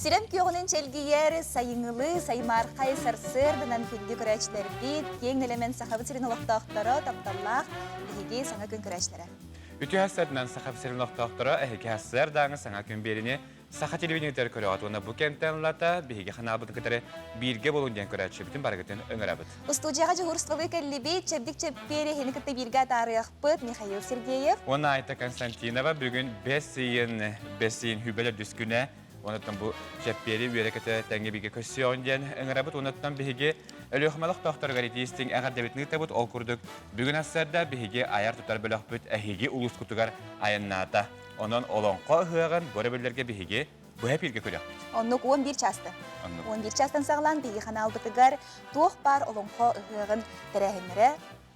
Sirem köyünün çelgiyer, sayınılı, saymarkay sarsırdınan filgi küreçler bit, yeng elemen sahabı sirin olaqtağıqtara, taptallaq, ehigi sana gün küreçlere. Ütü hassadından sahab sirin olaqtağıqtara, ehigi hassar dağın sana gün berini saha televizyonlar körüğat. Ona bu kemten lata, behigi xanabıdın kıtары birge bolundan küreçi bütün baragıtın öngörabıd. Ustudiyaga jugurstvalı kellibi, çebdik çepperi, heni kıtta birge tarihpıt, Mikhail Sergeyev. Ona ayta Konstantinova bugün 5 yıl hübeler düsküne, ondan bu çepperi üyerekete tenge birge kösiyondan öngörabıd. Ondan behigi ölüxmalıq doktor garitiyistin əğər devletini tabut ol kurduk. Bugün asarda behigi ayar tutar bölüqbüt, ehigi ulus kutugar ayannata. Onun olonqa hığın görebilirge behigi bu hep ilgi kölüq. Onluk 11 çastı. 11 çastan sağlan bihi kanal bıtıgar, tuğ bar olonqa hığın terehinlere,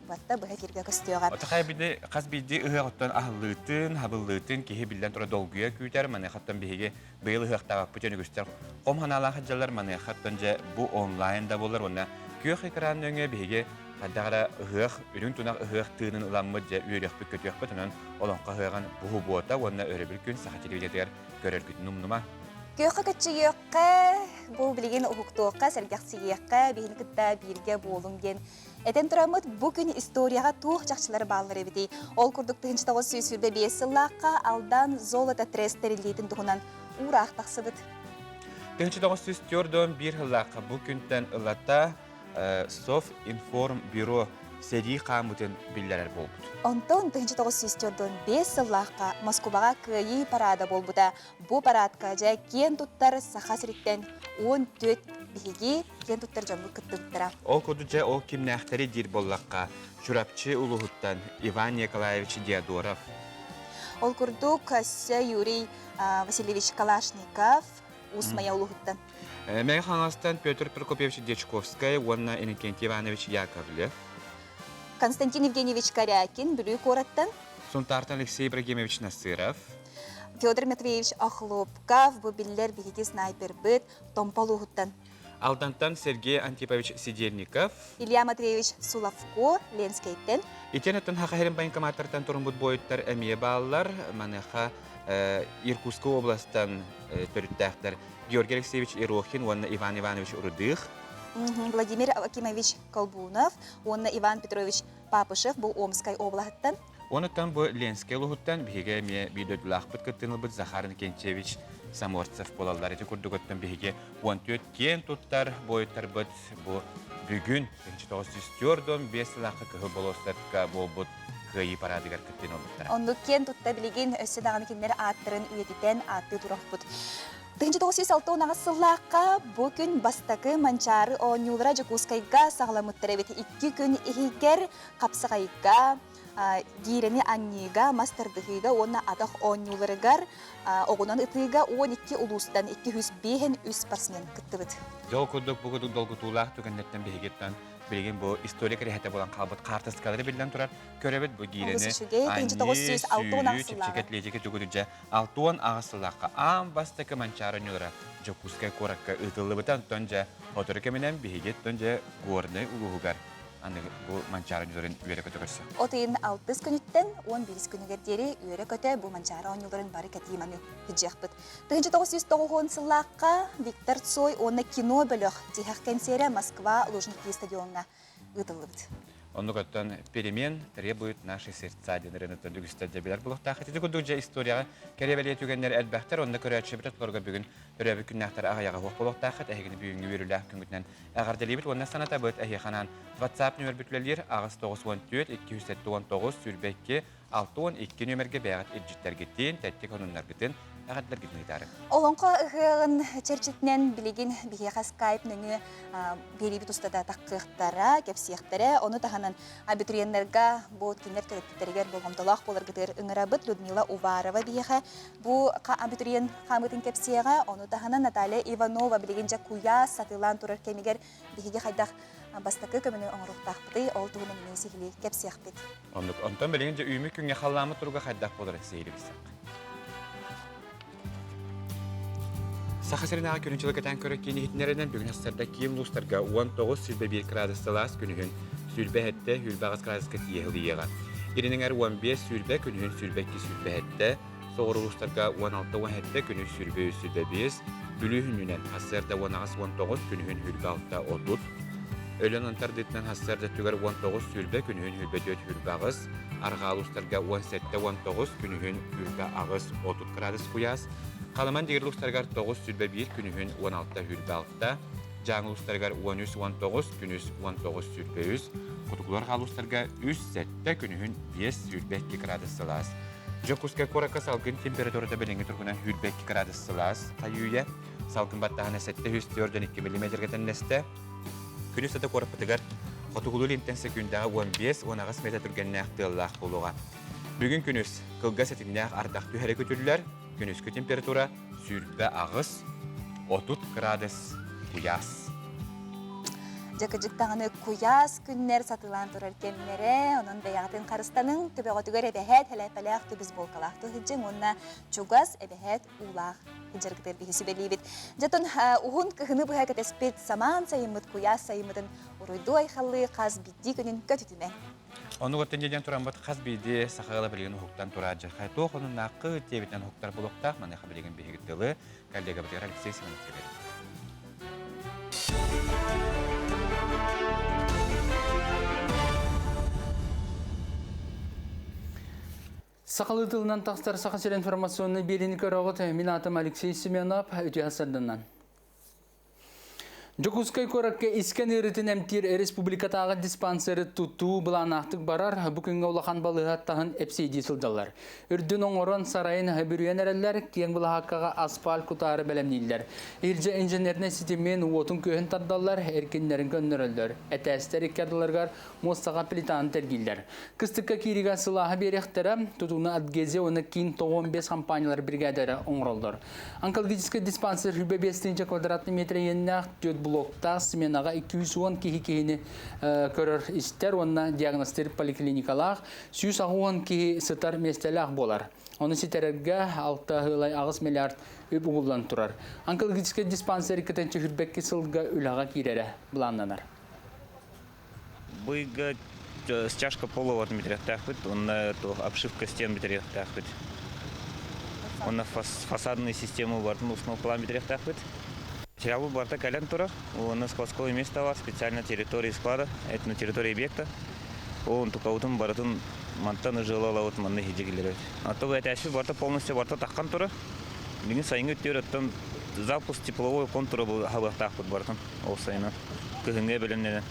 batta bu hep ilgi köstüyogar. Otaqay bide qas bide hığıqtan ahlıtın, habıllıtın ki bilden tora dolguya küyter mane xattan behigi beyli hığıqtağı bütünü göster. Qom hanalan xaccalar mane xattanca bu online da bollar ona köyük ekranın öňe behigi haddara hığıq, ürün tunaq hığıq tığının ulanmıca üyelük bükkütüyük bütünün olonqa hığın buhu bota ona örebil gün saha televizyonlar görür gütün numnuma. Köyüqa kaçıyıqqa, bu bilgin uhuqtuqqa, sergaqsiyıqqa, bihin kıtta birge bolun gen. Eten turamıd bugün istoriyaga tuğ çaqçıları bağlar ebidi. Ol kurduk 1905 yıllaqqa aldan zolota tresterilitin tuğunan uğraq taqsıbıd. 1904'den bir yıllaqqa bu günden ılata Sofinform Büro seri qamutun billerer bolbud. Ondan 1905 yıllaqqa Moskvaga kıyı parada bolbuda. Bu paradka ja ken tuttar sahasiritten 14 bihigi ken tuttar jambu kıttıbıttara. O koduca o kimnähteri dir bollaqqa Şurapçı uluhuttan Ivan Nikolaevich Diadorov. Ol kurduk Yuriy Vasilievich Kalashnikov Usmaya uluhuttan. Мен хаңастан Петр Прокопьевич Дечковская, Онна Иннокентий Иванович Яковлев. Konstantin Evgeniyevich Koryakin Büyük Oratan. Сунтартан Алексей Ибрагимович Насыров. Fyodor Matveyevich Akhlopkov bu biller bihigi sniper bit Tompol uluhuttan. Алтантан Сергей Антипович Сидельников. Ilya Matveyevich Sulavko Lenskeyten. Итенеттен хақахерин банкоматтартан турумбут бойыттар әмие балалар, манеха Иркутской областан төрүттәхтер Георгий Алексеевич Ирохин, онна Иван Иванович Урудых. Владимир Акимович Колбунов, онна Иван Петрович Папышев, bu Омскай областан. Онытан бу Ленскай лухуттан биге ме бидödülахпыт кыттынылбыт Захар Никентьевич Саморцев болалар эти курдуготтан биге 14 кен туттар бойыттар быт бу бүгүн 1904-дөн 5 лакы кыһы болостатка болбут кыйы парадыгар кыттын олуттар. Онлук кен тутта билеген өссө даганы кинлер аттырын үйетитен атты турахпыт. 1906 сыллаққа бұл күн бастакы манчары оңюлара Жакускайга сағаламыттар әбет 2 күн ихигер қапсығайга гирени аннига мастардығыга оны адақ оңюларыгар оғынан ытыга 12 улустан 205 үс спортсмен кыттыбыт. Жол күрдік бұғыдық долгутулақ түгіндеттен бейгеттен білген бұл история кәрехеті болан қалбыт қартыстықалары білден тұрар көребет бұл гирени анни, сүйі, чепчекет лежеке жүгірді алтуан ағысылаққа ам бастакы манчары оңюлара Жакускай коракка ытылы бұтан тонжа отыры кемінен бейгет тонжа горны улуғығар. Bu mançarın üzerine üyere kötü görse. Otayın 6 günütten 11 günügerderi üyere kötü bu mançarı oyuncuların bari katimanı hicjaqbıt. 1909 yıllıqqa Viktor Tsoy onu kino bölüq tihaqken seri Moskva Lужники stadionuna ıtılıbıt. Он готовен перемен требует наши сердца денерен төгүстө дебилер булукта хатиди кудуджа историяга керебеле түгеннер элбахтар онда көрөчү биретлорго бүгүн өрөбү күннактар агаяга хок булукта хат эгини бүгүнгү берүлө күнгүтнен агарделибит онда саната бөт эхиханан WhatsApp нөмөр бүтлөлөр агыс 914 219 сүрбекке 612 нөмөргө бягат эджиттерге тен теттик онундар гытын агаттар гитнидары. Олонко ыгын черчитнен билигин бихига Skype нөңү берибит устада таккыктара кепсиектере оны таханан абитуриенттерге бу кинер төрөттөргөр болгомдолок болор гытыр ыңырабыт Людмила Уварова бихига бу абитуриент хамытын кепсиега оны таханан Наталья Иванова билигин жакуя сатылан турар кемигер бихиге хайдак бастакы көмөнү оңоруктакпыты ол тугунун несигили кепсиекпит. Онтон билигин же үймү күнгө халламы турга хайдак болор сейлибисак. Сахасырынаға көрінчілік әтен көріккені хитнерінен бүгін астарда кейін лустарға 19-1 градус салас күнігін сүрбе әтті хүлбағыз градусқа тиехілі еға. Ерінің әр 15 сүрбе күнігін сүрбе 2 сүрбе әтті Soğurulustарға 16-17 günü sürbü sürbebіз, bülühününen hasırda 19 günühün hülbe altta otut, ölen antardetinden hasırda tüger 19 sülbe günühün hülbe 4 hülbe ağız, arğalustарға 17-19 günühün hülbe ağız otut gradus kuyas, Kalaman diğerlustargar 9 sülbe 1 günühün 16 hülbe altta, Canlustargar 13-19 günüs 19 sülbe 100, Kutuklar halustarga 3 sette günühün 5 sülbe 2 gradus salas. Jokuska koraka salgın temperaturada belirli turkunan hülbe 2 gradus salas. Tayuya salgın battahana sette 104-2 mm neste. Günüs ata korapıtıgar Kutuklar intense gündağı 15-10 metre turgenine ahtiyallah kuluğa. Bugün günüs kılga setinne ardaq tühere kötüller. Günüskü temperatura sülbe ağız 30 gradus kuyas. Jakıcıktağını kuyas günler satılan turarkenlere, onun beyatın karıstanın tübeğotüger ebehet helepelek tübüz bolkalaktı hıcın, onunla çugas ebehet ulaq hıcırgıdır bihisi belibit. Jatın uhun kıhını buha katespit saman sayımıt kuyas sayımıdın uruydu ayxallı qaz biddi günün kötütüme. Onu götten jeden turan bat qaz biddi saxağala bilgin hukuktan turacı. Haytu onun naqı tebitten hukuklar buluqtaq, manı bilgin bihigitili, kallega batıgar Alexey Simonov keberim. Сақалы тылынан тақстар сақасыр информационный берені көріғыт, мен атым Алексей Семенов, өте асырдынан. Жокускай коракке искен иритин эмтир республикатағы диспансері тұту бұланақтық барар, бүкінгі олақан балығаттағын эпсейді сылдалар. Үрдін оңырын сарайын бүрген әрелер, кен бұлақақаға асфальт құтары бәлемнейлер. Ирже инженеріне сетемен уотын көхін тардалар, әркенлерін көннөрілдер. Әтәстер иккардыларғар мостаға плитаны тергейлер. Кыстыққа кириға сылағы беректері, тұтуны адгезе оны кейін 15 компаниялар бригадары оңырылдыр. Онкологический диспансер хүлбе 5 квадратный метр еннақ блокта сменаға 210 кихи-кихini көрір істер, онына диагностер поликлиникалақ, 110 кихи сытар местелақ болар. Оны сетерерге 6,6 миллиард өп ұғылдан тұрар. Онкологический диспансер кетенче хүрбекке сылға үліға кейлері бұланнанар. Бұйға стяжка полова метрияқтақ бұд, онына обшивка стен метрияқтақ бұд. Онына фасадный система бардың ұсынау план метрияқтақ бұд. Материалы барда кален тура, оны складское место var, специально территории склада, это на территории объекта. Он только утым бартын мантаны жылала вот манны хидигилер. А то это еще барда полностью барда тахкан тура. Бигин сайын өттер оттан запуск тепловой контура был хабахтах под бартын. Ол сайына кыгынге белемнен.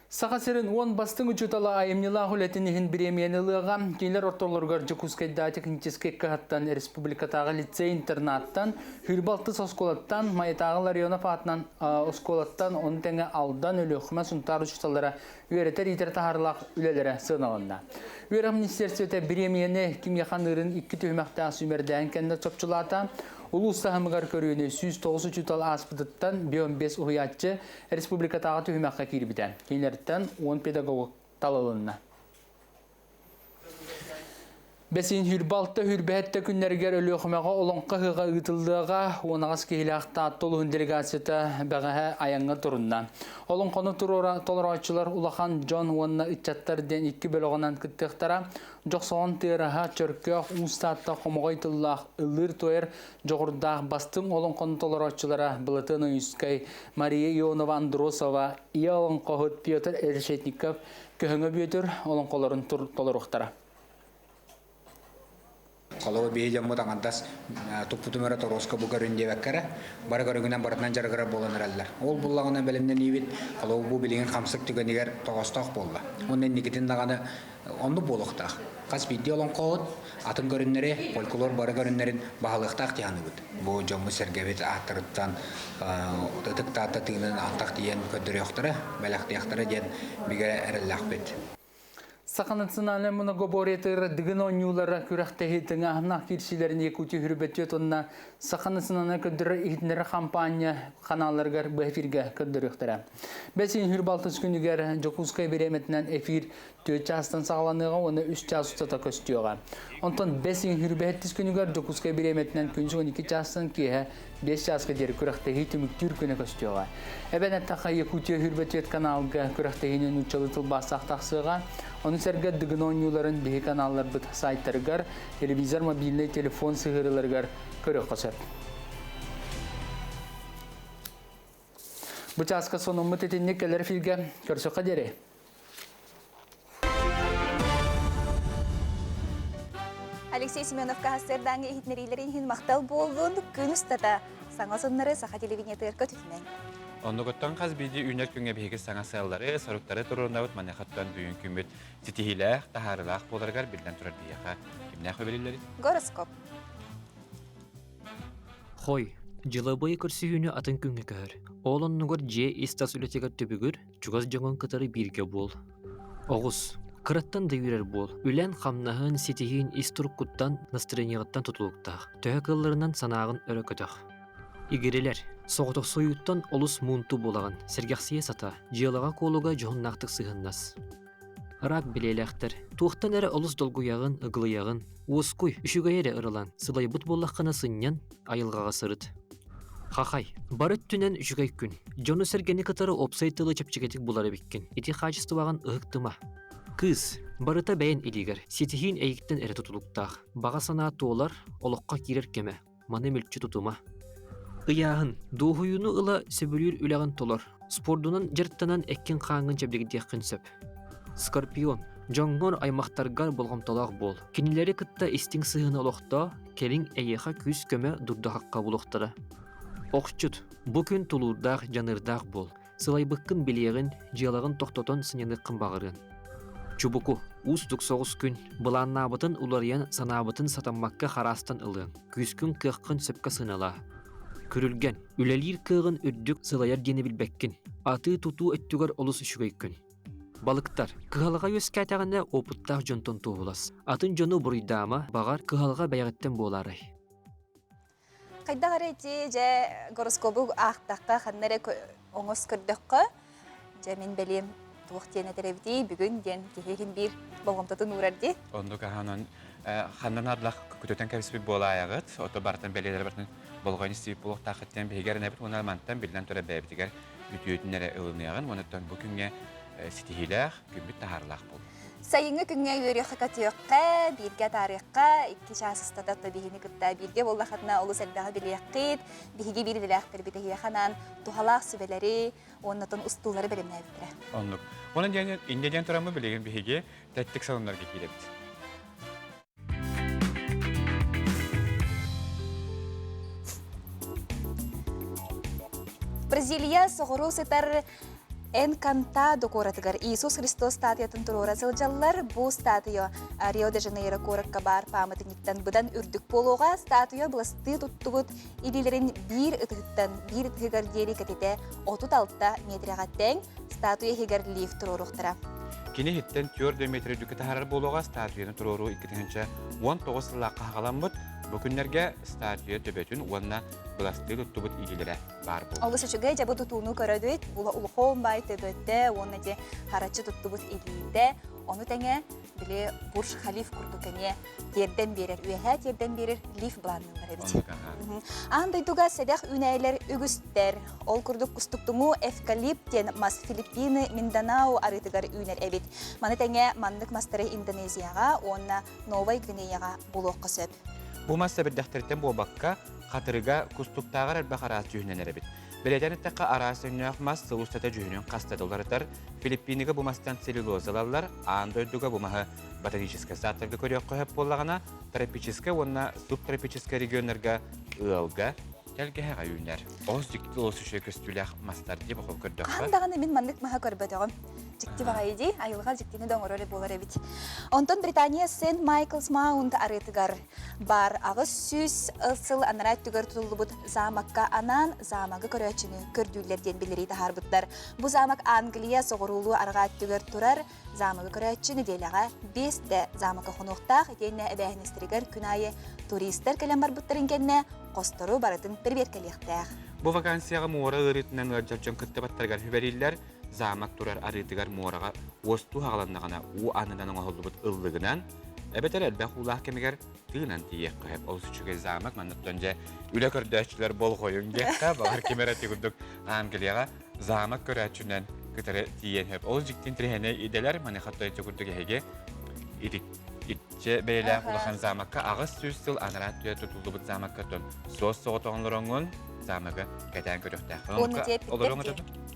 Сақасырын 10 бастың үчетала айымнила хүлетінігін біременіліға кейлер ортолырғар Жокускайда технический кағаттан республикатағы лицей-интернаттан, Хүрбалтыс осколаттан, Майытағы Ларионов атынан осколаттан, оны тәңі алдан өлі үхіма сұнтар үшіталара үйретер етер тағарлақ үлелері сынағында. Үйері министерсіөте біремені кимияқан ұрын 2 түймәқті асумерден кәнді чопчылата, Улу ұстағымығар көріуіне 109 чутал аспыдыттан 15 ұғиятчы республикатағы түймәққа кербіден. Кейлерден 10 педагог талылынна. Бәсін хүрбалты хүрбәтті күннергер өлі оқымаға олонқа ғыға ұйтылдыға онағыз кейліақта толуын делегацияты бәғіға аяңға тұрында. Олонқаны толырачылар улахан Джон Уанна үтчаттар ден 2 бөліғынан күттіқтара жоқсоғын тыраға чөркөк ұстатта қомағай тұллақ ұлыр тойыр жоғырдақ бастың олонқаны толырачылара бұлытын үйіскай Мария Ионова Андросова ия олонқағыт Петр Эрешетников көхіңі бөтір олонқаларын толырықтара. Kalau biaya jamu tangan tas tuputu merah terus ke buka rendah wakara, bara karungan baratnan jarak bola nerallar. All bulangan belemden iwit, kalau bu bilingan kamsak juga nigar togastak bola. Onen nikitin dagana onu bolaktak. Kas video long kod, atun karunere, polkulor bara karunerin bahalaktak tihan iwit. Bu jamu sergevit atartan, tetek tata tinggal antak tiyan keduri aktara, belak tiaktara jen bigar erlak bet. Сақанатсыналы мұны гоборетыр дығын ойнулары күрәқтәхетің ағына кершілерін екуті хүрбетет онына сақанатсынаны көдірі ихтінері кампания каналарғар бұл эфирге көдіріқтірі. Бәсін хүрбалтыз күнігер Жокускай береметінен эфир 4 частан сағаланыға оны 3 час ұстата көстіуға. Онтан бәсін хүрбеттіз күнігер Жокускай береметінен күнсі 12 частан кейі 5 жасқа дері күрәқтәхеті мүктүр күні көстіуға. Әбән әттіға екуті хүрбетет каналға күрәқтәхенен ұчалы тылбас сақтақсыға Оны сәргә дыгын ойнуларын бейі каналлар бұт сайттарыгар, телевизор, мобильный телефон сығырыларыгар көрі қосып. Бұ часқа сонымы тетінне кәлер филге көрсіққа дере. Алексей Семенов кахастырдаңы ихитнерилерин хин мақтал болуын күн ұстата саңа соннары саха телевидение тырқы түтінен. Оннуготтон қаз биди үйнер күнге бейгі саңа сайлары, саруктары тұруынауыт манахаттан дүйін күмбет тетихиләқ, тахарылақ боларғар білден тұрар бейіға. Кімнәқ өбелелері? Гороскоп. Хой, жылы бойы көрсігіні атын күнге көр. Олын нұғыр же истас үлетегер төбігір, чугаз жоңын кытары бірге бол. Оғыз, кыраттан да үйрер бол. Үлән қамнағын сетихин истұрыққыттан настроениғыттан тұтылықтақ. Төхәкілларынан санағын өрі көтіқ. Игерелер, соғытық сойуттан олыс мұнту болаған. Сәргәқсие сата, жиылаға қолуға жоғыннақтық сығыннас. Рак білеләқтір. Туықтан әрі олыс долгуяғын, ұғылыяғын, уысқуй, үшігі әрі ұрылан. Сылай бұт болаққына сыннан айылғаға сырыт. Хақай, барыт түнен үшігай күн. Жоны сәргені кытары опсайтылы чапчекетік болары беккен. Еті қачыстываған ұғықтыма. Кыз, барыта бәйін елігер. Сетихин әйіктен әрі тұтылықтақ. Баға сана туолар, олыққа керер кеме. Маны мүлтчі тұтыма. Ыяғын, доғуюну ыла сөбілер үләғын толар. Спордунан жырттанан әккен қаңын жабдегідек қынсөп. Скорпион, жоңғын аймақтарғар болғам толақ бол. Кенелері кытта істің сығыны олықта, келің әйеға күз көмі дұрдақаққа болуқтары. Оқшчут, бұ күн тұлурдақ, жанырдақ бол. Сылайбыққын білеғін, жиялағын тоқтотон сынені қымбағырын. Чубуку, устук соғыз күн, бұланнабытын улариян санабытын сатаммаққа қарастан ылын. Күз күн қыққын сөпқа сынала. Көрілген, үләлер кығын үрдік сылаяр дені білбәккін. Аты тұту өттігер олыс үшігей күн. Балықтар, кығалыға өскәтәғіне опыттақ жонтон туғылас. Атын жону бұрыдама бағар кығалыға бәйғеттен боларай. Қайдағары еті жә гороскобы ақтаққа қаннары оңыз көрдіққа. Жә мен бәлем туықтен әтірәбді бүгін ден кехеген бір болғамтатын ұрарды. Онду каханан хандан адлах күтөтен кәбіспі бола аяғыт, ото бартын бәлелер бартын болғайын істейіп болуқ тақыттен бейгер нәбіт оны алманттан білден түрі бәбітігер үтіетінері ылынияғын, оныттан бұл күнге сетихиләқ, күмбіт тахарлақ бол. Сайыңы күнге үйріқі қатыйыққа, бірге тарихқа, екі шасыстататты бейіні күтті бірге боллақатына олы сәлдағы білеққит, бейге бірділәқтір бітіге қанан тухалақ сүбелері, онытын ұстулары біліміне бітірі. Ондық. Оның индеден тұрамы білеген бейге тәттік салымларға кейлебіт. Бразилия соғыру сетар Энкантадо коратыгар Иисус Христос статуятын турора сылжаллар. Бу статуя Рио-де-Жанейро коракка бар памятниктан бұдан үрдік болуға статуя бұласты тұттығыт илилерін бір ытығар дері кәтеті 36 метрға тең статуя хегар лифт туроруқтыра. Кені хеттен 4 метр дүкі тахарар болуға статуяны турору 19 сылаққа қағалан бұд. Бүкінлерге статуя төбетін онына бұласты тұттығыт илилері бар бұл. Олысы жүге жабы тұтуыны көрөдует, бұла ұлқуын бай төбетті, оны де харачы тұттығыт илилді. Оны тәңе біле Бурж Халиф күрдікіне терден берер, үйәхә терден берер лиф бұланылар әбіт. Андайдуға сәдәқ үнәйлер үгістер. Ол күрдік күстіктіму эвкалиптен мас Филиппины, Минданау арытығар үнер әбіт. Маны тәңе мандық мастары Индонезияға, оны Новай Гвинеяға бұлық қысып. Бұл масса бір дәқтерттен бұл баққа қатырыға күстіктағар әрбақ арас жүхінен әрбет. Беледен әттіққа арасы үнәқ мас сылустата жүхінен қастадыларытар. Филиппинігі бұл мастан целлюлозалалар, андойдуға бұл маға ботанический саттырғы көрек қойып болағына, тропический, онына субтропический регионларға ұлға кәлгеға үйінер. Оз жікті осы шөй көстіләқ мастар деп оқыл көрдіқ ба? Қандағаны мен мандық маға көрбөдіғым. Жікті баға еді, айылға жіктені доңыр өлі болар әбіт. Онтон Британия Сент Майклс Маунт арытығар бар ағыз сүз ылсыл анарат түгір тұтылы бұд замаққа анан замағы көрөчіні көрдүйлерден білері тахар бұддар. Бұ замақ Англия соғырулу арғат түгір тұрар замығы көрөчіні деліға 5 де замақы құнуқтақ етені әбәхіністірігер күнайы туристер кәлем бар бұдтарын кәнне қостыру барытын бір-беркелектәқ. Бұл вакансияға муара ұрытынан ұржапчан күтті баттарғар хүбәрелер замақ тұрар арытығар муараға осту хағаланнағана у аныданын оғылы бұд ұллығынан әбетер әлбәқ улақ кемегер тыынан тиек қойып. Ол сүчіге замақ маннықтан жа үлі көрдәшчілер бол қойын кеққа бағар кемер әті күрдік Англияға замақ көрәтшінен kıtırı tiyen hep. Ol jiktin trihene ideler mane hattoy çokurduk hege. İtçe beyle ulakan zamakka ağız sürsül anarat tüye tutuldu bu zamakka ton. Sos soğutonlarının zamaka keten körüktü. Onu tepki Olur mu tepki. tabi?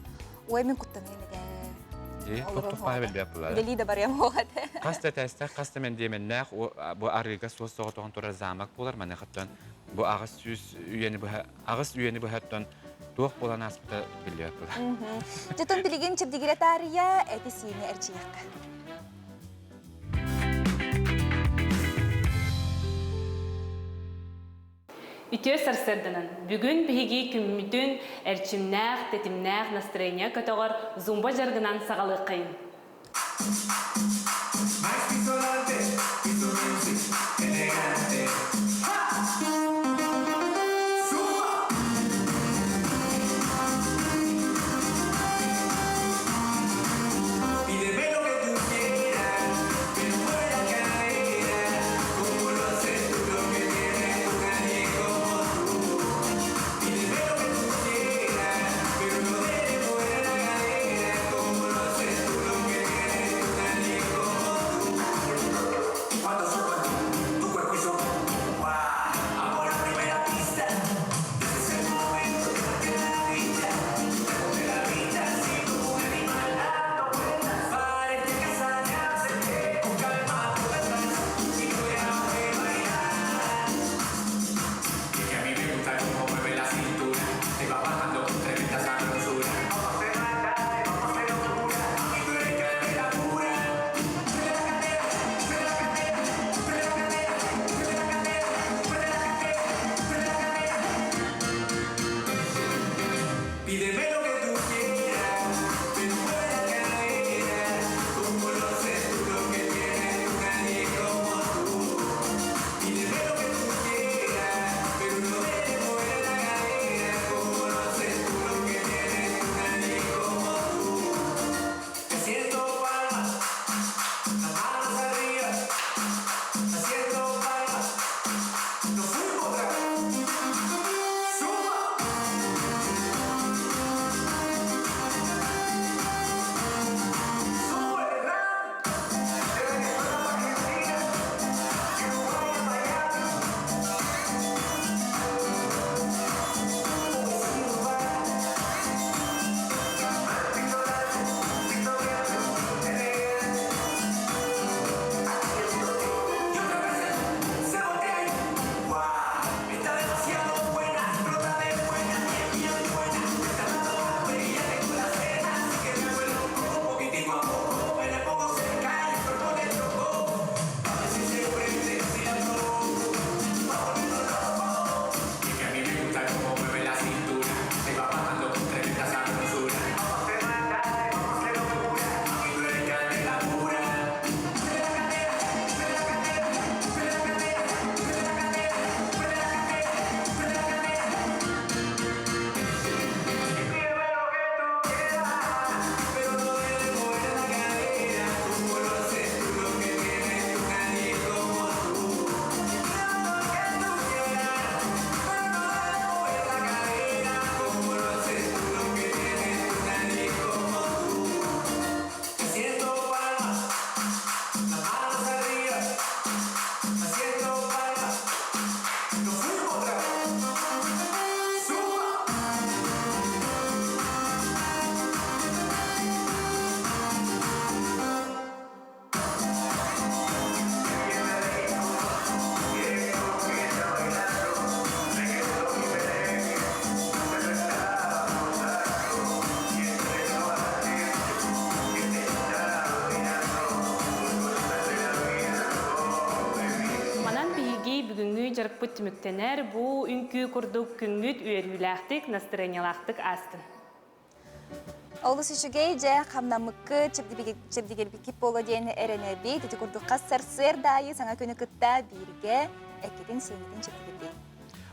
Ой, мен куттанайын Diye tutup bana belli yaptılar. Дели да барем оғат. Kasta teste, kasta men diyemenler, bu arıga sos soğuton tora zamak bular mane hatton. Bu ağız süs üyeni bu hatton tuğ bulan aspıda belli yaptılar. Жотон билигин чебдигире тария эти сини эрчиякка. Үтө сарсырдынан бүгүн биһиги күммүтүн эрчимнээх тетимнээх настроение көтөгөр зумба жаргынан сагалыккайын. жарыппыт түмүктенер бу үңкүү курдук күңгүт үйөрүләхтик настроениялахтык астын. Олус үшігей жа қамнамыққы чепдігербекіп болу дейін әрінәбей, деті күрдіққа сыр дайы саңа көні күтті бірге әкетін сенетін чепдігербей.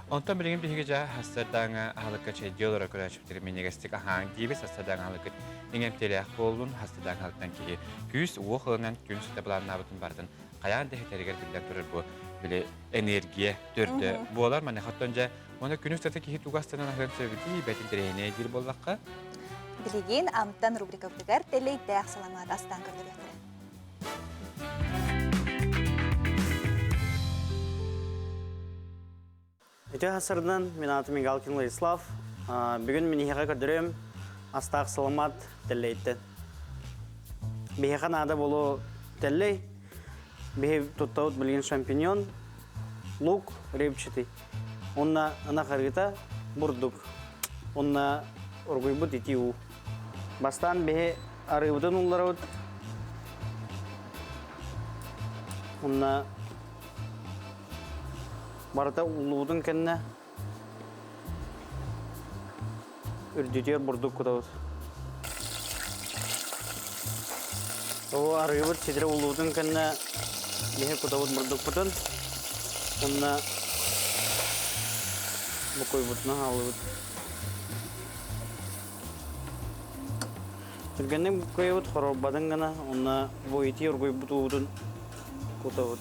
Ondan bilgin bir gece hastadan halıkı çediyor olarak öğretmenler menegestik ahang gibi hastadan halıkı ingem telek bolun hastadan halıktan ki küs o hılan gün sütte bulan nabıtın bardın kayan deheteriger bilden durur bu bile enerjiye dördü bu olar mı ne hatta önce ona günü sütte ki hiç ugastanın ahırım söyledi betin derene edil bollakka билигин амтан рубрика бүтігер телей дәқ саламат астан көрдіректірі. Өте ғасырдан мен атым Галкин Владислав. Бүгін мен ехеға көрдірем астақ саламат телейті. Бейхеқан ада болу телей, бейхе тұттауыт білген шампиньон, лук, репчатый. Онна ана қарғыта бұрдық. Онна ұрғыйбыт ити у. Бастан бейхе арғыбытын ұлларауыт. Онна барата улуудун кенне үрдүтер бурдук кутабыз. О арыбыт сидре улуудун кенне мехе кутабыз бурдук бутун. Онна букой бутна алыбыт. Түргеннен букой бут хороббадын гана, онна бойти ургой бутуудун кутабыз.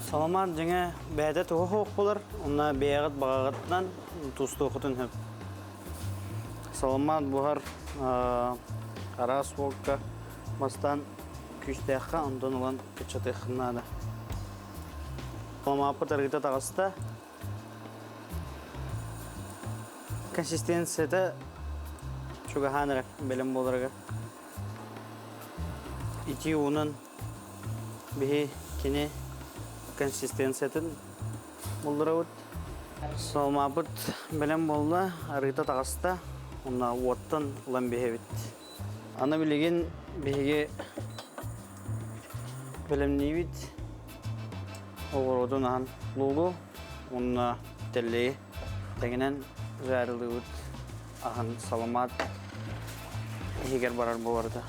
Саламат жаңа бәді тұғы хоқ болар, онна бәйғыт бағағыттан тұсты оқытын хөп. Саламат бұғар қарас оққа бастан күшті әққа, ондан олан күтшат әққынады. Саламат бұт әргіті тағысты. Консистенцияты чуға ханыры бәлім боларға. Ити оның бейі кене консистенциятын болдырауыт. Салмабыт білім болды, арғыта тағыста, онна уаттан ұлан бейхебет. Аны білеген бейге білімнейбет, оғырудың ағын лугу, онна теллеге тәгінен жәрілігіт ағын саламат егер барар боларды.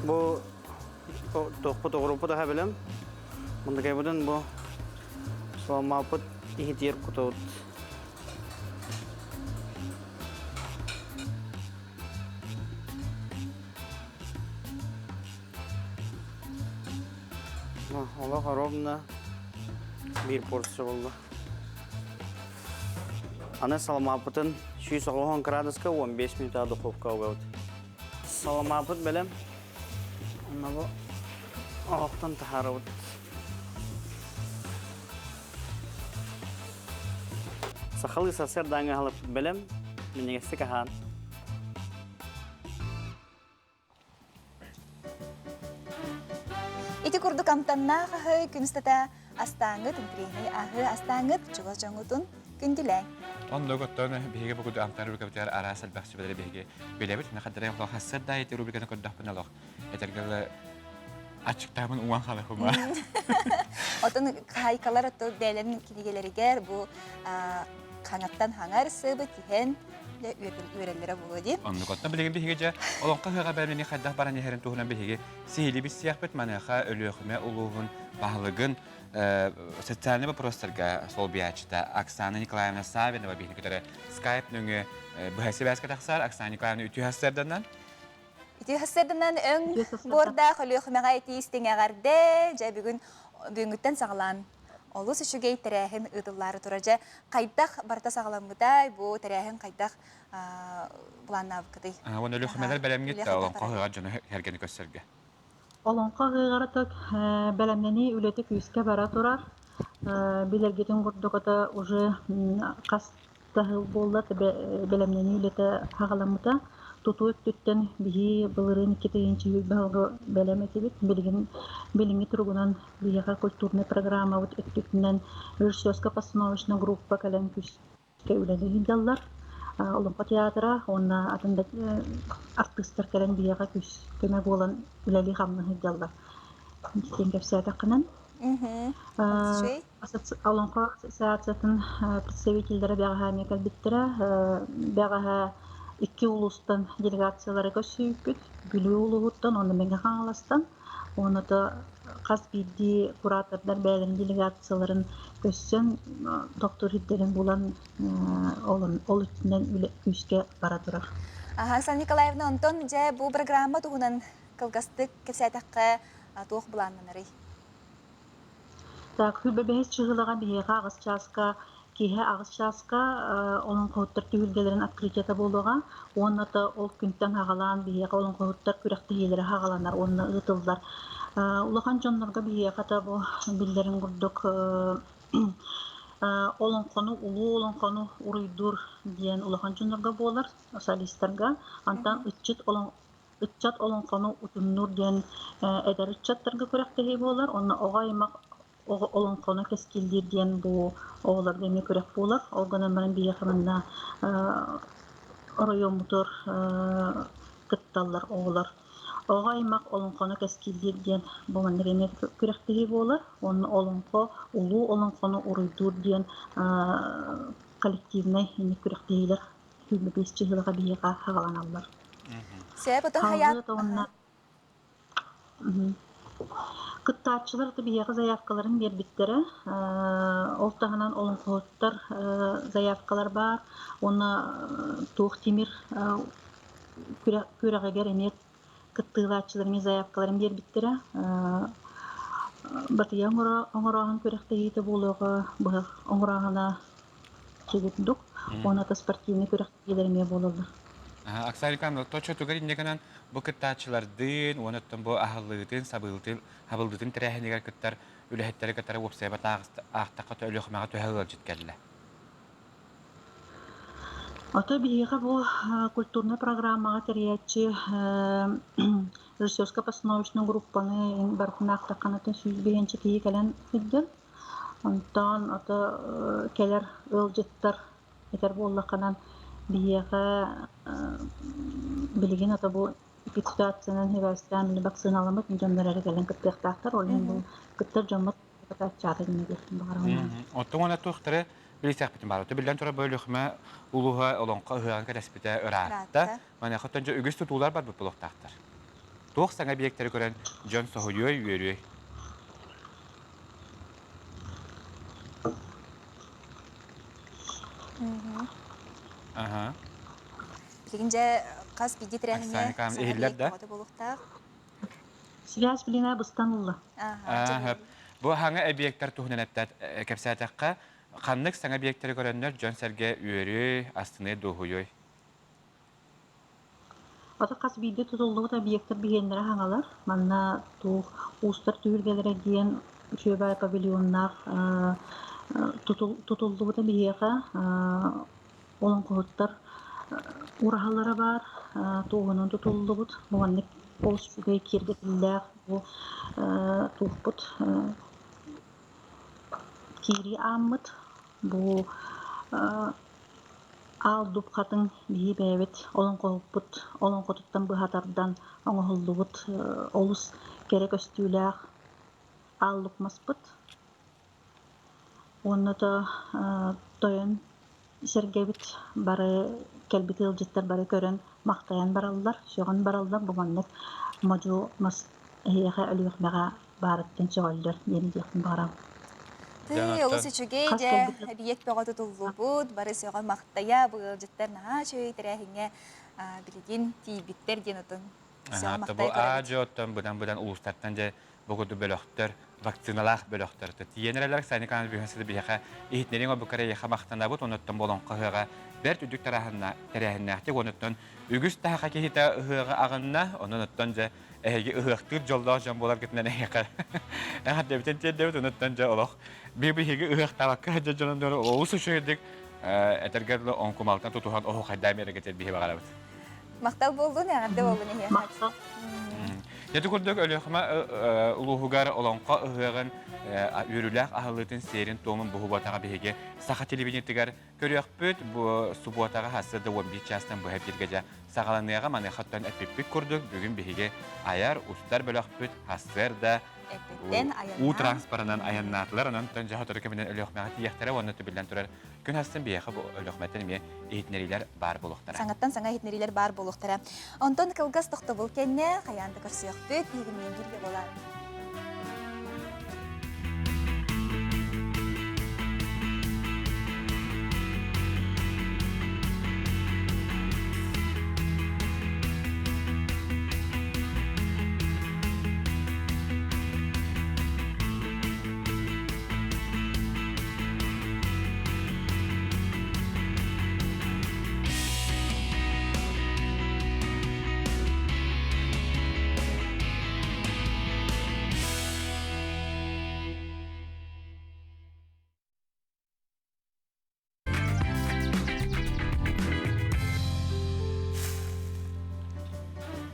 Bu toqput oğrupu daha bilem. Bunda kaybeden bu soğumaput ihtiyer kutağıt. Ola karobna bir porsiya oldu. Ana salamaputun 190 graduska 15 minuta duxovka oldu. Salamaput bilem. Ona bu ağıqtan taharabıt. Saxalı sasır danga halıp bilem, minegesti kahan. Ити курдук амтанна хахы күнстата астаңыт, интрейни ахы астаңыт, чугас жоңутун күндүләң. Онда көттөн биһиге бүгү амтар рубрикалар арасал бахчы беле биһиге белебит нахадырай хол хассар да эти рубриканы көддөхпүн алох. Этергеле ачыктамын уан халыхыма. Отон хайкалар отто бәлен килигелеригер бу канаттан хаңар сыбы тиһен үреллере булуди. Онда көттөн билеген биһиге олонка хага бәрмени хаддах баран яһерен тухунан биһиге сихили бис сияхбет манаха өлөхмө улугун баһлыгын социальный вопростарга сол биячта Оксана Николаевна Савинова биһиге көтөрө Skype нүңө быһайсы бәскә тахсар Оксана Николаевна үтү хастардан Ити хасырдынан өң борда хөлөхмәгә истеңәгәрдә, җә бүгүнгүттән саглан. Олус үшүгей тәрәһен ыдыллары турача кайдах барта сагламыдай бу тәрәһен кайдах буланнап кыды. Оны өлөхмәләр бәлемгит та олонка хага жана һәргәне көссәргә. Олонқа ғығаратық бәлемнені үлеті күйіске бара тұрар. Білергетін құрдықыда уже қастағы болды бәлемнені үлеті хағаламыда. Тұтуып түттен бігі бұлырын кетейінші бағығы бәлем етебет. Біліңі тұрғынан біғаға культурный программа өттүтінен режиссерска постановочная группа кәлем күйіске үлеті хиндалар. Олонқа театра, онна атында артистер кәлен біғаға көмек болан үләли қамны хиндалар. Дистен кәпсәді қынан. Олонқа ассоциациятын представительдері бәғаға мекәл біттірі. Бәғаға 2 улустан делегациялары көсүйіккіт, бүлі улуғыттан, оны мәңгі қаңыластан, оны да қас бидди куратордар бәлем делегацияларын көссен доктор Хиддерин булан ол үстінен үске бара турар. Оксана Николаевна, онтон же бу программа тугунан кылгастык кепсәтәккә туох буланнары. Так, хүбе бәһис чыгылага биһига агыс часка киһе агыс часка олон коттар түйүлгелерин открытиета болуга, онната ол күнтен хагалан биһига олон коттар күрәкте хилери хагаланар, онны ытылдар. Улахан жоннорга биһига та бу биллерин гурдук олон кону улуу олон кону уруйдур диен улахан жоннорга болар, солисттарга, антан ытчат олон кону утуннур диен эдер ытчаттарга күрәкте хи болар, онны огаймак олон кону кескилдир диен бу оолар деме көрөк болар. Олганан биякымында райомутор кытталлар оолар. Огаймак олон кону кескилдир диен бу деме көрөктеги болар. Оны олонко улуу олон кону уруйдур диен коллективный эме көрөктегилер хүлбе бесчи жылга бияка хагаланалар. Себетен хаят Кыттаатчылар бияғы заявкаларын бербиттері. Ол тағынан олон қоғыттар заявкалар бар. Оны туық темір көріғігер емет кыттығылаатчыларымен заявкаларын бербиттері. Батыя оңырағын көріқтегі болуғы бұл оңырағына кегетіндік. Оны да спортивный көріқтегелеріне болуды. Оксана Николаевна, точно тугарин неканан бу кыттаачылардын, онуттан бу ахыллыгытын, сабылдытын тирәһинегер кыттар үлеһеттери кыттары вебсайбат ахтакка төлөхмага төһөгөр житкәлле. Ата биһига бу культурный программага терьячи режиссерско-постановочный группаны баркына ахтакканатын сүзбегенче кии келен идден. Онтан ата келер ылжыттар этер боллаканан биһига билеген ата бу ситуациянын хебастан вакциналамыт жондарары келен кыттыктактар ол бу кыттар жомот катачары негер барган. Оттон туктары билсек битин бар. Билден тора бөлөхмө улуга олонка ыган кеспите ыратта. Мана хатанжа үгүс тутулар бар бу блоктактар. Тух саңа биектери көрөн жон сохойой үйөрүй. Билгенже кас биди тренинге Связь билина быстанулла. Бу хаңа объекттар тухнанаттат кепсатакка каннык саңа объекттери көрөннөр жон серге үйөрүй астыны духуйой. Ата кас биди тутуллугу объекттер бигенлери хаңалар. Манна ту устар түйүлгелере диен чөбай павильоннар тутуллугу да бигега олон коттар урахалары бар, туғынын тұтылдығыд, бұғанник болыс жүгей кергетілдәқ, бұл туғпыт кері аммыд, бұл ал дұпқатын бейі бәйбет, олон қоғыппыт, олон қотыттан бұғатардан оңығылдығыд, олыс керек өстіләқ, ал дұпмаспыт. Оны да тойын сергебит бары келбити ылжыттар бары көрөн мактаян бараллар, сөгөн бараллар, буганнык мажу мас эйеге өлүөхмега барыттын чоголдор ени дияктын барам. Олус үчүгей же биек бөгө тутуллубут, бары сөгөн мактая бу ылжыттар наха чөй тирәһиңе билигин тийбиттер ден отун. Сөгөн мактая көрөбүт. Ажоттан будан улустардан же бөгөдү бөлөктөр вакциналах бөлөктөр. Тиенерелер сайны канал бүйөнсү бияка ихнерин бу карая хамактанда бут оноттон болон кыга бер түдүк тарахына терәһиннәхти оноттон үгүс таха кехита ыга агынна оноттон же эге ыгыктыр жолдо жан болар кетнен эге. Дебитен дебит оноттон же олох бибиге ыгык табакка же жондор оусу шөйдик этергерло онкумалтан тутухан охо кайдамер кетер бихе багалабыт. Мактал болду не анда болду не. Мактал. Яты күрдік өліғіма ұлығығар олонқа ұғығын үріләқ ағылытын серін томын бұғы батаға бейге сақа телевизиятығар көріяқ бүт бұл субуатаға хасырды 11 частан бұға бергеже сағаланыға маны қаттан әтпеппік көрдік бүгін бейге аяр ұстар бөліқ бүт хасыр да у транспарынан аяннатылар онын төн жаға тұры көмінен өліғімаға тияқтары оны түбілден тұрар күн хастын бейіға бұл өліғімәттен ме ехтінерилер бар болуқтара. Саңаттан саңа ехтінерилер бар болуқтара. Онтон кылгас тоқты бұл кәнне қаянды көрсіяқ бүт егімен бірге болар.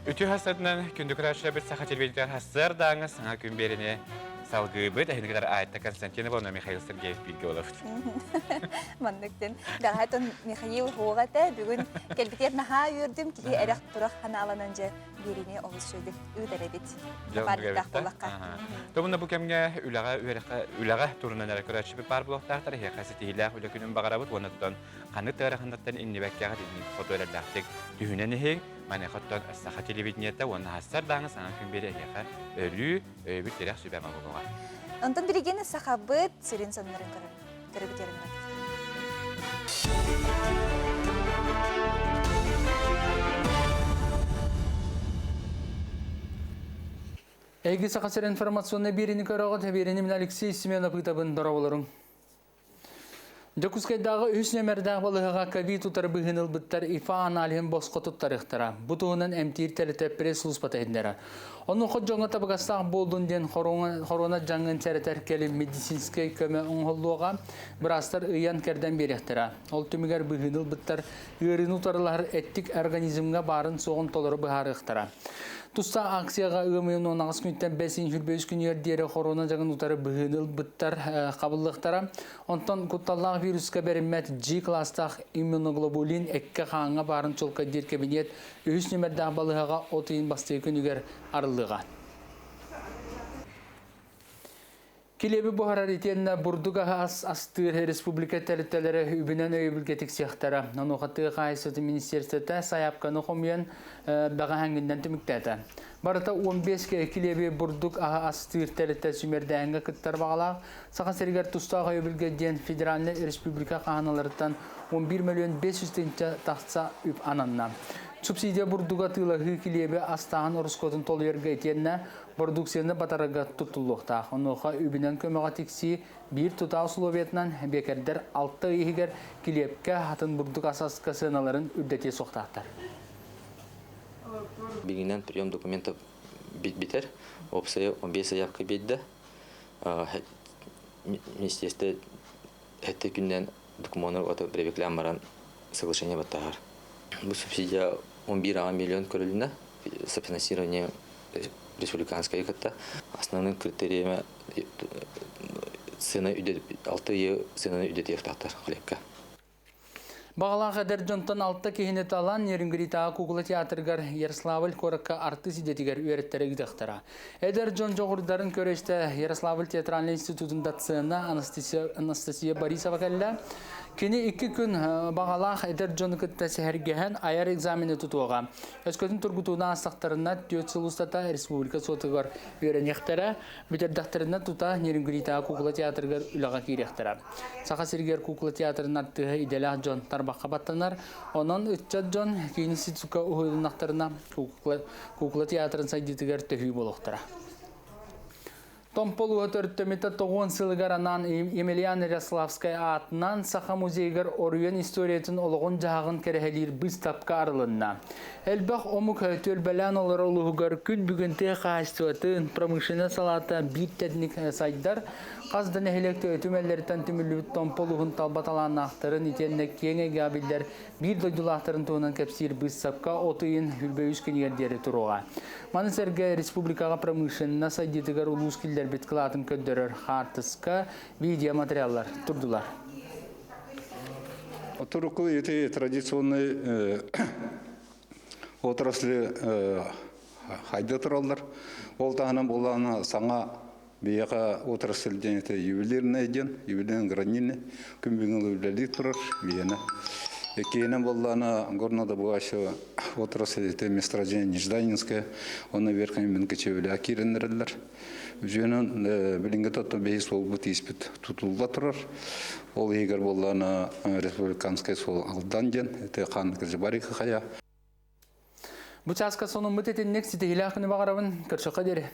Үтü hasадынан күндік рашыра бір сақа телевизор хасыр даңыз, саңа күн беріне салғы бұд, әйіні кадар айтта Константиновна Михаил Сергеев білгі олафыд. Мандыктен. Дағайтын Михаил Хоғата бүгін кәлбетер наға өрдім кеге әріқ тұрақ ханаланынжа беріне оғыз шөлдік өдәрәбет. Бардық болаққа. Тобында бұл кәмге үліға турынан әрі көрәтші бір бар бұлықтақтар, хеқасы тейіліғ үлі күнін бағарабыд, онаттан қаны тағырақындаттан инні бәккеға дейін фотоэлерләқтек түйінен ең, мәне қоттан сақа телевидениетті, оны хастар даңыз аңа күн бері әйеға өлі өйбіт дерек сөйбәмі болуға. Онтан білеген сақабыт сүрін сонларын көрібітерін. Эги сақасыр информационный берені көріғыт, беренімін Алексей Семенов ұйтабын дұра болырың. Жокускайдағы үс нөмірдағы балығыға ковид ұтары бұғын ұлбыттар ифа аналиғын босқы тұттарықтыра. Бұтығынан әмтейір тәріті пресс-лұс батайындары. Оның құд жоңа табығастақ болдың ден хорона жаңын тәрітер келі медицинскай көмі ұңғылуға бірастар ұян кәрден беректіра. Ол түмігер бұғын ұлбыттар үйерін ұтарылар әттік организмға барын соғын толыры бұғарықтыра. Туста акцияға ұғымын 19 күнттен 5-5 күн ердері хорона жаңын ұтары бұғыныл бұттар қабылықтара. Онтан құтталлағы вирусқа бәріммәт G кластақ иммуноглобулин әкке қаңға барын чолқа дер кабинет өз нөмірді балығыға отыйын басты күнігер арылыға. Келебі бұхарар етеніне бұрдуға астыр республика тәріттелері үбінен өйбілгетік сияқтары. Нұқаттығы қайсыты министерстеті саяпқаны қомиян баға әңгінден түміктәді. Барыта 15 келебі бұрдуг астыр тәрітті сүмерді әңгі күттар бағалақ. Сақа сәргер тұстағы өйбілгеден федеральны республика қағаналарыттан 11 миллион 500 теңчі тақса үп ананна. Субсидия бұрдуға тылығы келебі астағын ұрыскотын толы ерге етеніне продукцияны батарыға тұттылықта. Онуға үбінен көміға текси бір тұта условиятынан бекердер 6 егер келепке хатын бұрдуг асасқа сыналарын үддете соқтақтар. Бігінен прием документов битер, опсая 15 заявка бетді. Министерстве әтті күннен документер оты привеклям баран соглашение баттағар. Бұл субсидия 11 миллион көріліні софинансирование республиканская катта. Основным критериями сына үдет 6 сына үдет ефтақтар хлебка. Бағалан қадар жонтан 6 кейінет алан Нерингритаға Кугла театргар Ярославль коракка артыс идетігер үйреттері үдіқтіра. Әдер жон жоғырдарын көресті Ярославль театральный институтын датсына Анастасия Борисова кәлі. Кені 2 күн бағалақ әдер жоны күтті сәхәргеһен аяр экзамені тұтуға. Өскөтін тұргутуына астақтарына төт сылыстата республика сотығар үйренектері, бүтердақтарына тұта Нерингритаға Кугла театргар үліға кейректері. Сақа сергер Кугла театрын аттығы иделақ жон тарбаққа баттанар, онын үтчат жон кейін ситсука ұғылынақтарына Кугла театрын сайдетігер төхүй болуқтыра. Томполуға төрттөметі 9 сылығар анан Емельян Ярославская атынан Сақа музейгер оруен историятын олығын жағын кәрәхелер біз тапқа арылынна. Әлбақ омық өтөл бәлән олар олығығар күн бүгінті қағыстуатын промышлене салата бір тәдінік сайдар қаздан әхелекті өтімәлерден түмілі Томполуғын талбаталан ақтарын етеніне кеңе габилдер бір дойдулақтарын туынан кәпсір біз тапқа отыйын үлбе үскенегердері тұруға. Манысерге республикаға промышлене сайдетігер ұлыс келдер беткалатын көддерер хартыска видеоматериаллар турдулар. Турку эти традиционные отрасли хайда туралар. Ол тағынан болғаны саңа бияға отрасльден ювелирный ден, ювелирный гранильный, күмбіңін үлелі тұрар бияны. Кейінен болғаны горнада бұғашы отрасль месторождение Нижданинская, оны верхен мен кечевелі акиренерлер. Жөнін білінгі тұтты бейс ол бұт еспет тұтылға тұрар. Ол егер болғаны республиканская сол алдан ден, қаны кіржі бариқы қая. Бұчасқа соның мұтетіннек сеті хилақыны бағарабын көршіқа дері.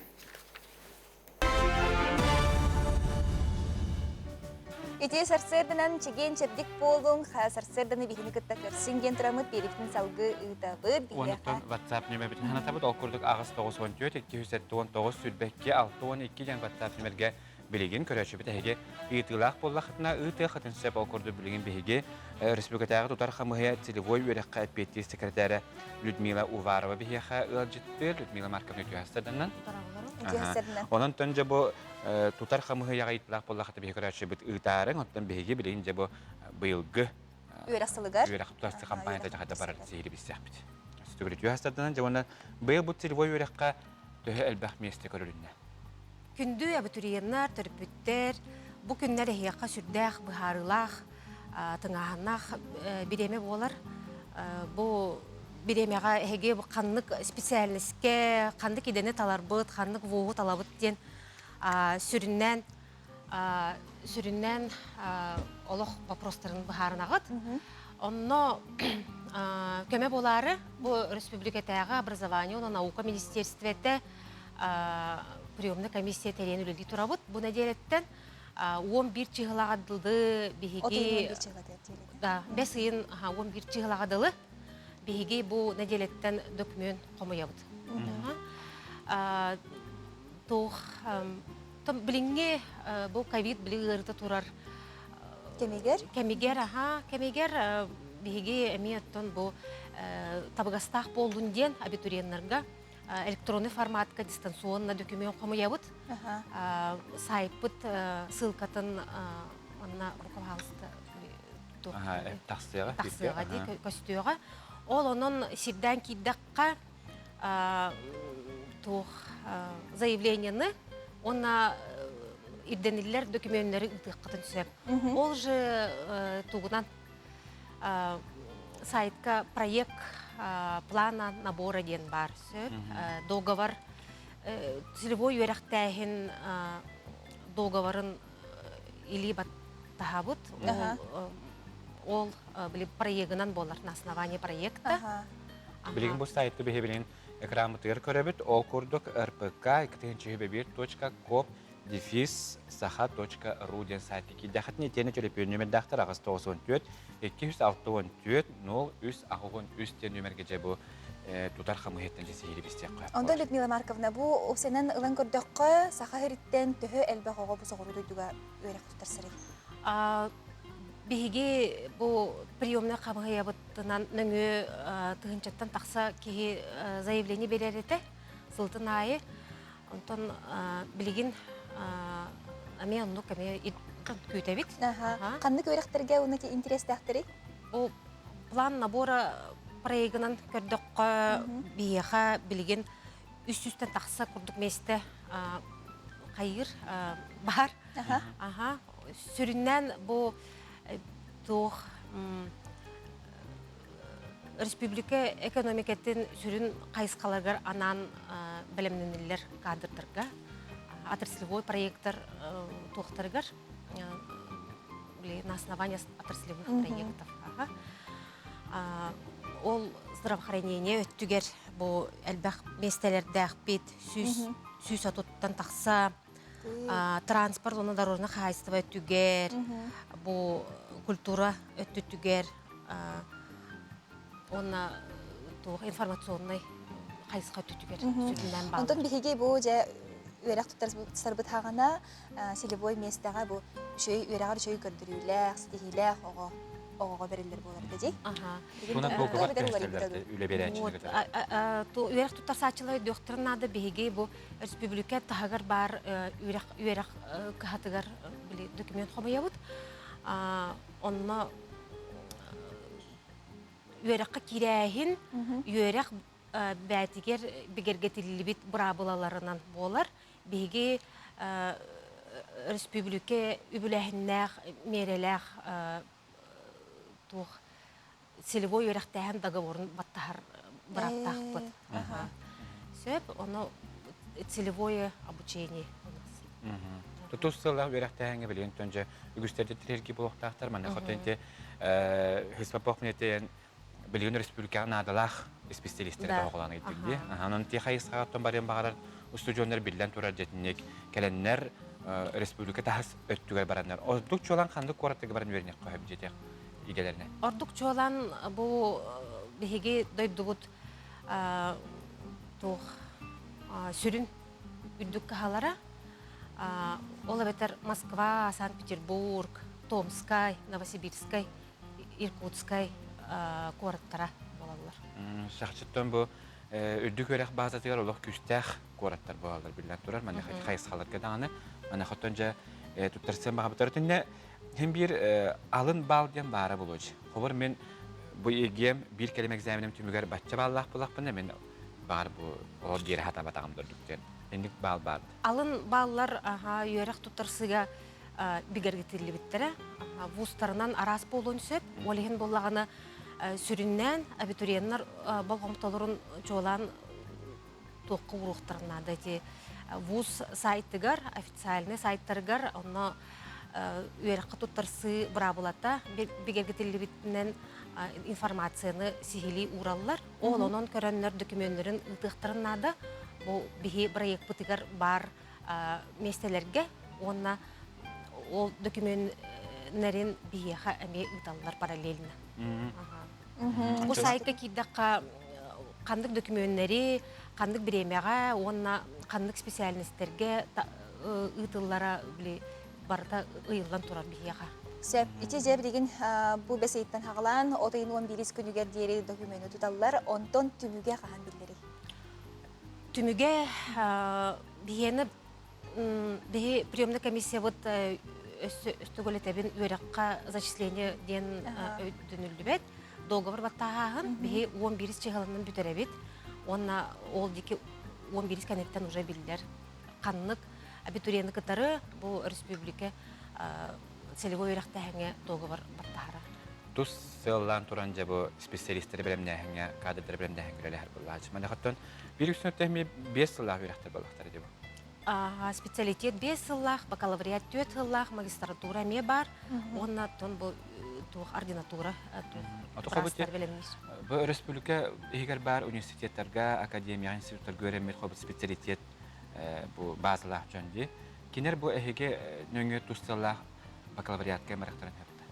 Ити сарсердынан чеген чебдик болдың, сарсерданы бихini кытта көрсінген тұрамыд беріктің салғы ұйтабыд. Онықтан WhatsApp нөмір бітін хана табыд, ол күрдік ағыз 914, 209 сүлбәкке 612 жан WhatsApp нөмірге билигин көрөчү бит эге ыйтылак боллахтына ыты хатын сеп окурду билигин биге республикатагы тутар хамыя целевой үрәккә әппетти секретаре Людмила Уварова бихеха ылжытты Людмила Марковна Тюхастаданнан. Онон төнҗе бу тутар хамыя ыйтлак боллахты биге көрөчү бит ыйтарын оттан биге билигин же бу быелгы Үрәсылыгар. Үрәк компанияда жагада барар сейри бисәк бит. Стөгрит Тюхастаданан жона быел бу целевой үрәккә төһө әлбәх месте көрүлүнә. Күндү абитуриеннар төрпүттер, бу күннәр эһиякка сүрдәх, быһарылах, тыңаһаннах биреме болар. Бу биремега эһиге бу каннык специалистке, каннык идене таларбыт, каннык вогу талабыт ден сүрүннән олох вопростарын быһарынагыт. Онно көмө болары бу республикатагы образование, наука министерствете приемная комиссия терен үлелди турабыт. Бу неделеттен 11 чыгылагадылды биһиги. Да, 5 ын 11 чыгылагадылы биһиги бу неделеттен документ комуябыт. Тох там билинге бу ковид билигерде турар. Кемигер биһиги эмиеттен бу табыгастах болдун абитуриеннерге электронный форматка дистанционно документ комуябыт. Сайпыт ссылкатын онна буквалста тахсыга ди костюга. Ол онон сирден киддакка тух заявлениені онна ирдениллер документтери ытыккатын сөп. Ол же тугунан сайтка проект плана набора ден бар сөп. Договор целевой үрәктәһин договорын или баттахабыт. Ол биле проектынан болар на основании проекта. Билигин бу сайтты бехебилин экрамытыр көрөбүт. Ол курдук rpk-saha.ru ден сайты ки дахатны тене төлөп нөмер дактар агыс 94 264 03 тен нөмерге же бу тутар хамыеттен же сири бистек кой. Онда Людмила Марковна бу осенен ылан көрдөккө саха хириттен төһө элбегого бу согуру дуйдуга өрөк тутарсыры. Биһиги бу приемный камыябыттан нөңө тыгынчаттан такса ки заявление беререте сылтын айы. Онтон билигин аме онну кеме күтөбит. Кандык өрөктерге уныки интерес тактыры? Бу план набора проектынан көрдөккө бияха билигин үстүстен такса курдук месте кайыр бар. Сүрүннән бу тух республика экономикатын сүрүн кайыскаларга анан билимнелер кадрдырга отраслевой проекттер тухтаргар на основании отраслевых проектов. Ол здравоохранение өттүгер бу элбах местелерде бит сүз атуттан такса транспорт оны дорожный хозяйство өттүгер бу культура өттүгер оны информационный хайыска өттүгер сүрүннән бал. Онтон биһиги бу же үрәк тутарсырбыт хагана селебой местага бу шөй үрәгәр шөй көрдүрүләр, стихиләр ого берилер булар ди. Үрәк тутарсачылар докторын ады биһиги бу республика тагыр бар үрәк кахатыгар били документ хомаябыт. Онна үрәккә кирәһин үрәк бәтигер бигергетилибит брабылаларынан болар. Биһиги республика үбүләһиннәх мереләх тух целевой үрәктәһен договорын баттахар бираттахпыт. Сөп оны целевое обучение у нас. Тутусылар үрәктәһенге билен төнҗе үгүстәрдә тирелги булыктактар менә хотенте хисмапохнетен билен республиканы адалах специалисттер багланы итүлде. Анын техайсга томбарен багарар устудионнар билен турар жетинек келеннер республика тахас өттүгөр бараннар. Ордук чолан кандык кораттыгы баран вернек коюп жетек игелерне. Ордук чолан бу биһиги дойдугут тух сүрүн үрдүк кахалара Ол бетер Москва, Санкт-Петербург, Томскай, Новосибирскай, Иркутскай куараттара болалар. Шахчыттан бу үрдүк өрек базатыгар олох күстәх кораттар болалар билен турар. Мен хайс халатка даны. Мен хаттанча туттарсам бага битәртенне hem bir alın bal diyen bara bulucu. Хобыр мен bu egem bir kelime egzaminim tümüger batça ballах bulaq bunda men бар bu o bir hata batağım durdukten. Endik bal bardı. Alın ballar yörek tuttarsıga bigergetirli bittere. Vuzlarından aras bolun söp. Olihin bollağını sürünnen abituriyenler balgomtaların çoğulan toqqu uruqtarına da ti vuz saytıgar, ofitsialny saytlargar onu üyerekka tuttarsı brabulata bigergetirli bitinden informasyonu sihili urallar. Onun körönler dokümentlerin ıtıqtarına da bu bihi proyekt bitigar bar meselelerge ona o dokümentlerin bihiha eme ıtallar paralelini. Bu sayka kidaka kandık dokümentleri, kandık biremeye, ona kandık spesialistlerge ıtıllara bile barda ıyıldan turar bihiha. Сөп, ити же билигин бу бесейттен хагылан, отайын 11 күнүгер диери документы туталлар, онтон түмүгө кахан билдери. Түмүгө бихени бихи приемный комиссия вот өстөгөлетебин үйракка зачисление ден өдүнүлдүбет. Договор баттагын бихи 11 чыгылынан бүтеребит. Онна ол дики 11 коннектен уже билдер. Каннык абитуриенты кытары бу республика целевой үйрактагы договор баттагара. Тус сыллан туранжа бу специалисттер белемнәһеңә, кадрлар белемнәһеңә ләһәр булгач. Менә хаттан bir үксөнөттәме 5 сыллах үйрәктер булактар дип. Специалитет 5 сыллах, бакалавриат 4 сыллах, магистратура ме бар. Онна тон бу ординатура Атохобыты бу республика эгер бар университеттерге, академия институттарга өремет хобыт специалитет бу базалах жөнди. Кинер бу эге нөңгө тусталлах бакалавриатка марактарын хәпте.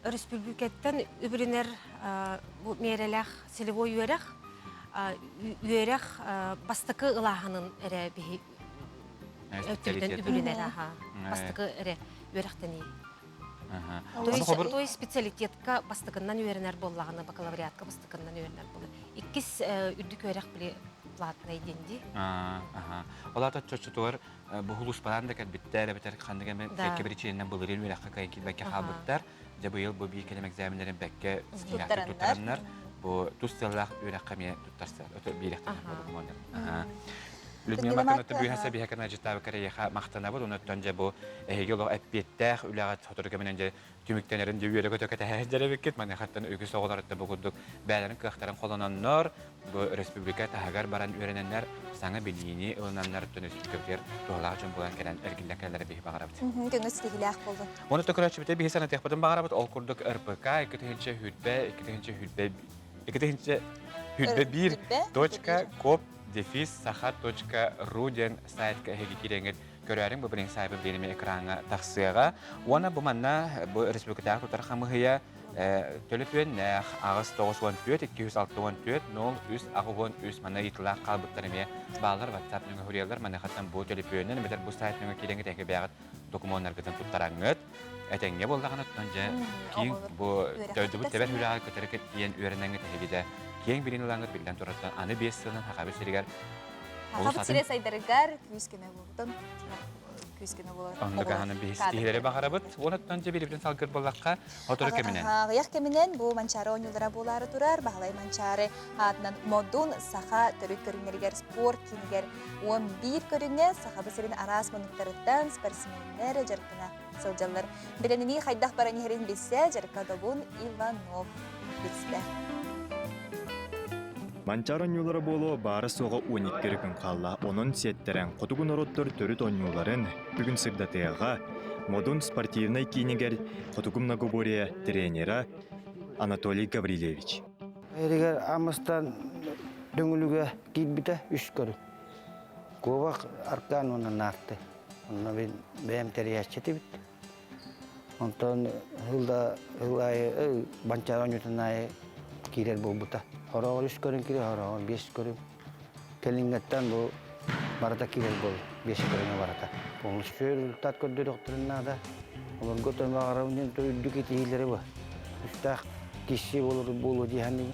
Республикаттан үбренер бу мерелах целевой үйрәк бастыкы ылахынын эре бихи өттүдөн үбренер бастыкы эре үйрәктени. То есть специалитетка бастыкыннан үйренер боллаганы бакалавриатка бастыкыннан үйренер болду. Иккис үрдүк үйрәк биле платный денди. Оларда чөчөтөр бу хулус баланда кет биттер битер кандыгы мен кебриченен булырын үйрәккә кайки бәккә хабыттар. Бу ел бу бий келем экзаменнәрен бәккә тутараннар. Бу тусталлах үйрәккә ме туттарса, өтө бирәктән булган. Людмила Макановна бүйәсә бия кана җитабы карая мактана бу, оннан җа бу эгело әппеттәх үләгәт фотография менән җа түмиктәнәрен җүгәрә көтәкәтә һәҗәрә бикет, менә хаттан үгү соголарда бугудык. Бәләрен кыхтарын колонаннар, бу республика тагар баран үрәнәннәр саңа билини ылнаннар төнес күптер тоглар җан булган кәлән эргилләкәләре бих багарабыт. Көңүс тигиләк булды. Моны токырачы бите бих сана тәхбәтен багарабыт, ол курдык РПК 2-нче хүтбә, 2-нче хүтбә 1.com/sahat.ru ден сайтка һеги кирәнгән көрәрен бу белән сайбы белеме экранга тахсыга. Уна бу манна бу республикада тутар хамыгыя телефон агыс 914 264 03 агын үз манна итла калбыттарыме балдар WhatsApp нөмер хөреләр менә хаттан бу телефоннан бетер бу сайтның кирәнгә тәге бәгат документлардан туттараңыт. Әтәңгә булдаганы тонҗа кин бу тәүдү тәбәр хүрәгә көтәрәк дигән үрәнәңгә тәгедә кең бирин лаңгы билдән тураттан аны 5 сылын хакабы сиргәр. Хакабы сире сайдаргар күскене булды. Күскене булар. Анда гаһаны 5 тиләре багарабыт. Онаттан җә бирибен салгыр буллакка отыр кеменен. Гыяк кеменен бу манчары онюлара булары турар. Баглай манчары атнан модун саха төрүк көрүнергер спорт кинигер 11 көрүнне сахабы сирин арас монуктарыттан спортсменнер жаркына сылжалар. Биленини хайдах баран херин билсе жаркадабун Иванов билсе. Манчар онюлары болу бары соға 12 күн қалла, onun сеттерен қотугун ороттор төрүт онюларын бүгін сырдатыяға модун спортивный кинигер қотугум нагобория тренера Анатолий Гаврилевич. Егер амыстан дөңгөлүгө кийбите 3 көрү. Ковак аркан онун артты. Онун мен бемтериячети бит. Онтон хылай банчар онютунай кирер болбута. Хорогор 3 көрүн кире, хорогор 5 көрүн. Келингеттен бу барата кирел бол, беші көріңе барата. Полностью результат көрді докторына да. Олар көтен бағарауын үдді кетейлері ба. Үстақ кеші болу дейханды.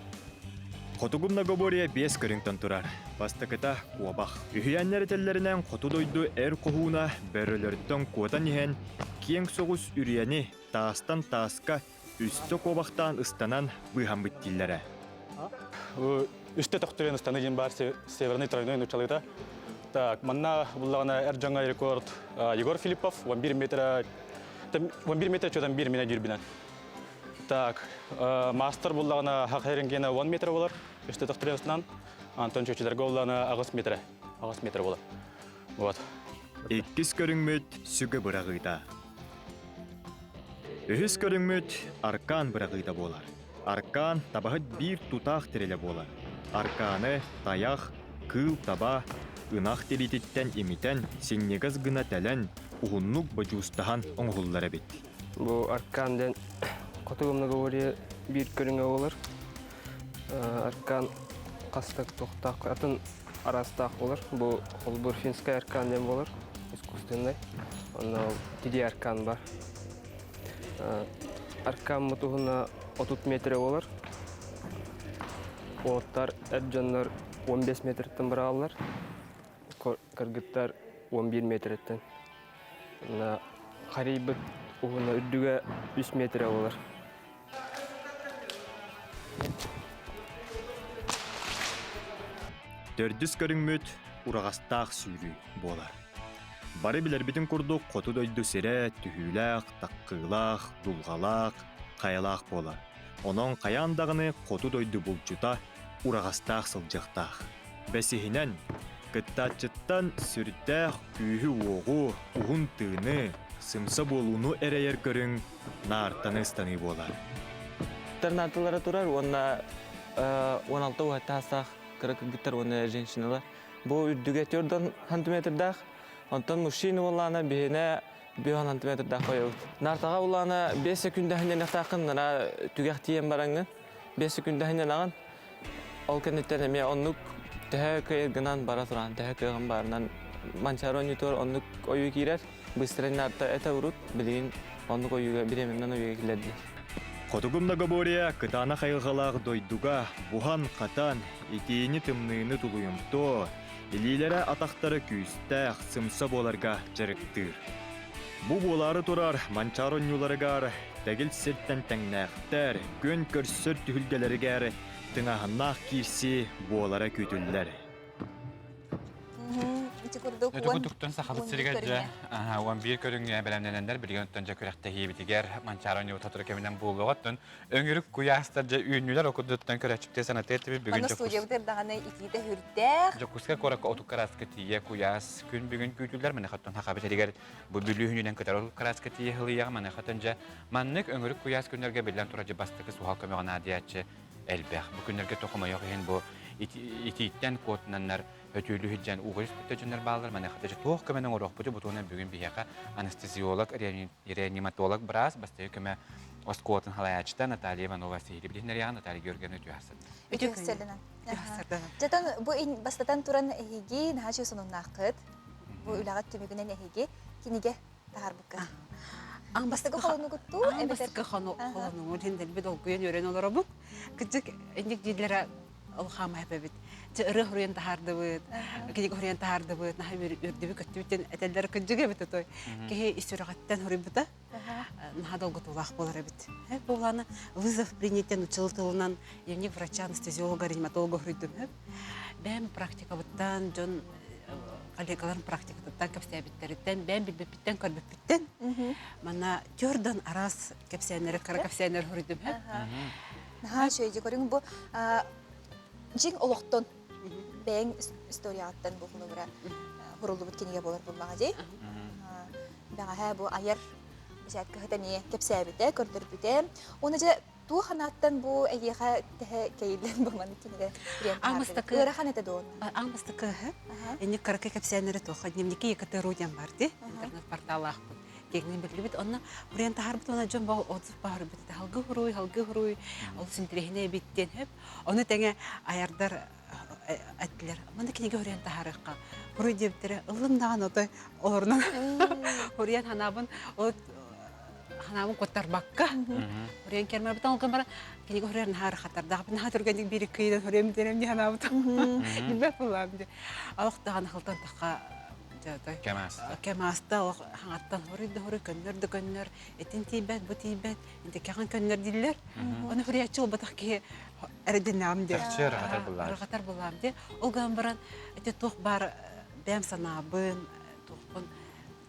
Хотугумна гобория 5 көріңтен тұрар. Бастықыта куабақ. Үйәннер теллерінен қоту дойду әр қоғуына бәрілерден куатан ехен кең соғыс үрияни тағыстан тағысқа үсті куабақтан ыстанан бұйхан бүттілері. Үсті тоқтырен ыстаны ден бар северный тройной началыда. Так, манна бұллағына әр жаңа рекорд Егор Филиппов 11 метр чөтен 1 мина жүрбінен. Так, мастер бұллағына хақайренгені 1 метр болар. Үсті тоқтырен ыстынан. Антон Чөчелерге бұллағына 9 метр болар. Вот. Иккис көріңмөт сүгі бұрағыда. Үхіс көріңмөт аркан бұрағыда болар. Аркан табағыт бір тұтақ тірелі болар. Арканы таяқ, кыл таба, ынақ телететтен емитен, сеннегіз гына тәлін, ұғыннық бәжуыстаған оңғыллары бет. Бұл арканден қотығымны говория бір көріңе олар. Аркан қастық тоқтақ атын арастақ олар. Бұл қолбұр финскай арканден болар, искусственный. Онна диди аркан бар. Аркан мұтығына 30 метр олар. Оттар әрджанлар 15 метрден бір алылар. Кыргыттар 11 метрден. Қарайбыт оғына үрдіге 3 метр олар. Төрдіс көріңмөт ұрағастақ сүйрі болар. Бары білер бітін күрді қоту дойды сірі, түхіләқ, таққылақ, дұлғалақ, қайылақ болар. Оның қаяндағыны қоту дойды бұлчута ұрағастақ сылжақтақ. Бәсіхінен, кыттатчыттан сүрттәқ күйі оғу, ұғын тыны, сымса болуыны әрәйер көрің, нартаны станы болар. Тарнатылары тұрар, онна 16 уақытта асақ, кыракы гитар оны женщиналар. Бұл үрдіге 4 сантиметрдақ, онтан мужчина болана бейіне 5 сантиметрдақ қойып. Нартаға болана 5 секундахынен ақтақын, нара түгәқ тиен бараңын, 5 секундахынен ағын. Ол кәнеттен әме оннық тәхі көйіргінан бара тұран, тәхі көйіргін барынан манчарони тұр, оннық ойы кейрер. Быстырын нарта әті ұрут, білген оннық ойыға біременнен ойыға келеді. Қотығымна габория кытана қайылғалақ дойдуға бұған қатан етейіні тымныйны тұлуымто, елейлері атақтары күйістәқ сымса боларға жарықтыр. Бұ болары тұрар манчаронюларығар, тәгіл сірттен тәңнәқтер, көн көрсір түхілгелерігер, тыңағынақ кирси болара көтілілер. Өтігүдіктен сақалып сіргәді, 11 көріңе бәлемденендер білген өттен жа көрәқті хейбітігер манчарони ұтатыры кемінен болуғаттын. Өңірік күястар жа үйінілер оқыдыттан көрәчіпте санатетті бүгін Аны студия бұтыр дағаны икейді хүрдәқ. Жоққызға қораққа отық қарасқы тие күяс күн бүгін күйтілдер мәне қаттын хақабет әрігер бұл бүлі үйінен көтер ол қарасқы тие хылияға мәне қаттын жа маннық өңірік күяс күндерге білден тұрады бастықы суғал көмеғын адиятчы әлбәқ. Бұл күндерге тоқыма yok ең бұл ититтен котынаннар өтүйлü hüccen uğuruz bütücünler bağlar mane xatıcı toq kömenen oroq butu butuna bugün biyaqa anesteziolog, reanimatolog biraz bastı köme oskotun halayachta Nataliya Ivanova seyli bilinler ya Nataliya Görgen ötüyasın. Ötüyasın. Zaten bu bastatan turan ehigi nahaşı sonun naqıt. Bu ülağat tümügünen ehigi kinige tahar bukka. Bastıqı xolunu guttu. Bastıqı xolunu hindel bir dolguyen öğren olur bu. Küçük endik dilere Alxam həbəbit. Irı huryan tahardı bud. Kidik huryan tahardı bud. Naha ürdübü kötübütten eteller küçüge bit otoy. Ki istirahattan huryan bita. Naha долго тулах болар бит. Бұл боланы вызов принятен училтылынан емнек врача, анестезиолога, реаниматолога хурйдым. Бәм практика буттан, жон коллегаларын практикатан кәпсәбиттерден, бәм билбептен, көрбептен. Мана төрдан арас кәпсәнер, кара кәпсәнер хурйдым. Наха шөйде көрің бұл Жин олоқтон бәң историяттан бұқылы бұра ғұрылы бүткенеге болар бұлмаға дей. Бәңі бұл айыр сәткі ғытане кепсәбіті, көрдір біті. Оны жа туы қанаттан бұл әйеға тәхі кейілден бұлманы кенеге бірең ғырахан әті доғын. Аңбастықы әне қырықы кепсәнері тоқы, немнеке екіті рудян барды, интернет порталы ақпын. Кегнен белгілі біт, онына бұриян тағар біт, ona жон бағыл отзыв бағыр біт. Халғы ғыруй, ол сінтірегіне біттен хөп. Оны тәңе аярдар әттілер. Мана кенеге өрен тахарыққа. Бұры дептері ылымдаған отой оларынан. Өрен ханабын көттарбаққа. Өрен кермер бұтан олған бара кенеге өрен хары қатардағы. Бұны хатыргендік бері көйден өрен бітенем де ханабытан. Білбәп болам де. Алықтаған қылтан таққа Кемаста хаңаттан хоры көннөр, этин тибет, бу тибет, инде каган көннөр диллер. Оны хурячыл батак ки эрдинам де. Рагатар булам де. Ол гамбаран эти тох бар бем санабын, тохпун.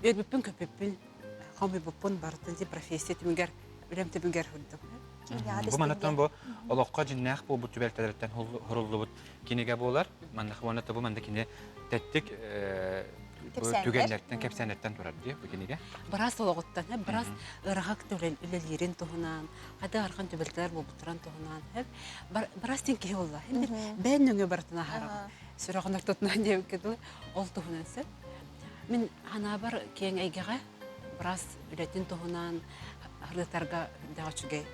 Өдбүпүн көпүпүн, хамы бупун бартын ди профессия тимгер, үлем тимгер хурдум. Бу манаттан бу олоққа жиннах бу түбелтелерден хоруллубут кинеге болар. Мандах воната бу манда кине теттик түгенлерден кепсенерден турар ди бу кинеге. Барас олоғыттан, барас ырагак төлелерин туһунан, хада архан түбелтелер бу бутуран туһунан, барас тин ки олла. Бен нөңө бартына хара. Сүрагындар тотнан деп кеди, ол туһунан се. Мен ана бар кең айгага барас үлетин туһунан харлытарга дагачугай.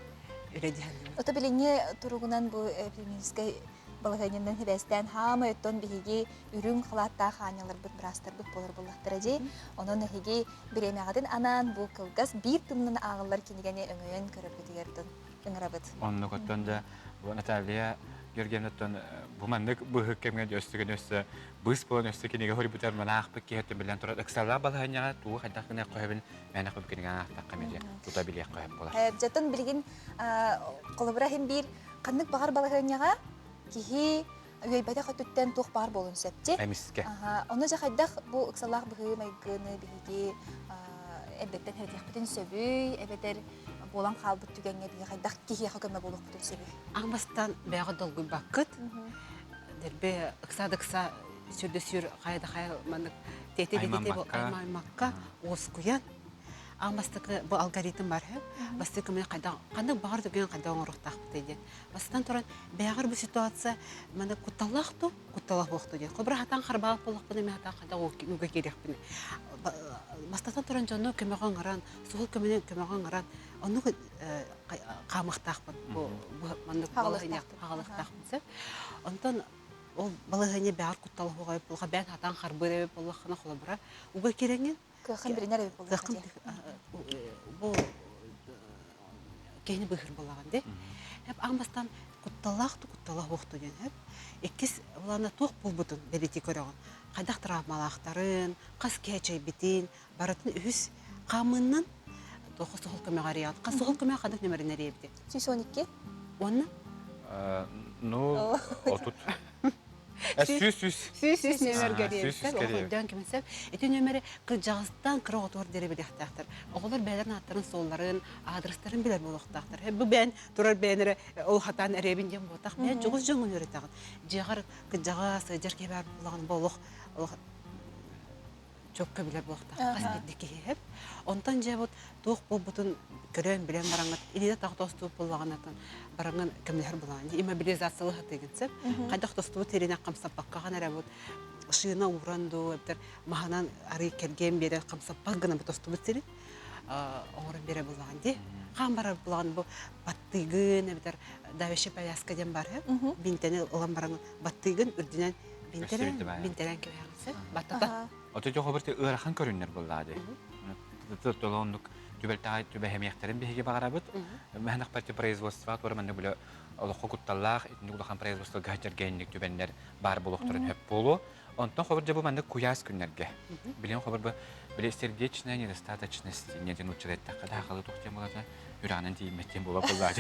Ота билине туругунан бу феминистскай балаганнан хебестен хама өттөн биги үрүн кылатта ханялар бут брастар бут болор буллактар ди. Онон хеги биремегаден анан бу кылгас бир тымнын агылар кинегене өңөйөн көрөп дигерден ыңырабыт. Онны коттонда бу Наталья Георгиевнатон бу мандык бу хекемге өстөгөн өстө бус болон өстө кинеге хори бутар манах бекке хетте билен турат аксала балаганга туу хадакына коебин менах бу кинеге таккамеде тута билек коеп болар. Жатын билген колобрахим бир кандык багар балаганга кихи өйбәдә хөттән тух бар болун сәпте. Эмиске. Оны жахайдах бу аксалах быгы майгыны биги эбеттен хәтих битен сөбүй, эбетер болан халбыт түгәнгә биги хайдах кихи хөкөмә булык битен сөбүй. Амбастан бәгы долгы бакыт. Дербе аксадыкса сүрдө сүр кайда кай маны тете бу аймакка оскуян. Амбастыкы бу алгоритм бар һәм бастыкы мен кайда кандай бар дигән кайда оңрыктак бит. Бастан туран бәгыр бу ситуация маны куталах вакыты ди. Кобра хатан харбак булык буны мен хатан кайда үгә кирәк бит. Бастан туран җанны кемегән гаран, сул кемене кемегән гаран. Аны камыктак бу маны хагалыктак бит. Онтан ол балыгыны бәгыр куталах булга бән хатан харбы булганы холобра. Үгә кирәген Кыхын биринер булды. Бу кени быхыр булаган ди. Хеп амбастан кутталах вакыты дигән хеп. Икис уларны тук булбутун белети көрөгөн. Кайдак травмалактарын, кас кечей битин, баратын үз камыннан тохос холкымагарият. Кас холкыма кадак немеренер ебди. 12. Онны? Ну, отут. Сүз немергерiyetler okuldan kimse. Eti nömeri kırcağızdan kıra otur deri bilektaktır. Oğullar beylerin atların solların, adreslerin bilir buluktaktır. Bu ben durar beğenire o hatan erebinden botak. Ben çoğuz çoğun öğretağın. Ciğer kırcağız, ciğer keber bulağın boluk. Çok köbiler bulukta. Kasbetteki hep. Ondan cevap tuğ bu bütün görün bilen barangat. İlide tağtostu bulağınatın. Barangan kimler bulağın. İmobilizasyonu hatıgınsep. Kaydak tostu terine kamsapakka hanara bu. Işığına uğrandı. Mahanan arı kelgen beri kamsapakgına bu tostu bitiri. Oğurun beri bulağın di. Kambar bulağın bu battığın. Daveşe payaska den var. Binteni olan barangan battığın ürdünen bintelen köyağınsı. Battata. Otto Roberti ırahan körünler bulladı. Tolonluk tübeltay tübehemiyeklerin bihi bağırabıt. Mehnak parti производства var men böyle hukuktallar, etnikulahan производства gahter genlik tübenler bar bulukturun hep bolu. Ondan haberce bu mende kuyas günlerge. Bilen haber bu bile serдечная недостаточность неден учрет такada hakalı toxtem olacak. Yüreğinin diyemetten bula bulladı.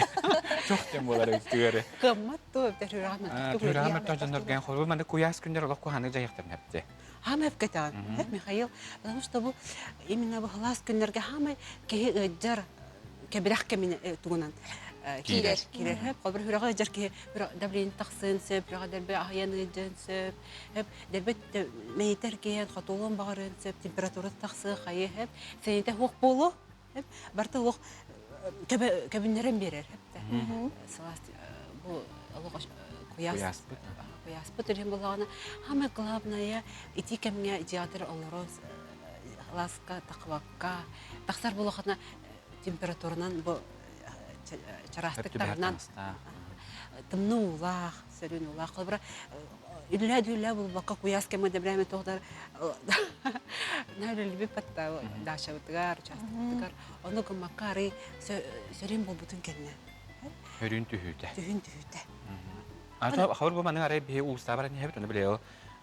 Çok tem bular ötügörü. Kımmat da yüreğinin. Yüreğinin tajanlar gen haber mende kuyas günler Allah kuhanı jayıktım hepte. Хама катан. Михаил, потому что бу именно бу халас күннәргә хама ки җар кебрах кемин тугунан. Килер һәп кабыр хурага җар ки давление тахсын сеп, дәрбе ахяны җенсеп, һәп дәрбе мәйтер ки хатулын багырын сеп, температура тахсы хае һәп, сенете хук болу, һәп барта хук кебиннәрен берер һәп. Савас бу Аллаһ куяс. Яспытырым булганы һәм главное ити кемгә театр олорос ласка тақвакка тахсар булганы температуранан бу чарастыктарынан тымны улах, сөрін улах. Қолбыра үллә бұл баққа куяс кәмі дәбірәме тоғдар. Нәулі бі патта даша бұтығар, участықтығар. Оны күмаққа арай сөрін бұл бұтын кәнне. Hörün tühüte. Tühün tühüte. Ata xawr bu maның araya bir usta var ne hebet onu biliyor.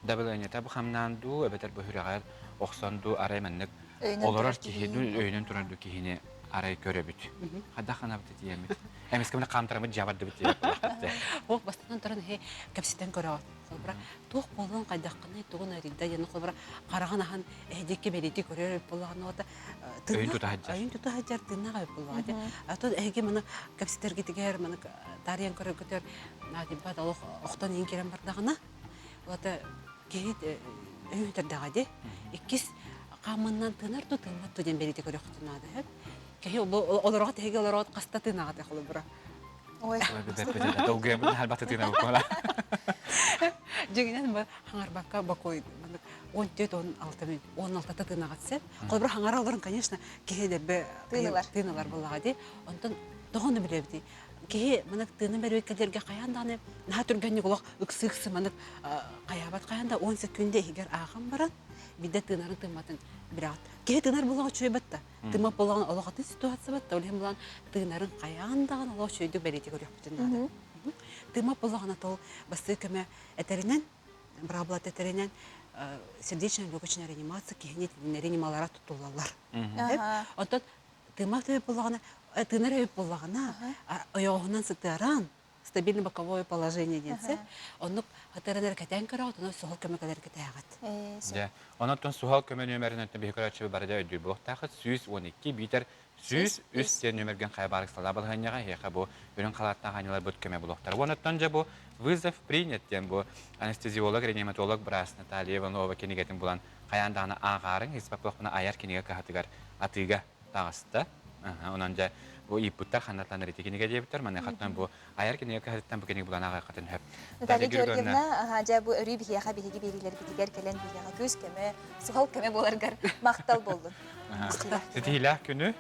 Dabıl tabu xamnandu öbeter bu hüragat oxsandu araya mennek. Olarar ki hedu öyünün turardu ki hine araya görebüt. Hadda xana bit diyemit. Emes kemne qamtaramı jabardı bit. O bastan turan he kapsiten korat. Kolbra tuq bolun qaydaqını tuğun arida yana kolbra qarağan han ehdeki beledi görür bolağını ota. Öyün tutahaccar. Öyün tutahaccar tınna qayıp boladı. Ata ehge mana kapsiter gitiger mana tariyan körü götür. Nadi bad Allah oqtan inkiren bardağına. Ota geyit öyün terdağadi. İkis qamından tınar tutulma tujen beledi görür xutnadı hep. Kehi olarak ehge olarak qasta tınadı kolbra. Ой. Долгая будет halbata тына буквально. Жегенен бар хаңар бакка бакой. 14-16 минут 16 тынагатса. Колбар хаңар аларын, конечно, кеһелер тыналар буллагы. Онтон тогоны билебди. Кеһе мына тыны берекелерге каянданы на түргәнне гулак ыксы-ыксы мына каябат каянда 10 секундә егер агым баран бидә тынарын тыматын бират. Кеһе тынар булган чөйбәттә. Тымап булган алагаты ситуация бат. Олем булган тынарын каяндаган алак чөйдү берети көрөк бүтүн. Тымап булган атол басты кеме этеринен браблат этеринен сердечно-легочная реанимация кеһе реанималара тутулалар. Онтон тымап булган тынары булгана аягынан сытаран стабильное боковое положение денсе. Он хатарнер катен карат, он сухал кемекалер катягат. Да. Он тон сухал кеме нөмерен бихкарачы барда өйдү блоктагы 112 битер 103 сен нөмерген кайбарык салабыл ханьяга хеха бу үрүн калатта ханьялар бут кеме блоктар. Онтон же бу вызов принят тем бу анестезиолог, реаниматолог Брас Наталья Иванова кенигетин булан каяндагына агарын испаклыкны аяр кенеге кахатыгар атыга тагыста. Онан же bu iputar xanatlаныр итекенеге дебитер, мана хаттан бу аяр кенеге кахаттан бу кенеге булана катын хөп. Наталья Георгиевна, хажа бу өрү бихига биһиги берилер битигер келен бихига көз кеме, сухал кеме боларгар мактал болду. Сетилах күнү.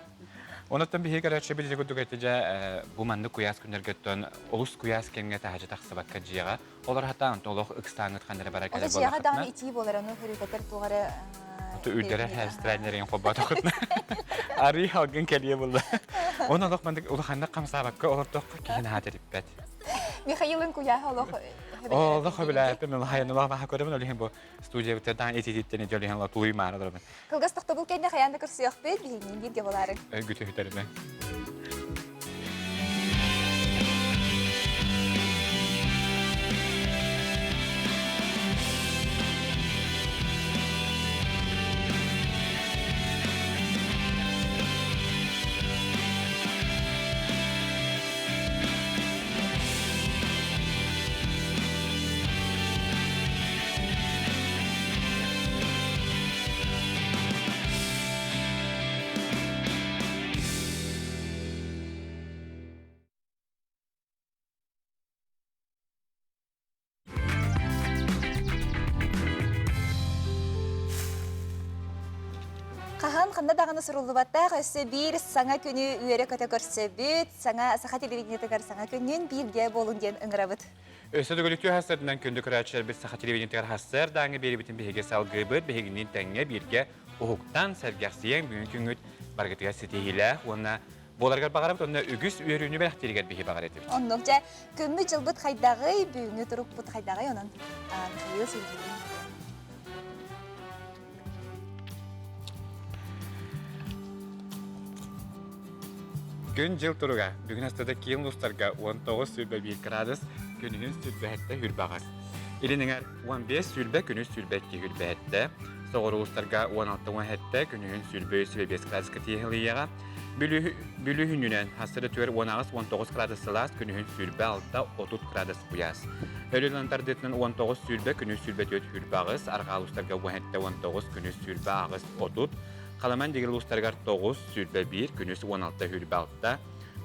Онотон бихиге рачы биле гөтөгөтөжө бу манды куяс күнөргөттөн олус куяс кемге тахажы таксыбакка жыга. Олар хатан толук ыкстаңыт кандыр барак эле болду. Жыга дан ити болар, аны хөрүгөтөр тугары Ülgere hastranlerin qobat okutna. Ari halgın keliye buldu. Onu alıp mandık uluğanda kamsabakka ortak kehin hateripet. Mikhail'in kuyağı oluq. Allah bilayetim, Allah hayırlı Allah korumun ölühün bu studiya biterden etititini jölühün la tuluy mağaradır ben. Kılgastaqta bul kenne hayanda kırsıyaq bet, bihinin birge bolarıq. Gütü hüterime. Қанда дағаны сұрылды баттақ, өсі бір саңа күні үйері көті көрсі бүт, сақа телевидениетігір саңа күннен бірге болын ден ұңырабыд. Өсі дүгіліктеу хастырдынан күнді күрәтшілер біз сақа телевидениетігір хастыр, даңы бері бітін бігеге салғы бұд, бігегінен тәңе бірге ұхуқтан сәргәқсиен бүгін күнгіт барғытыға сетейілі, онына боларғар бағарабыд, онына үгіс үйеріні бәліқ терігер бігі бағар етіп. Онның жа күмі жыл бұд қайдағы, бүгіні тұрып бұд қайдағы, онын Михаил Сергеевич. Gün jıl turuga, bugün hastada kiyin lustarga 19,1 gradus, günün sülbəhətdə hürbağız. İlininger 15 sülbə, günün sülbəkki hürbəhətdə, soğuru lustarga 16,7 günün sülbə 5 gradus kıtiyeliyağa, bülü hününen hastada tür 16-19 gradus sılas, günün sülbə 6-30 gradus buyaz. Ölül antardetinin 19 sülbə, günün sülbə 4 hürbağız, arqa lustarga 19 günün sülbə ağız 30, Kalaman degil uluslargar 9 sülbə 1, günüs 16 hürbə 6,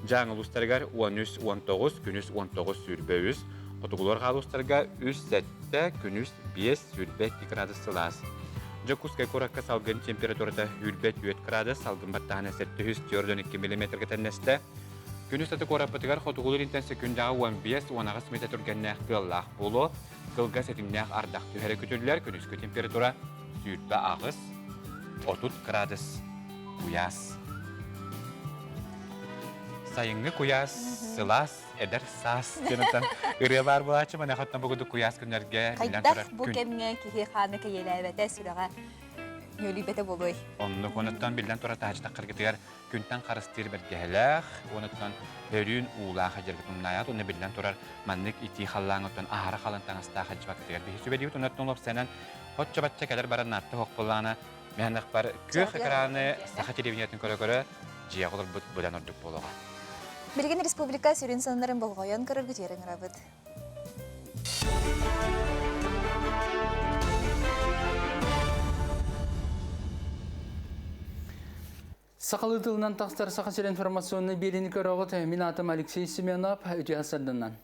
Жаңы uluslargar 13-19, günüs 19 sülbə 3, Otugular qal uluslargar 3-7, günüs 5 sülbə 2 gradus sılas. Jokuskay korakka salgın temperaturada hürbə 4 gradus, salgın battağına 712 mm gətənnəstə, Күнүстаты кораппатыгар хотугулur интенсе күндагы 15-16 метр түргеннәк кыллах болу, кылга сетимнәк ардак түһәре көтүлләр, күнүскө температура сүйүтпә агыс 30 градус куяс. Сайыңгы куяс, сылас, эдер сас, кенеттен ыры бар булачы, мана хаттан бүгүндү куяс күннәргә Кайдах бу кемне кихи ханы киеләбәтә сүрәгә йөлибәтә булой. Онны конуттан билден тора тажта кыргытыгар күнтан карыстыр бергәләх, онуттан бөрүн ула хаҗыргытын наят, онны билден торар маннык ити халлаңыттан ахара халын таңыста хаҗбактыгар бихи бедиут онуттан лопсанан хотча батча калар баранатты хокпулана, мәннәк бар көх экраны саха телевизиятын көрө-көрө жиягылар будан ордук болога. Билген республика сүрен саннарын болгоян көрөргө жерин рабыт. Сақалы тылынан тақстар сақасыр информационны берені көріғыт. Мен атым Алексей Семенов, өте асырдынан.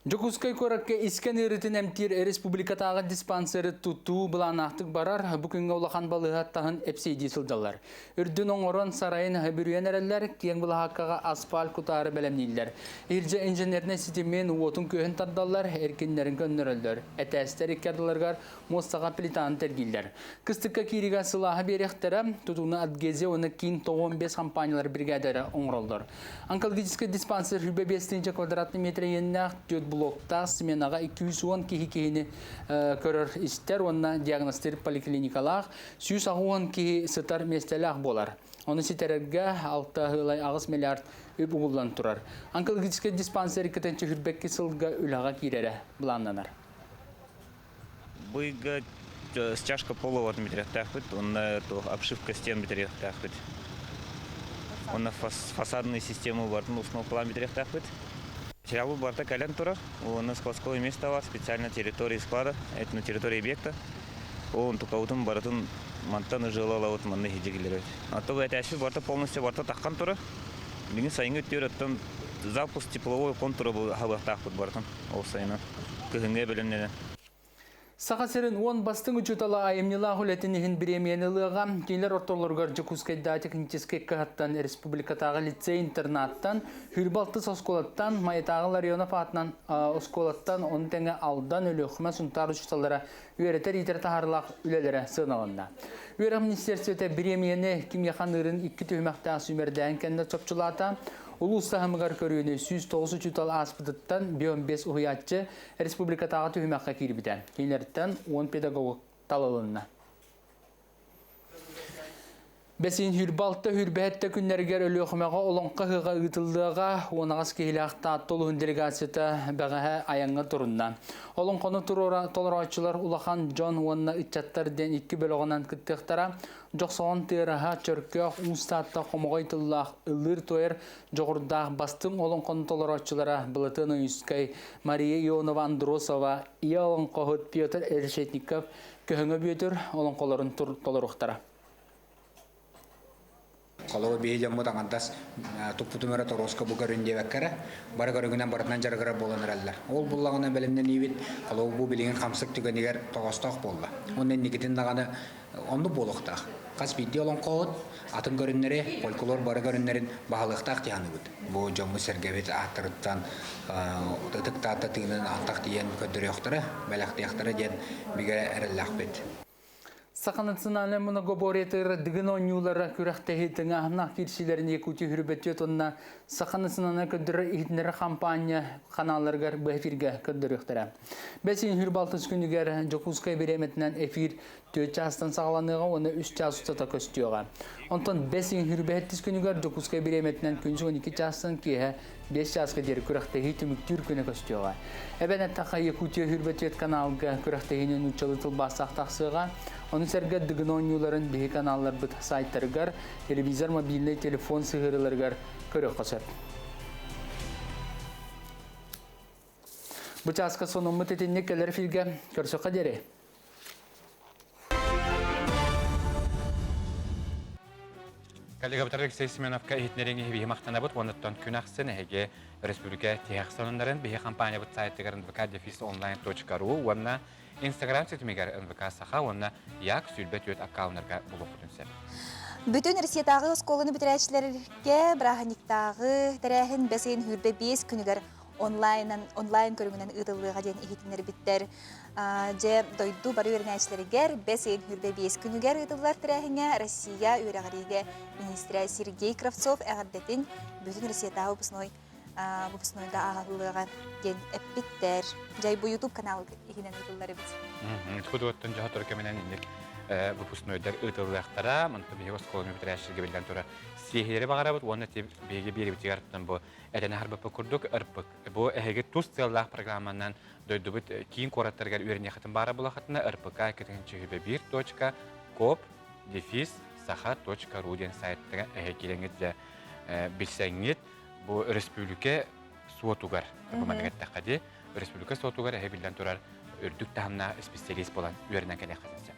Жокускай коракка искен ырытын әмтир республикатағы диспансері тұту бұланақтық барар, бүкінгі олақан балығаттағын әпсейді сылдалар. Үрдің оңырын сарайын бүрген әрелер, кен бұлаққаға асфальт құтары бәлемнейлер. Елже инженеріне сетемен уотын көхін тардалар, әркенлерін көннөрілдер. Әтәстер еккерділергар мостаға плитаны тәргейлер. Кыстыққа керіға сылағы беректері, тұтуны адгезе оны кейін 15 компаниялар бригадары оңырылдыр. Онкологический диспансер хүбе 5 квадратный метр еннәқ блокта сменаға 210 кихи-кихini көрір істер, онна диагностер поликлиникалақ, 110 кихи сытар местелақ болар. Оны сетерерге 6 ағыз миллиард өп ұғылдан тұрар. Онкологический диспансер 2-ші хүрбекке сылға үліға керері бұланнанар. Бұйға стяжка полова метрияқтақпыт, онна обшивка стен метрияқтақпыт. Онна фасадные системы бардың ұсынау план метрияқтақпыт. Материалы барта кален турар, оны складское место var, специально территории склада, это на территории объекта. Он только утым баратын мантаны жылала вот манны хидигилер. А то это еще барта полностью барта тахкан тура. Бигин сайынгы тюреттен запуск тепловой контура был хабахтахпыт бартан. Ол сайына кыгынга белемнеден. Сақасырын 10 бастың үчутала айымнила хүлетінігін біременіліға кейлер ортолырғар Жокускайда технический кағаттан республикатағы лицей-интернаттан, Хүрбалты осколаттан, Майытағы Ларионов атынан осколаттан, оны тәңі алдан өлі үхіма сұнтар ұшыталары үйретер етер тағарлақ үлелері сығынағында. Үйрі министерсеті біремені кимияқан ұрын 2 түймәқтен сүмерден кәнді чопчылата, Улу ұстағымығар көріені 109 чутал аспыдыттан 15 ұғиятчы республикатағы түймәққа кербіден. Кейлерден 10 педагог талылынна. Бәсін хүрбалты хүрбәтті күннергер өлі оқымаға олонқа ғыға ұйтылдыға онағыз кейліақта толығын делегацияты бәғіға аяңға тұрынна. Олонқаны толырачылар улахан Джон онына үтчаттар ден 2 бөліғынан күттіқтара жоқсауын тыраға чөркөк ұстатта қомығай тыллақ ұлыр тойыр жоғырдақ бастың олонқаны толырачылара бұлытыны үскай Мария Ионова Андросова, ия олонқағыт Петр Эрешетников көхіңі бөтір олонқаларын толырықтара. Kalau biaya jamu tangan tas tuputu merah terus ke buka rendah bekara, bara karungan baratnan jaragara bolan rallar. All bulangan belemnen niwit, kalau bu bilingan kamsak juga nigar togastok bola. Onnen nikitin dagana ondu bolokta. Kas video long kod, atun karunere, polkulor bara karunerin bahalıktak tihanı bud. Bu jamu sergevit atartan tetek tata tingin antak tiyan kadri yaktara, belak yaktara jen biga erlak bit. Сақанатсыналы мұны гоборетыр дігін ойнулары күрәқтәхі тыңа нақ кершілерін екуті хүрбәтет онына сақанатсынаны көдірі ихтінері кампания каналарғар бұл эфирге көдірі өқтірі. Бәсін хүрбалтыз күнігер Жокускай береметінен эфир 4 частан сағаланыға оны 3 час ұстата көстіуға. Онтан бәсін хүрбәттіз күнігер Жокускай береметінен күнсі 12 частан кейі 5 часқа дер күрәқтәхі түміктүр күні көстіуға. Әбән әттаққа екуті хүрбәтет каналға күрәқтәхінен ұчалы тұлбасақ тақсыға Onun serga dıgın oynuların bihi kanallar bit saytlargar, televizor, mobilli telefon sığırlargar körük qasar. Bu çaska sonumu tetinlik keler filge körsöqa dere. Коллега Батарбек Сейсменовка ихтнереңе бихи мақтанабыт, оныттан күн ақсын әге республика тияқсанындарын бихи компания бұт сайттығар nvk-online.ru онна Instagram сетімегер НВК саха, онна яқ сүлбет өт аккаунарға бұлық өтінсер. Бүтін Ресиятағы сколыны бітірәчілерге Браханиктағы тәрәхін бәсейін хүрбе 5 күнігер онлайн көріңінен ұдылыға ден ехетінер біттер. Же дойду бары өрінәчілергер бәсейін хүрбе 5 күнігер ұдылылар тәрәхіңе Россия өріғариге министрі Сергей Кравцов әғардетін бүтін Ресиятағы бұпысынойға ағылыға ден әппіттер. Жай бұл YouTube каналы ехінен ұдылылары біт. Құдуаттың жаға түркеменен ендік выпускнойдар ытыллахтара, мынты беге сколыны бітірәшілге білген тұра сейхелері бағара бұд, оны беге бері бітігерттен бұл әдені харбапы күрдік ұрпық. Бұл әйге тұс целлах программанан дойды бұд кейін қораттарғар өріне қатын бара бұл қатына ұрпыққа .1.кop-saha.ru ден сайттыға әйгелеңіз де білсәңет бұл республика суотуғар. Республика суотуғар әйге білген тұрар үрдік тағымна специалист болан өрінен кәне қатынса.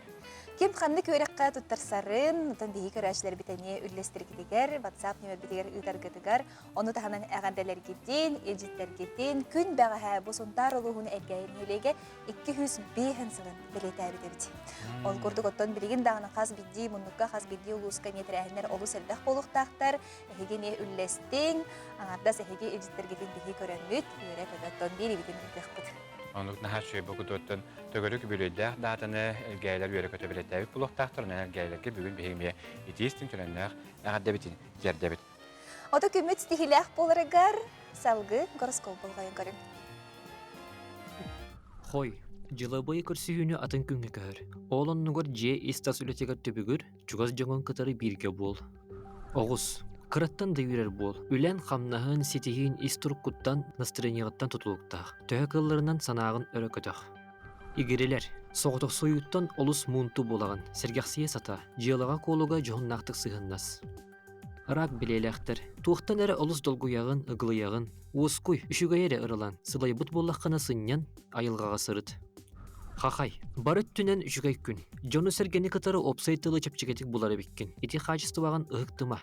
Кем қанды көрекқа тұттарсарын, ұтын бейі көрәшілер бітәне үллестіргедігер, WhatsApp немер бітігер ұйдаргедігер, оны тағынан әғанделергеден, елжеттергеден, күн бәғі бұл сонтар олуғын әргейін өлеге 205 сылын білеті әбіді біді. Ол көрдік оттан білеген дағының қаз бидді, мұныққа қаз бидді ұлысқа нетір әхінер олу сәлдәқ болуқтақтар, әхеге үллестің, аңардас әхеге елжеттергеден бейі көрәміт, үйрек өттен бері бітін үлдіқ бұд. Онлuk naha şöyle bu kututtun tögörük bölüydü dağıtını elgeyler yöre kötebelettəvik buluqtaqtır. Onun elgeylerki bugün behimeye itiistin tönenler ağadda bitin, yerde bit. Oda kümmüt stihilək bolarıgar salgı goroskop bolğayın görün. Хой, жылы бойы көрсүйіні атын күнге көр. Олын нүгір же истас үлетегер төбігір, чугаз жоңын кытары бірге бол. Оғыз, кыраттан да үйрер бол. Үлән қамнағын сетігін истұрыққыттан настроениғыттан тұтылықтақ. Төе кылларынан санағын өрі көтіқ. Игерелер, соғытық сойуттан олыс мұнту болағын. Сергақсия сата, жиылыға қолуға жоғыннақтық сығыннас. Рак білеләқтір. Туықтан әрі олыс долгуяғын, ұғылыяғын, уысқой үшіға әрі ұрылан. Сылай бұт боллаққана сыннан айылғаға сырыт. Хақай, барыт түнен үшігай күн. Жоны сәргені кытары опсайтылы чапчыгетік болары беккен. Еті қачыстываған ұғықтыма.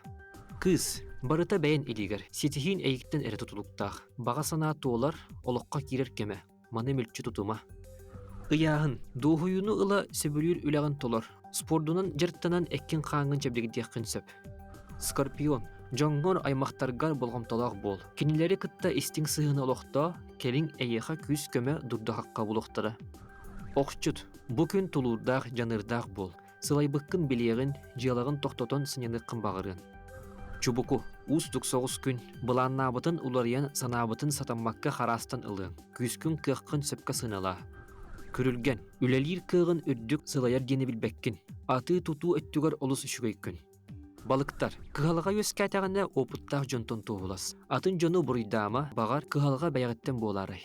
Кыз, барыта бәйін илигер, сетихин әйіктен әрі тұтылықтақ. Баға сана туолар, олыққа кирер кеме, маны мүлтчі тұтыма. Ыяғын, доғыюны ыла сөбілер үләғын толар. Спордунан жырттанан әккен қаңын жабдегідек қынсөп. Скорпион, жоңғыр аймақтарғар болғамталақ бол. Кенелері кытта істің сығыны олықта, келің әйеға күз көмі дұрдақаққа болуқтары. Оқчыт, бұ күн тұлурдақ, жанырдақ бол. Сылайбыққын білеғін, жиялағын тоқтотон сынені қымбағырын. Чубуку, устук соғыс күн, бұланнабытын улариян санабытын сатаммакка харастан ылын. Күз күн кыққын сөпка сынала. Күрілген, үлелер кығын үрдік сылаяр дені білбәккін. Аты тұту өттігер олыс үшігей күн. Балықтар, кығалыға өскәтәғіне опыттақ жонтон туғылас. Атын жону бұрыйдама, бағар кығалыға бәйғеттен боларай.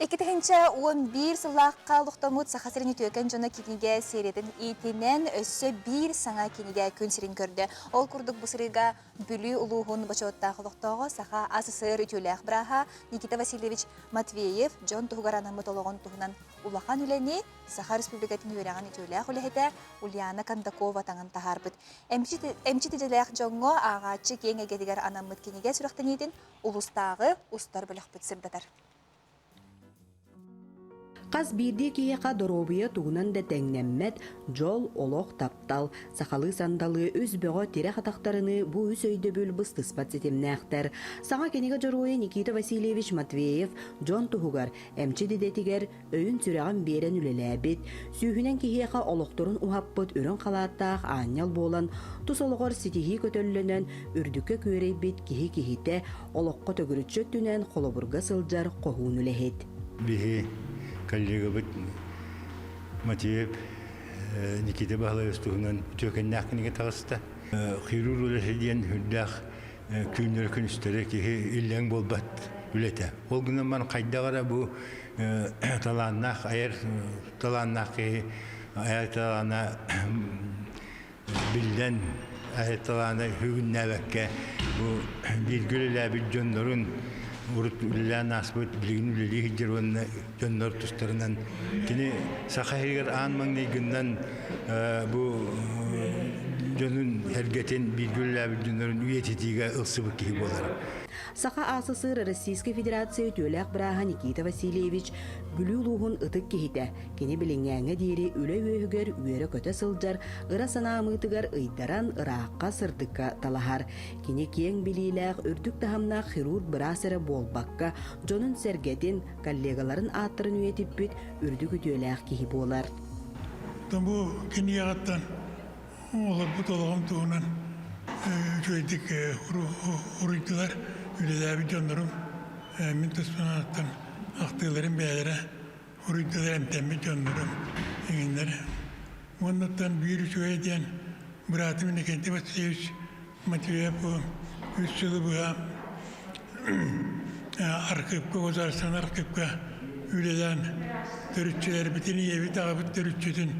Екетігінші 11 сылаққа лұқтамыт сақасырын өтөкен жона кенеге серетін етінен өссі бір саңа кенеге күн сірін көрді. Ол күрдік бұсырыға бүлі ұлуғын бачуаттағы лұқтауға сақа асысыр өтөләқ біраға Никита Васильевич Матвеев жон тұғыгараны мұтылығын тұғынан улақан үләне Саха Республикатын өрәған өтөләқ үләхеті Ульяна Кандакова таңын тағарбыд. Әмчетеділәқ жоңғы ағачы кең әгедігер анамыт кенеге сүріқтен етін ұлыстағы ұстар бөліқ бұтсырдатар. Қаз бірде кейеқа доробия туғынан да тәңнәммәт жол олық таптал. Сақалы сандалы өз бөға тере қатақтарыны бұ үс өйді бөл бұстыспат сетемнәқтер. Саңа кенеге жоруы Никита Васильевич Матвеев жон тұғығар әмчі дедетігер өйін сүрәғын берен үлеләбет. Сүйінен кейеқа олықтырын ұхаппыт өрін қалаттақ аңял болан тұс олығыр сетихи көтөлінен үрдікке көрейбет кехи-кехите олыққа төгірітшөт түнен қолыбырға сылжар қоғуын үләхет. Коллега бит Матвеев Никита Бахлаевстугунан төкеннәкниге тагыста. Хирург үләсәдән хүлдәх күннәр күнстәре ки илләң булбат үләтә. Ул гына мен кайда гара бу таланнак аяр таланнак аяр талана билдән аяр талана хүгнәвәккә бу билгеләр бит җоннарын урут үлән асбыт билгин үләли хиҗрванна җоннар жонун хергетен билгүллә бүлдүнөрүн үетитиге ылсыбы киһи болар. Саха асысыр Российской Федерация төләк браха Никита Васильевич бүлүү луғын ытык кихите. Кені біліңгәңі дейірі үлі өйгер үйері көті сылжар, ыра санамытыгар ыйдаран ыраққа сырдыққа талахар. Кені кең білейләқ үрдік тахамнақ хирург брасыры болбаққа, жонын сәргетін коллегаларын аттырын өйетіп бүт үрдік өтөләқ кихи болар. Бұл кені яғаттан олар бұт олағым туғынан жойдік ұрыйтылар, үлеләбі жонырым, мен тұспанаттан ақтығыларын бәлері ұрыйтылар әмтәмі жонырым еңіндер. Оннаттан бүйірі жойден бұратым Никита Васильевич Матвеев 3 жылы бұға арқыпқа, Озарстан арқыпқа үлелән түрітшілер бітін ебі тағыбыт түрітшетін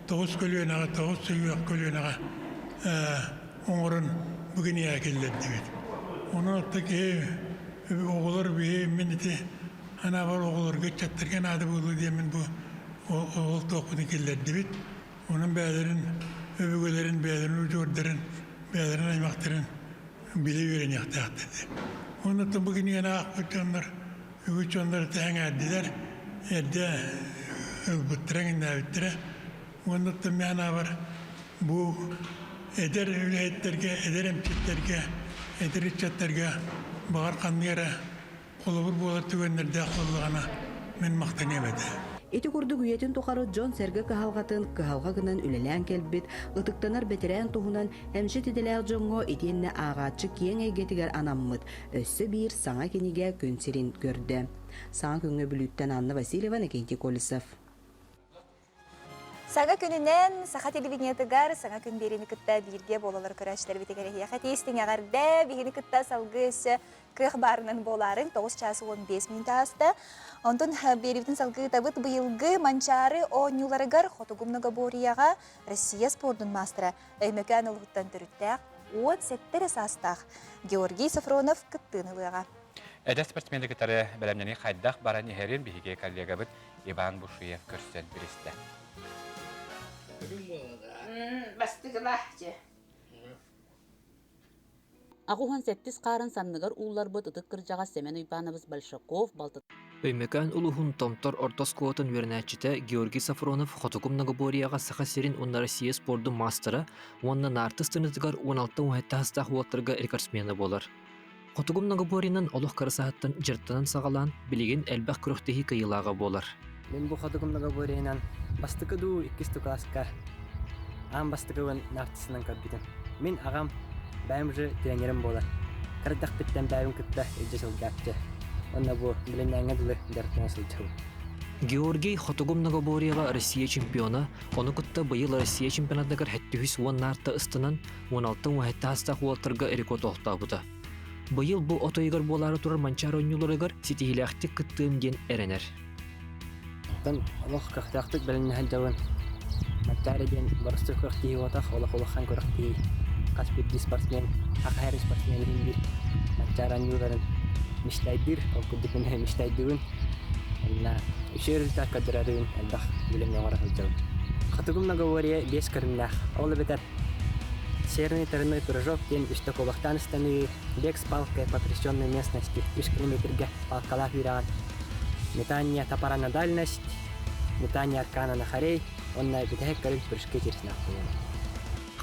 9 көлуенаға, 9 сүйіғақ көлуенаға оңырын бүгін әкелдерді бет. Оның отты ке оғылар бейі менеті ана бар оғылар көтчаттырген ады болу деймін бұл оғыл тоқпыны келдерді бет. Оның бәлерін, өбігөлерін, бәлерін, ұжордарын, бәлерін, аймақтарын біле өрен яқтақтады. Оның отты бүгін ена ақпыт жондар, үгіт жондар тәң әрділер, әрді ұлбыттырын әбіттірі. Оның отты мәна бар бұл Eder ülheyetlerge, eder emçetlerge, eder içetlerge bağır kanlılara kolubur boğalar tüvenlerde akıllığına men maqtan emedi. Эти курдук үйетін тұқары Джон сәргі кахалғатын кахалға гынан үлелән келбет, ытыктанар бетерән туһунан әмші тиделәк Джонго итенне ағатчы кең әйгетігер анаммыт, өссі бір саңа кенеге көнсерін көрді. Саңа көңі бүліттен Анна Васильева, Никентий Колесов. Саңа күнінен саха телевидениятыгар саңа күн берені кітта бірге болалар көрәшілер бітігер яқат естің ағарда бігені кітта салғы өсі көх барының боларын 9 часы 15 минут асты. Онтын беребітін салғы табыт бұйылғы манчары оңюларыгар Хотугумнага Борияға Россия спордың мастера өймөкән ұлғыттан түріттәк 10 сеттер састақ Георгий Сафронов кіттіңіліға. Әдә спортсмендігітары бәлемнені қайдақ баран ехерін бігі коллега бұд Иван Бушуев көрсен бірісті. Агухан сеттис қарын санныгар улар бұт ұтық кіржаға Семен Уйбановыз Большаков балты. Өймекән улухун томтор ортоскуотын вернәчіті Георгий Сафронов Хотугумнага Борияға саха серин онна Россия спорды мастера, онна нартыстынызгар 16 хастақ уаттырға рекордсмені болар. Хотугумнага Боринан олық қарысағаттан жырттанан сағалан білеген әлбәқ күріқтегі кайылаға болар. Мен бұл Хотугумнага Боринан бастықы ду 2 класска ағам бастығын нартысынан көрбедім. Мен ағам бәйім жы тренерім болар. Қырдақ біттен бәйім күтті өйде жылғапты. Онна бұл білінәңі дұлы дәртіне сылжау. Георгий Хотугумнага Борияға Россия чемпиона, оны күтті бұйыл Россия чемпионатығыр 710 нарты ыстынан 16 хастақ уалтырға рекорд оқтау бұды. Бұйыл бұл отойығыр болары тұрар манчар ойнуларығыр сетихиләқтік күттіім ген әренер. Олық қықтақтық білінәң жауын. Манчары бен барыстыр көріқтейі отақ, олық-олыққан көріқтейі. Қаспетті спортсмен, ақайры спортсменің бір манчар ойнуларын мечтайдыр, ол күдікіне мечтайдырын. Үші результат көдірәрін әлбақ білімне орақыл жау. Хотугумнага Бория 5 көрімнәқ. Олы бетер серный тройной прыжок, ден үсті колақтан істені бег с палкой по трясенной местности, 3 километрге палкалақ үйраған. Метание топора на дальность, метание аркана на хорей, онна бетәк көрім прыжке жерсінақ болады.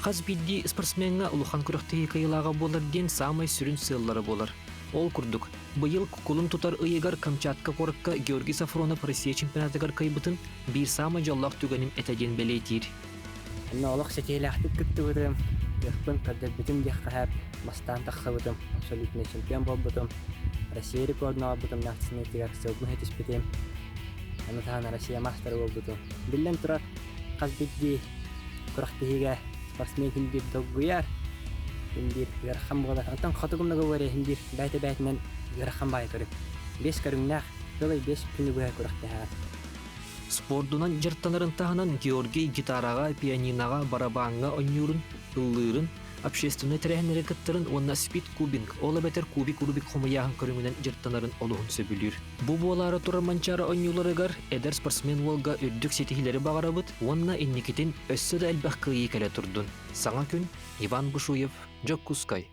Қаз бидді спортсменға ұлыған күріқтегі кайылаға болар ден самай сүрін сыллары болар. Ол күрдік. Бұйыл күкулын тұтар ұйығар Камчатка қорыққа Георгий Сафронов Россия чемпионатығар кайбытын бір самай жаллақ түгенім әтәден бәлейтер. Әнна олық сәкейләқтік күтті бұдым, ұқпын қырдыр бітім дек қағап, бастан таққа бұдым, абсолютный чемпион бол бұдым, Россия рекордына бұдым нақтысыны тегер сылғын әтіс бітем, әнітағына Россия мастары бол бұдым. Білден тұрар қаз бетде күріқтігіге спортсмен хіндер доғғияр, хіндер ғырқам болар. Антон Хотугумнага Бория хіндер бәйті-бәйтінен ғырқам бай көріп. 5 көріңнәқ, жолай 5 күні бұға күріқтіғар. Спордунан жырттанарын тағынан Георгий гитараға, пианинаға, барабанға ойнюрын, ыллырын, общественный тәрәһеннәре кыттырын онна спид кубинг, ола бетер кубик хомаяһын көрүңүнен жырттанарын олуһун сөбүлүр. Бу буолары турар манчара оññуларыгар эдер спортсмен волга өддүк сетихилери багарабыт, онна инникитин өссө да элбах кыйы келе турдун. Саңа күн Иван Бушуев, Жоккускай.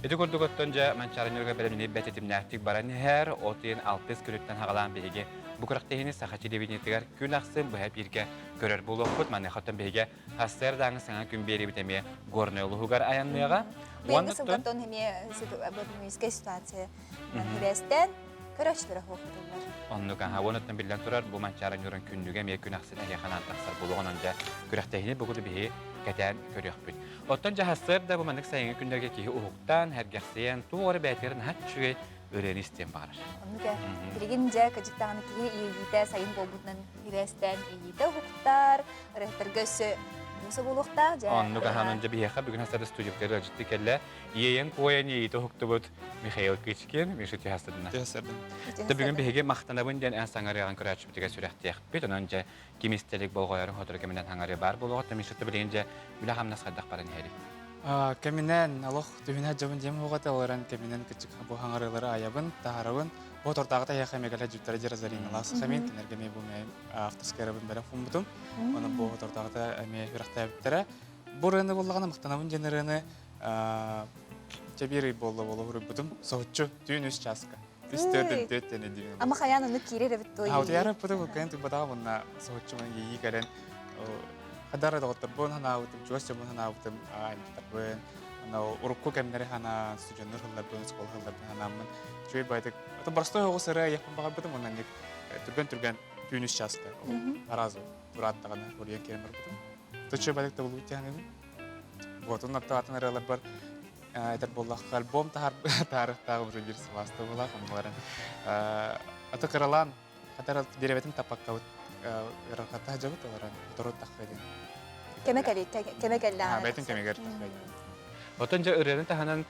Эти курдуготтон жа манчарынырга белемини бәтетимнәктик баран һәр отын 6 күрөттен хагалан беге. Бу кырактыгыны сахачы дебинетигер күн аксын бу һәп ирге көрөр булып маны хатын беге хастер даңы саңа күн бери битеме горнолугар аянныга. Бенге сылгаттон хеме бөтмүскә ситуация. Мәнбестен көрөчлөр хокутулар. Онну ка хавонаттан билен турар бу манчарынырын күндүгө ме күн аксын әгә ханан таксар булган жа кырактыгыны бу беге кәтән көрөкпүт. Оттан жа хастер да бу мандык сайын күндәргә ки уктан һәр гәхсәен тугры бәтерин хатчы öğrenistен бар. Онуга билген жа кыжыктаганы кие ийите сайын болбутнан ирестен ийите хукуктар, рехтергөсө мусы булукта жа. Онуга ханын жа бияха бүгүн хастар студияларда житти келле. Иен коен ийите хуктубут Михаил Кичкин, Мишути хастардан. Та бүгүн биге мактанабын ден ан саңарыган көрөчү битиге сүрәттек. Бит анан жа кимистелик болгоярын хотор кеменден хаңары бар болгота Мишути билген жа биле хамна садак баран хәри. Кеминен алох түбүнә жабын дем угата аларан кеминен кичик бу хаңарылары аябын таарабын бу тортагыта яха мегала жуттара жразарин лас хамин кинергеме бу ме автоскарабын бара фумбутум аны бу тортагыта эме фирахта биттера бурыны болганы мактанабын женерыны чебири болду урубутум соочу түнүс часка үстөрдөн төттене дигин Ама хаян аны кирер бит той. Аутяра путу кент бада бунна соочу мен йи карен Kadar da otur bun hana utum juasya bun hana utum tarben ana urukku kemnere hana sujanur hıllar bun skol hıllar hana men juy baydık ata barstoy o sera yapın bağa bıdım ondan dik türgen tünüs çaska arazo durat dağına oraya kemer bıdım tuçu baydık da bulup yani bu onun hatta atın aralar bar eder bollak album tarih tağım bir sıvastı bollak onların ata karalan kadar direvetin tapak kavut rakata jabut orang turut takfedin. Kemekelle. Ha, betin kemeker. Otonca öğrenin tahanan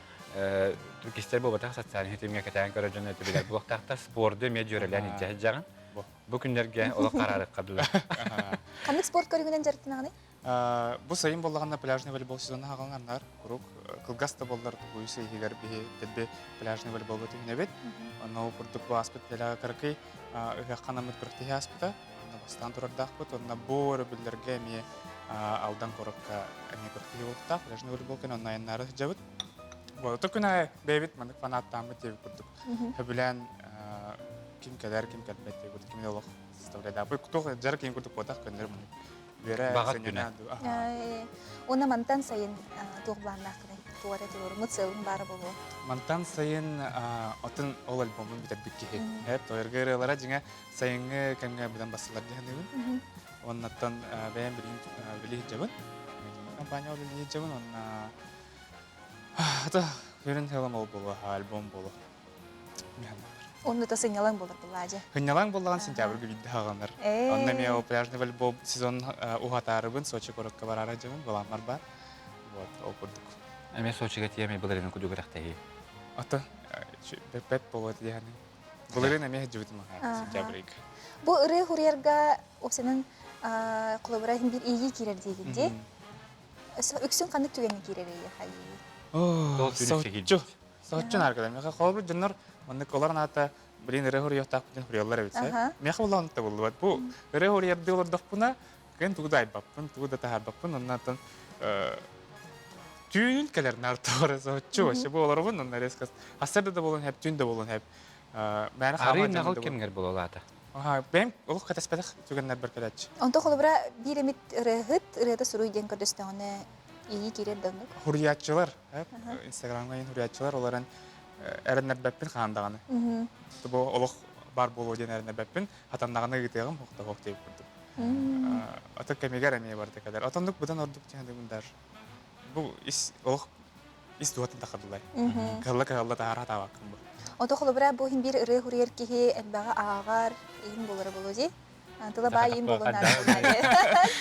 Türkistel bu batak satsan hetimge keten köröjön ötübiler bu vakta sporda mecörelen icahjagan. Bu günlerge ola kararı kadılar. Kandık sport körügünden jartınağını? Bu sayın bolлаганда пляжный волейбол сезону хагалгандар, курук кылгаста боллар буйсы хигер бихи тедбе пляжный волейбол өтүнө бет. Аны курдук бу аспектелер кыркы канамыт кыркты аспекта. Бастан турардак бут, онна бор билерге ми алдан коракка эми кыркты болта, пляжный волейбол кен онлайннары жабыт. Вот токуна бебит мандык фанаттан бит деп курдук. Хөбүлән ким келер ким келбет деп курдук. Ким олох составляда. Бу ток жар ким курдук ботак көндөр мөн. Багат күнә. Оны мантан сайын тугбланнак кирен. Тугара турur мыцылын бары болу. Мантан сайын атын ол альбомын битеп бикки. Тоергерелара жиңе сайынгы кемге бидан басылар дегенде. Оннаттан бәйән били жабын. Компания били жабын онна ата көрүн хелам ол болу альбом болу. Onu da sınyalan bolur bullaca. Hınyalan bollan sentябрь гидде хагандар. Онна ме пляжный волейбол сезон ухатарыбын Сочи коракка барара жабын баланар бар. Вот, ол курдук. Эме Сочига тиеме буларын кудуграхтай. Ата пеп болот яны. Буларын эме жибитим ха сентябрьг. Бу ыры хурьерга осенин коллаборатын бир ийги кирер дегенде. Үксүн кандык түгени кирер хай. Соччун аркадан меха колбур жоннор Онны коларна ата блин рехор яктак бүтүн хуриялар битсе. Меха болон та болду. Бу рехор ярды олар даппына кен тугдай баппын, тугда тахар баппын, оннан түйүн келер нартор соччу вообще бу олар бун онна рескас. Асерде да болон хеп түндө болон хеп. Мен хама нагыл кемгер бололата. Бем олук катаспадак түгеннер беркелечи. Онто колобра биремит рехит, рехта суруй ден көрдөстөгөнө ийи кирер дөнөк. Хуриятчылар, Инстаграмга ен хуриятчылар оларын әрінер бәппін қағандағаны. Бұл олық бар болу ден әрінер бәппін, атандағаны кетегім хоқта хоқ дейіп көрдім. Атық кәмегер әмей барды кәдер. Атандық бұдан ордық дегенде бұндар. Бұл олық ис дуатын тақырдылай. Кағылы тағара табақын бұл. Ото қолыбыра бұл бір үрі хүрер кеге әлбәға ағар ең болыры болу зе? Тыла бай ең болуын әрі.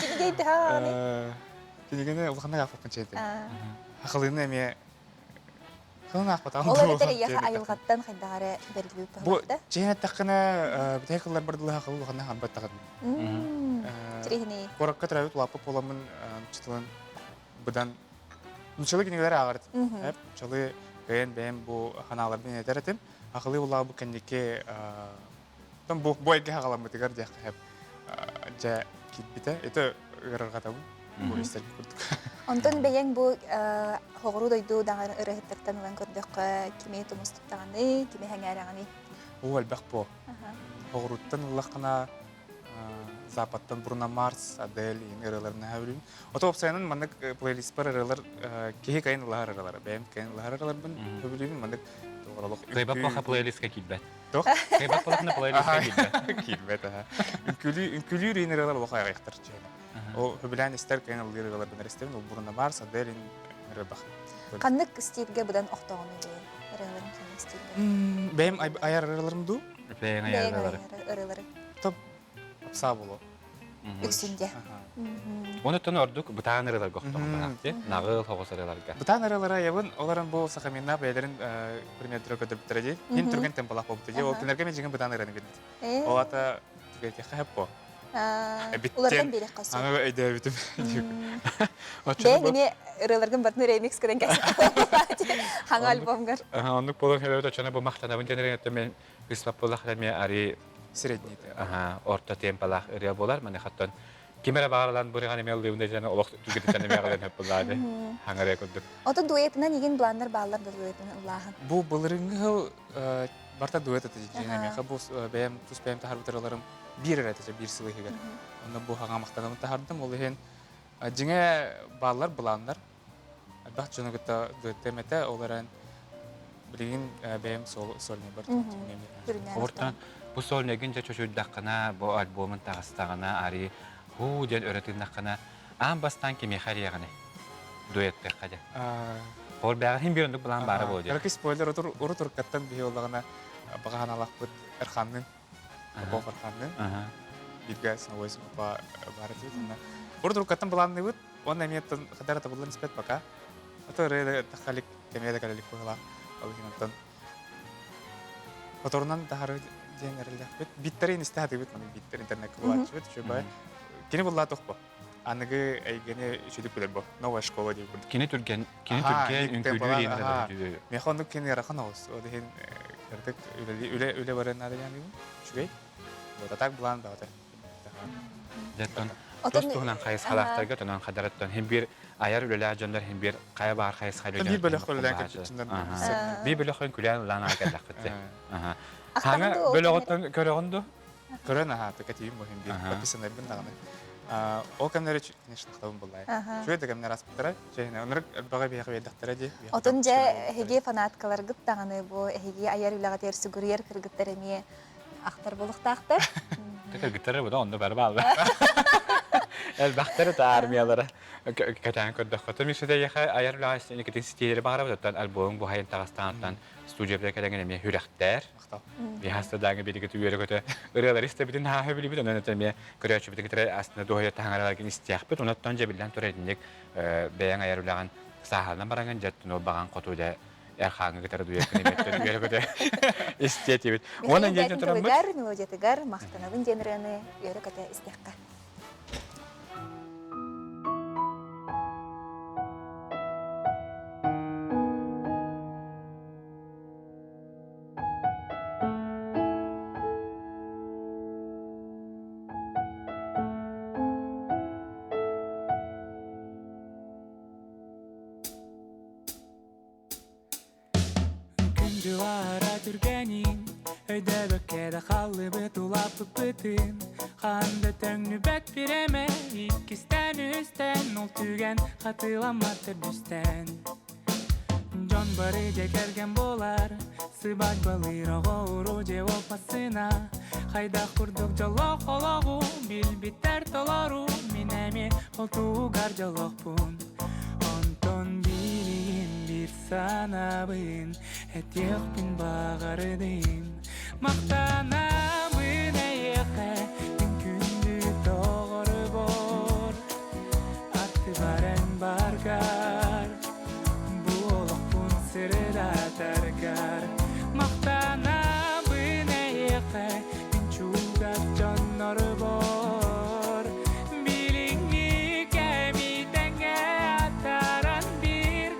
Кенегейді ғаны? Кенегені ұлғанна ғапапын чейді. Ақылыны әме Олар бетер яха айылгаттан хайдагары берилип бар. Бу жена такына битекалар бардылы хакылы гана хамбат тагын. Трихни. Коракка травит лапы поламын чытылын будан Нучалы кинелер агырт. Хеп чалы ген бем бу ханалардан етеретим. Акылы була бу кендеке там бу бойга хагалам битер дия хеп. Жа китбите. Это ырырга табу. Бу истер курдук. Онтон бәйәң бу хогыру дойду дагы ырыһыттардан улан көрдүк киме тумустуктаганы, киме хәңәрәгәни. Ул албак бу. Хогыруттан уллакына Западтан Бруно Марс, Адель, ырыларына хәврим. Ото опсайнын мандык плейлист бар ырылар, кеһи кайын улар ырылар. Бәйәм кайын улар ырылар бун хәврим мандык тоғралык. Кайбак баха плейлистка китбәт. Тох? Кайбак бахна плейлистка китбәт. Китбәт. Үнкүлү ырылар баха яктыр чәне. О хөбилән истер кайын ырылар бен рестем, ул Бруно Марс, Адель ырыбах. Каннык стильгә будан охтаганы ырыларын кем стильгә. Бәйәм аяр ырыларым ду? Бәйәм аяр ырылары. Топ сабуло. Үксүндә. Оны тон ордук бутан ырылар гохтон бахти. Нагыл хогосырыларга. Бутан ырылара ябын оларын бу сахаминна бәйләрен примердро көтеп бетерде. Ин турген темпалак булып тиде. Ол тенерге мен җиңен бутан ырыларын бит. Ол ата түгәкә хәп бу. Улардан бирә касы. Аны әйдә битем. Бәйәң генә ырылардан бартны ремикс кылган кәсеп. Хаңа альбомгар. Аны болон хәләтә чана бу мактанабын тенерге мен кыслап булах мен ари средний. Орта темпалах ыря болар. Менә хаттан кимера багарлан бурган эмел дивендә жана олох түгәтәне мәгъләм хәп булады. Хаңарә күрдек. Ото дуэтына нигән бланнар баллар да дуэтына Аллаһын. Бу булырыңгы барта дуэт атты җиңә меха бу бәям тус бәям тахар бутырларым бир рәтәҗә бир сылы хигәр. Аны бу хаңа мактанам тахардым ул һен җиңә баллар бланнар. Бак җаны гыта дуэттәмәтә оларан билген бәям сольный бар. Ортан бу сольный генҗә чөчүдәккәнә бу альбомын тагыстагына ари ху ден өретиннәккәнә ам бастан ки мехарияны дуэттә кадә. Ор бәгә һәм бирендек белән бары булды. Каракы спойлер урутур каттан бие оллагына баганалак бит Эрханның бу Эрханның. Бидгәс авыз ба бары дигән. Урутур каттан булган бит, он әмиеттән хәдәр табылган испет пока. Ото реде тахалик кемедә калик була. Алгыннан Моторнан тахары деңгәрлек бит. Биттерин истәде бит, мен биттер интернет булат бит, шуба. Кини булла тохпа. Аныгы әйгәне шүдеп белер бу. Новая школа дип. Кини түргән инкүлүр инде. Механик кини рахан авыз. О дигән кертек үле барына дигән бу. Шугай. Вот так булан бата. Дәттән Достугынан кайыс халактарга тонан хадараттан һәм бир аяр үлеләр җандар һәм бир кая бар кайыс хәлгә. Бир бөлек үлеләр кичендән. Бир бөлек күлән лана кәләк битте. Хаңа бөлегәттән көрәгәндә. Көрән тәкәтим мөһим бир. Подписаннар бин дагы. О камера конечно хтабын булай. Шуй да камера распыттыра. Җәйне оныр бага бия кыйдактыра ди. Отынҗа һеге фанаткалар гыттаганы бу һеге аяр үләгә терсе гүрьер кыргыттарыме актар булыктактыр. Тәкә гитара бу онда бар бал. Әлбәттә армиялары кәтән көдә хатым ишедә яха аяр үләгә китен стиле бар бу альбом бу һәйен Тагыстаннан студиябә кәдәгән ме хүрәхтәр. Бихастадагы бирге түгәрә көтә. Ыралар истә битен ха һәбили бит онда тәме көрәчү бит китә аслында доһая таңараларга истәх бит онда тонҗа билән турайдык бәян аяр үләгән сахалдан барган җәттен баган котуда Эрханга китә дуя түгәрә көтә. Истә бит. Оның җәттен торам бит. Мелодия тегәр мактанабын җенрәне йөрә көтә истәхкә. Дюара түргәнин, өйдәбәккә дә халлы бытулап бытын. Ханда тәңне бәк биреме, икистән үстән ул түгән, хатыламатыр дүстән. Җан бары җәкәргән болар, сыбак балырага урыҗы опасына. Хайда курдык җалак алагу, бил битәр талару, минәме олтугар җалак бун. Антон билин бир санабын. Этих пин багардым, мактанабын әйәкә, күнде тоғыры бор, атты баран баргар, бу олық пун сырыда таргар. Мактанабын әйәкә, чугат жаннары бор, биліңі кәмитәңе атаран бир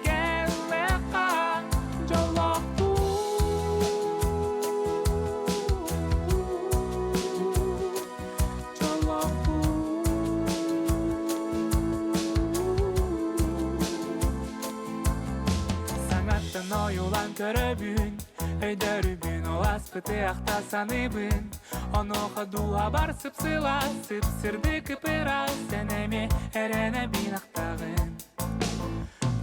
көрөбүн өйдөрүбүн оласпыты актасаныбын онуха дуа барсып сыласып сырды кыпырас сенеме эрене бин актагын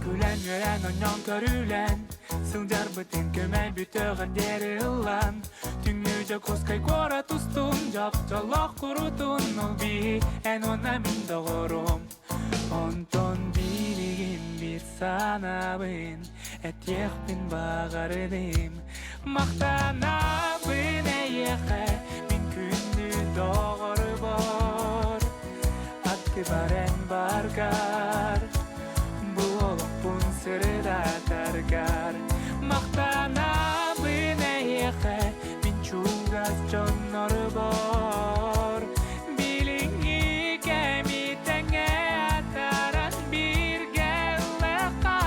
күлән өрән оньон көрүлән сылжар бытын көмәй бүтөгөн дери ыллан түңнүжө коскай кора тустун жап жолок курутун ол би эн она мин догорум онтон билигин бир санабын этьехпин багардым мактанабын эйехе мин күндү догору бор атты барен баргар Булолукпун сырыда таргар Мактанабын эйехе мин чугас жоннору бор Билиңи кемитеңе атаран бирге ылыка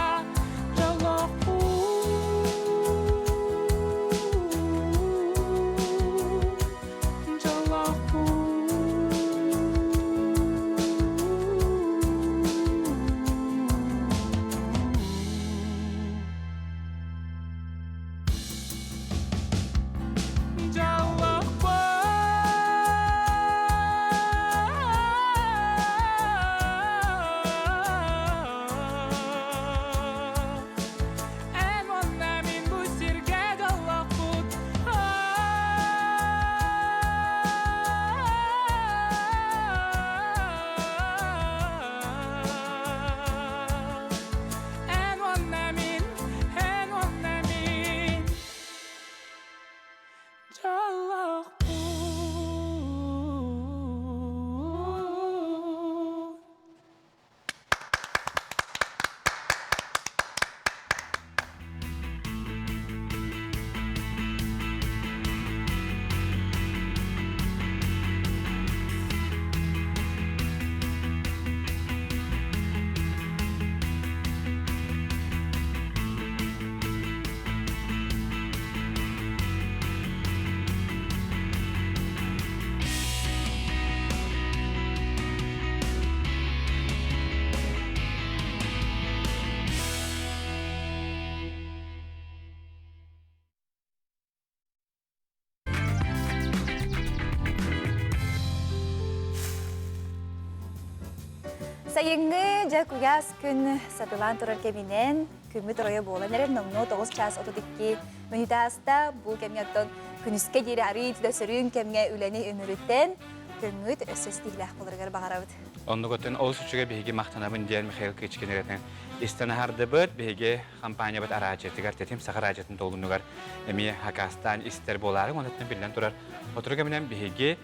Sayıngı jakuyas gün satılan turur keminen kümmü turuya boğulan eren nomno 9 ças 32 minutasta bu kemiyatton günüske diri arıydı da sürün kemiye üleni ömürütten kümmüt ösüstihlah bulurgar bağarabıd. Onu götün ol suçuga bihigi maqtanabın diyen Mikhail Kıçkinereten istana hardıbıd bihigi kampanya bıd aracetigar tetim sakar aracetin dolunugar emi hakastan ister bolarım onatın bilen turar otur keminen bihigi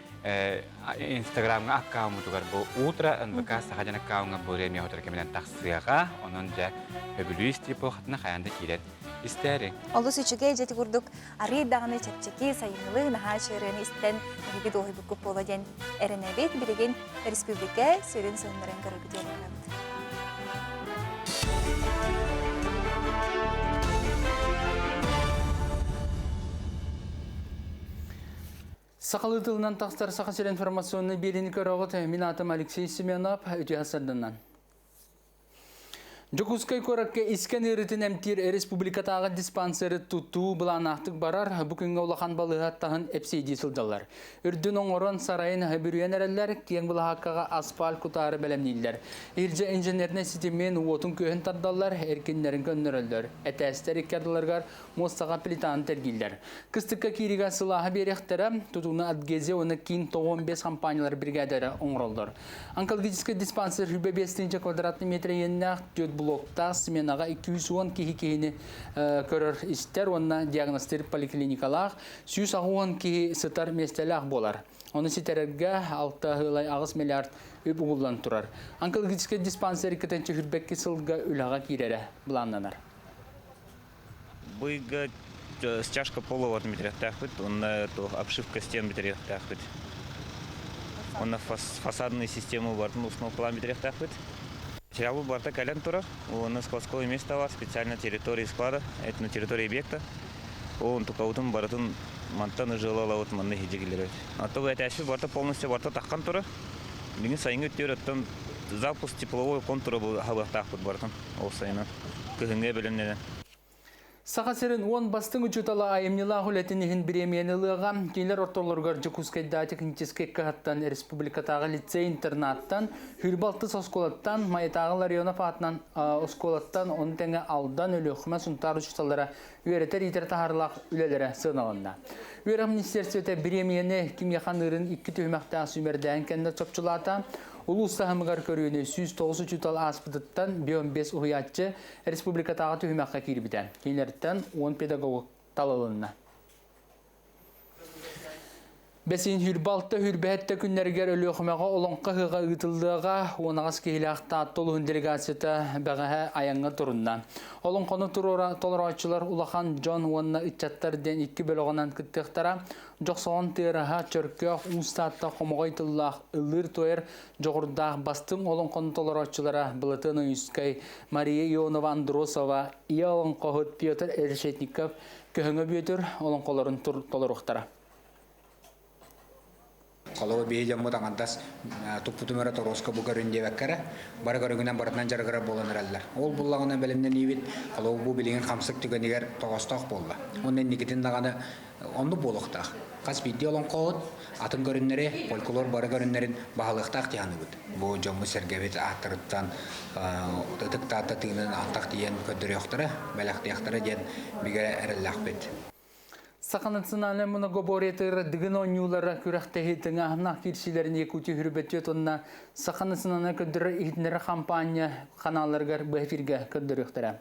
Instagram'a account tugar bu ultra anbaka sahajan account'a boremi otur keminen taksiyaga onun ja öbülüs tipo hatna kayanda kiret isteri. Olu suçuga jeti kurduk arı dağını çepçeki sayıngılı naha şöhreni isten bihigi doğu bukup olajen erenebet bilgin Respublika sürün sonların karargıcı Сақалы тылынан тақстар сақасыр информационны берені көріғыт, мен атым Алексей Семенов, өте асырдынан. Жокускай коракка искен ырытын әмтер республикатағы диспансері тұту бұланақтық барар, бүкінгі олақан балығаттағын әпсейді сылдалар. Үрдің оңырын сарайын бүрген әрелер, кен бұлаққаға асфальт құтары бәлемнейлер. Елже инженеріне системен уотын көхін тардалар, әркенлерін көннөрілдер. Әтәстер еккерділерғар мостаға плитаны тәргейлер. Кыстыққа керіға сылағы беректері, тұтуны адгезе оны кейін 15 компаниялар бригадары оңырылдыр. Онкологический диспансер хүбе 5 квадратный метр еннақ блокта сменаға 210 кихи-кихini көрір істер, онына диагностер поликлиникалақ, 110 кихи сытар местелақ болар. Оны сетерерге 6,6 миллиард өп ұғылдан тұрар. Онкологический диспансер 2-ші хүрбекке сылға үліға керері бұланнанар. Бұйға стяжка полова метрияқтақ бұд, онына обшивка стен метрияқтақ бұд. Онына фасадный система бардың ұсынау план метрияқтақ бұд. Материалы барта кален тура, он складское место var, специально территории склада, это на территории объекта. Он только утым баратын мантаны жилала вот манны хидигилер. А то это еще барта полностью барта тахкан тура. Бигин сайынгы төр оттан запуск тепловой контура был хабах тахпут бартан. Ол сайына кыгынга белемнеден. Сақасырын 10 бастың үчутала айымнила хүлетінігін премиянылыға кейлер ортолорғар Жокускайда техническе кағаттан республикатағы лицей-интернаттан, Хүрбалтыс осколаттан, Майытағы Ларионов атынан осколаттан, оны тәңі алдан өлі үхіма сұнтар ұшыталара үйеретер етер тағарлақ үлелері сығынағында. Үйері министерсеті премияны Кимияхан ұрын 2 түймәқті асумердән кәнді чопчылата, Улу ұстағымығар көріуіне 109 чутал аспыдыттан 15 ұғиятчы республикатағы түймәққа кербіді. Кейлерден 10 педагог талылынна. Бесин хүрбалты хүрбәтті күннергер өлі оқымаға олонқа ғыға ұйтылдыға онағыз кейліақта толығын делегацияты бәғіға аяңға тұрынна. Олонқаны толырачылар Улахан Джон онына үтчаттар ден 2 бөліғынан күттіқтара жоқсоғын тыраға чөркөк ұстатта қомығай тыллақ ұлыр тойыр жоғырдақ бастың олонқаны толырачылара Бұлытын Үйскай, Мария Ионова Андросова, ия олонқағыт Петр Эрешетников көхіңі бөтір олонқоларын толырықтара. Kalau biaya jamu tangan tas tuputu merah terus ke buka rendah bekara, bara karungan baratnan jaragara bolan rallar. All bulangan belemnen niwit, kalau bu bilingan kamsak juga nigar togastak bola. Onen nikitin dagana ondu bolokta. Kas video long kod, atun karunere, polkolor bara karunerin bahalaktak tihan nubut. Bu jamu sergevit atartan, tetek tata tinggal antak tiyan keduri aktara, belak tiaktara jen biga erlakbet. Сақанатсыналы мұны гоборетыр дігін ойнулары күрәқтәхі тыңа нақ кершілерін екуті хүрбетет онына сақанатсынаны көдірі ихтінері кампания каналарғар бұл эфирге көдіріқтірі.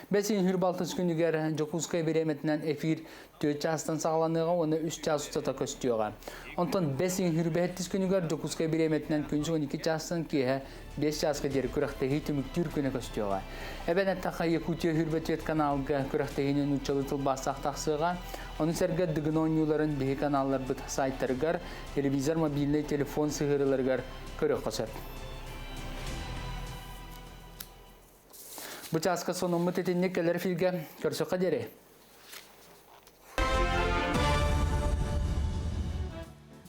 Бәсін хүрбалтыз күнігер Жокускай береметінен эфир 4 частан сағаланыға оны 3 час ұстата көстіуға. Онтан бәсін хүрбәттіз күнігер Жокускай береметінен күнсі 12 частан кейі 5 часқа дері күрәқтәхі түміктүр күні көстіуға. Әбән әттаққа екуті хүрбетет каналға күрәқтәхінен ұчалы тұлбастақ тақсыға Onun serga dıgın oynuların bihi kanallar bit saytlargar, televizor mobilli telefon sığırlargar körük qasar. Bu çaska sonumu tetinlik keler filge körsöqa dere.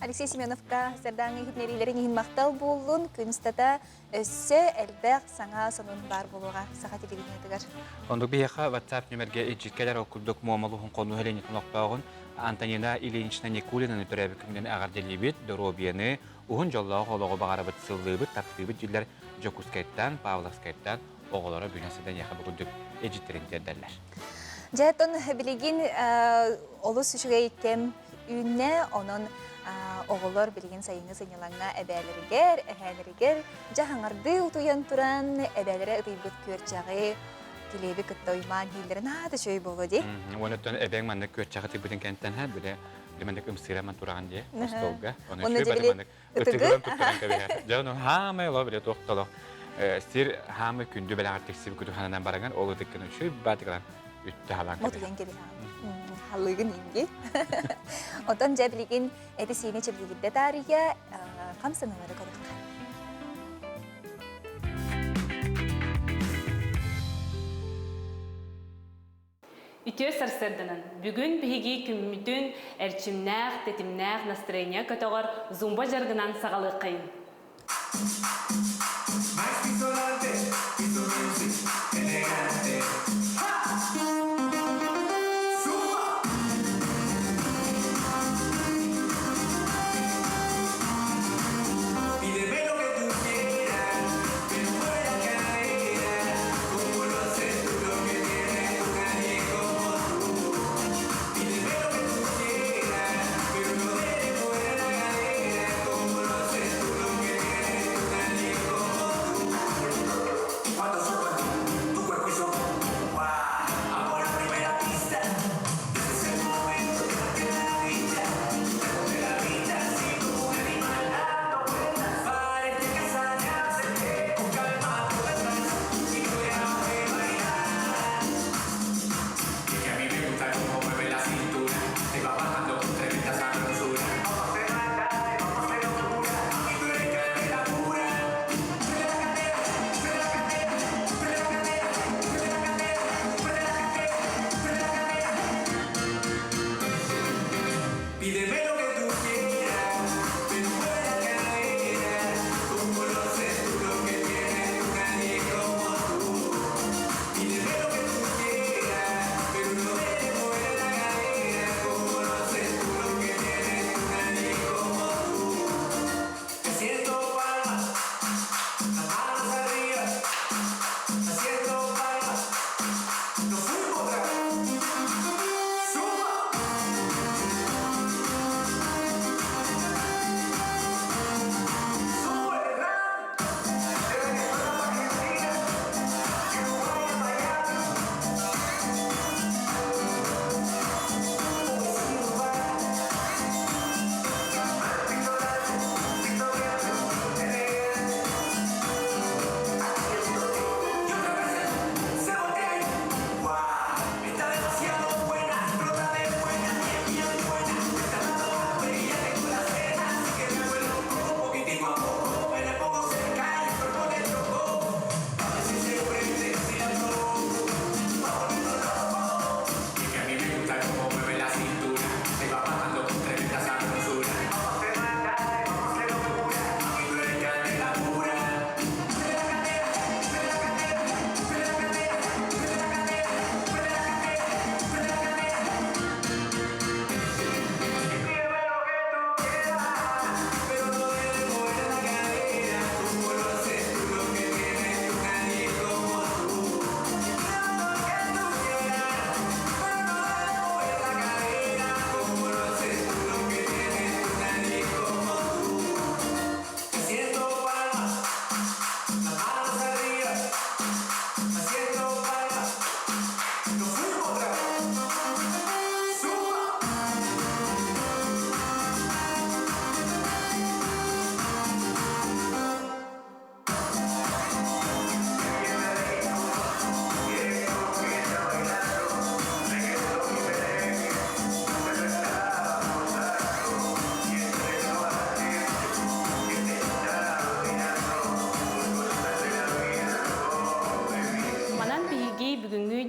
Алексей Семеновка сәрдәңі хитнерилерін ең мақтал болуын, күністата өссі әлбәқ саңа сонun бар болуға саға телевидениетігер. Ондық бейеқа WhatsApp нөмерге еджеткелер окулдық muamaluhun konu helenetun oqpağın Antonina Ilyinichna Nikulina törəbikimdən ağar delibit, Dorobiyani, uhun jollağı oluğu bağarabıt sıllıbıt, tartibit jüller Jokuskayttan, Pavlovskayttan oğulara büyüneseden yağı bulduk ejitlerin derler. Жәтон білеген олы сүшіге еттем үйіне оның оғылар білген сайыңы сынылаңа әбәлірігер, әхәлірігер, жағаңарды ұтуян тұран әбәлірі ұтыйбыт көрчағы, келебі күтті ойман елдерін ады шөй болу де. Оныттан әбәң мәнді көрчағы тегбүтін кәнттен һәм біле білемендік үмсіраман тұраған де, остолға. Оны дегілі үтігін? Жағын хамы олы біле тоқталық. Сир хамы күнді біле артексі күті қанынан бараған, олы деккен үші батығылан үтті халан кәбе. Халыгын инге. Отон жәбілеген әді сейіне чәбілгенде тария қамсынылары көріққа. Үтө сарсырдынан бүгін бігі күммүтін әрчімнәқ, тетімнәқ настроения көтоғыр зумба жарғынан сағалы қайын. Tu cuerpo y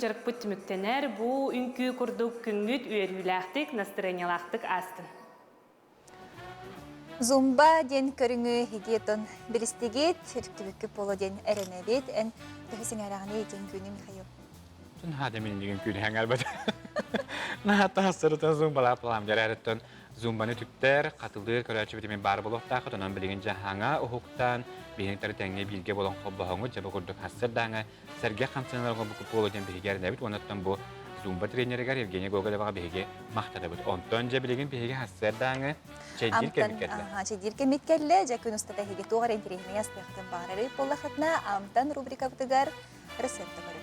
жарык бүттүмүктенер бу үнкү курдук күңгүт үйөрүләктик настроениялактык астын. Зумба ден көрүңү хигетон билистигит түрктүбүккү поло ден эренебит эн төһүсүң араганы ден күнү Михаил. Тун хада мен деген күн хәңәл бат. Нахата хасыртан зумбалар плам жараттан зумбаны түптер катылды көрәчү битмен бар болоктагы тонан билген жахаңа ухуктан бенектер тәңге билге болон хоббахыңы жаба курдук хасырдаңа сәрге камсыналарга бу поло ден бигәрнәбит онаттан бу зумба тренерга Евгения Гоголева беге мактады бит. Онтон же билген беге хасырдаңа чедир кемиккәлле. Чедир кемиккәлле жакын устата хиге тугар интересне ястыктан багыры поллахатна амтан рубрика бутыгар рецепт бар.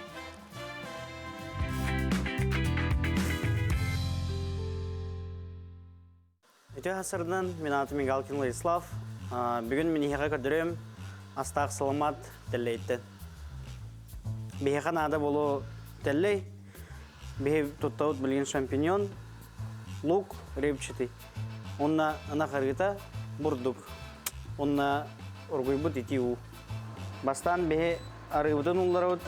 Ите хасырдан мен атым Галкин Владислав. Бүгін мен ихеға көдірем астақ саламат тәллейті. Бейхеға нада болу тәллей. Бейхе тұттауыт білген шампиньон, лук, репчатый. Онна ана қарғыта бұрдық. Онна оргойбут ити у. Бастан бейхе арғыбытын ұлларауыт.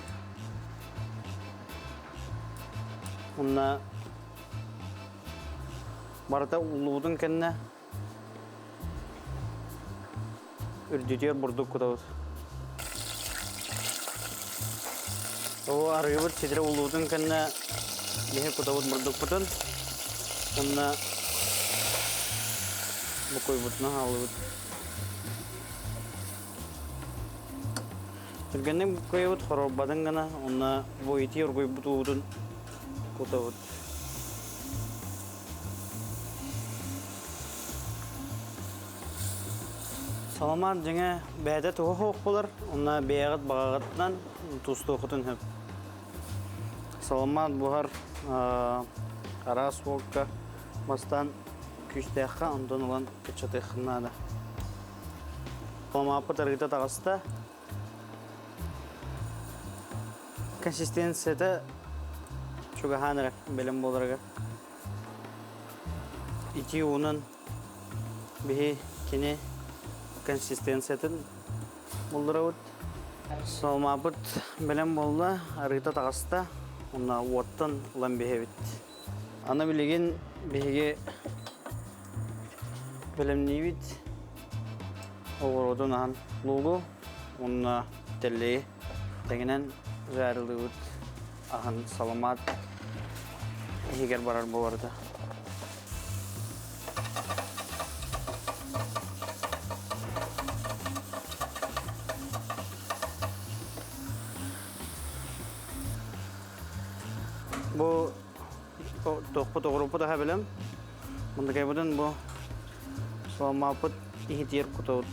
Онна барата улуудун кенне үрдүтер бурдук кутабыз. О арыбыт чедире улуудун кенне бехе кутабыз бурдук бутун. Онна букой бутуна алыбыт. Түргеннен букой бут хороббадын гана, онна бойти ургой бутуудун кутабыз. Саламат жаңа бәді туғы хоқ болар, онна бәйғат бағағатынан тұсты оқытын хөп. Саламат бұғар қарас оққа бастан күшті әққа, ондан олан күтшаты қыннады. Саламапы тарғыта тағысты. Консистенцияты чуға ханыры бәлім боларға. Ити оның бейі кене консистенциятын болдырауыт. Салмабыт білем болды, арыта тағыста, онна уаттан ұлан бейбет. Ана білеген бейге білемнейбет, оғырудың аған лугу, онна тәлі тәгінен жарылығыт аған саламат егер барар боларды. Bu toqput oğruput aha bilem. Bunda kaybudun bu soğumaput ihtiyer kutavut.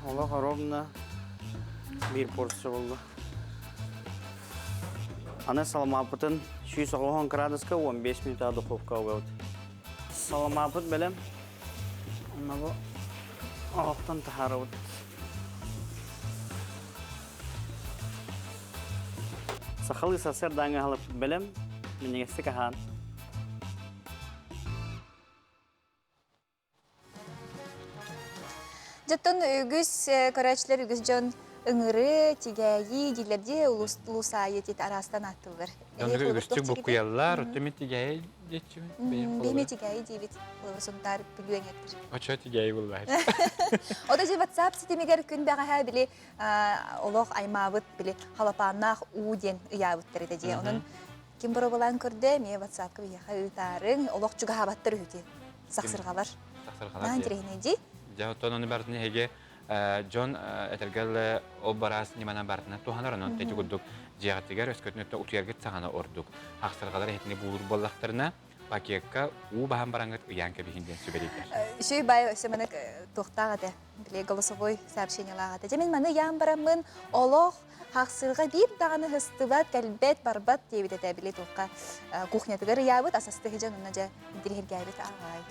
Allah harabına bir porsiya oldu. Ana salamaputun 190 gradusga 15 minut duxovka oldu. Salamaput bilem. Ona bu ağıqdan taharıvut. Saxalı sasır dağına halıp bilem, minigesti kahan. Жаттан үгіз көрәчілер үгіз жон ыңыры, тигәйі, дилерде ұлысайы тет арастан аттылыр. Донығы үгістік бұл құялар, өттіме тигәйі детші? Бейме тигәйі дейбет, ұлысынтар білуен еттір. Очо тигәйі бұллар. Ода же WhatsApp сетемегер күн бәғаға біле олық аймабыт біле халапаннақ ууден ұябыттыр еді де. Оның кем бұры болан көрді, ме WhatsApp-қа бейеға ұйтарын олық жүға хабаттыр үйде. Сақсырғалар. Сақсырғалар. Жаутон оны бартыны хеге Джон этергел обарас неманан бартына туханарынан тети гудук жиятыгер өскөтнөттө утуяргыт сагана ордук. Хаксыргалар этини булур боллактарына пакетка у бахан барангыт уянка бихинден сүбелиттер. Шүй бай өсөмөнөк токтагады. Биле голосовой сообщенияларга. Жемин маны ян барамын олох хаксырга бир даганы хыстыбат калбет барбат дебит эте биле токка кухнятыгар ябыт асасты хижан унажа дирхергайбет агай.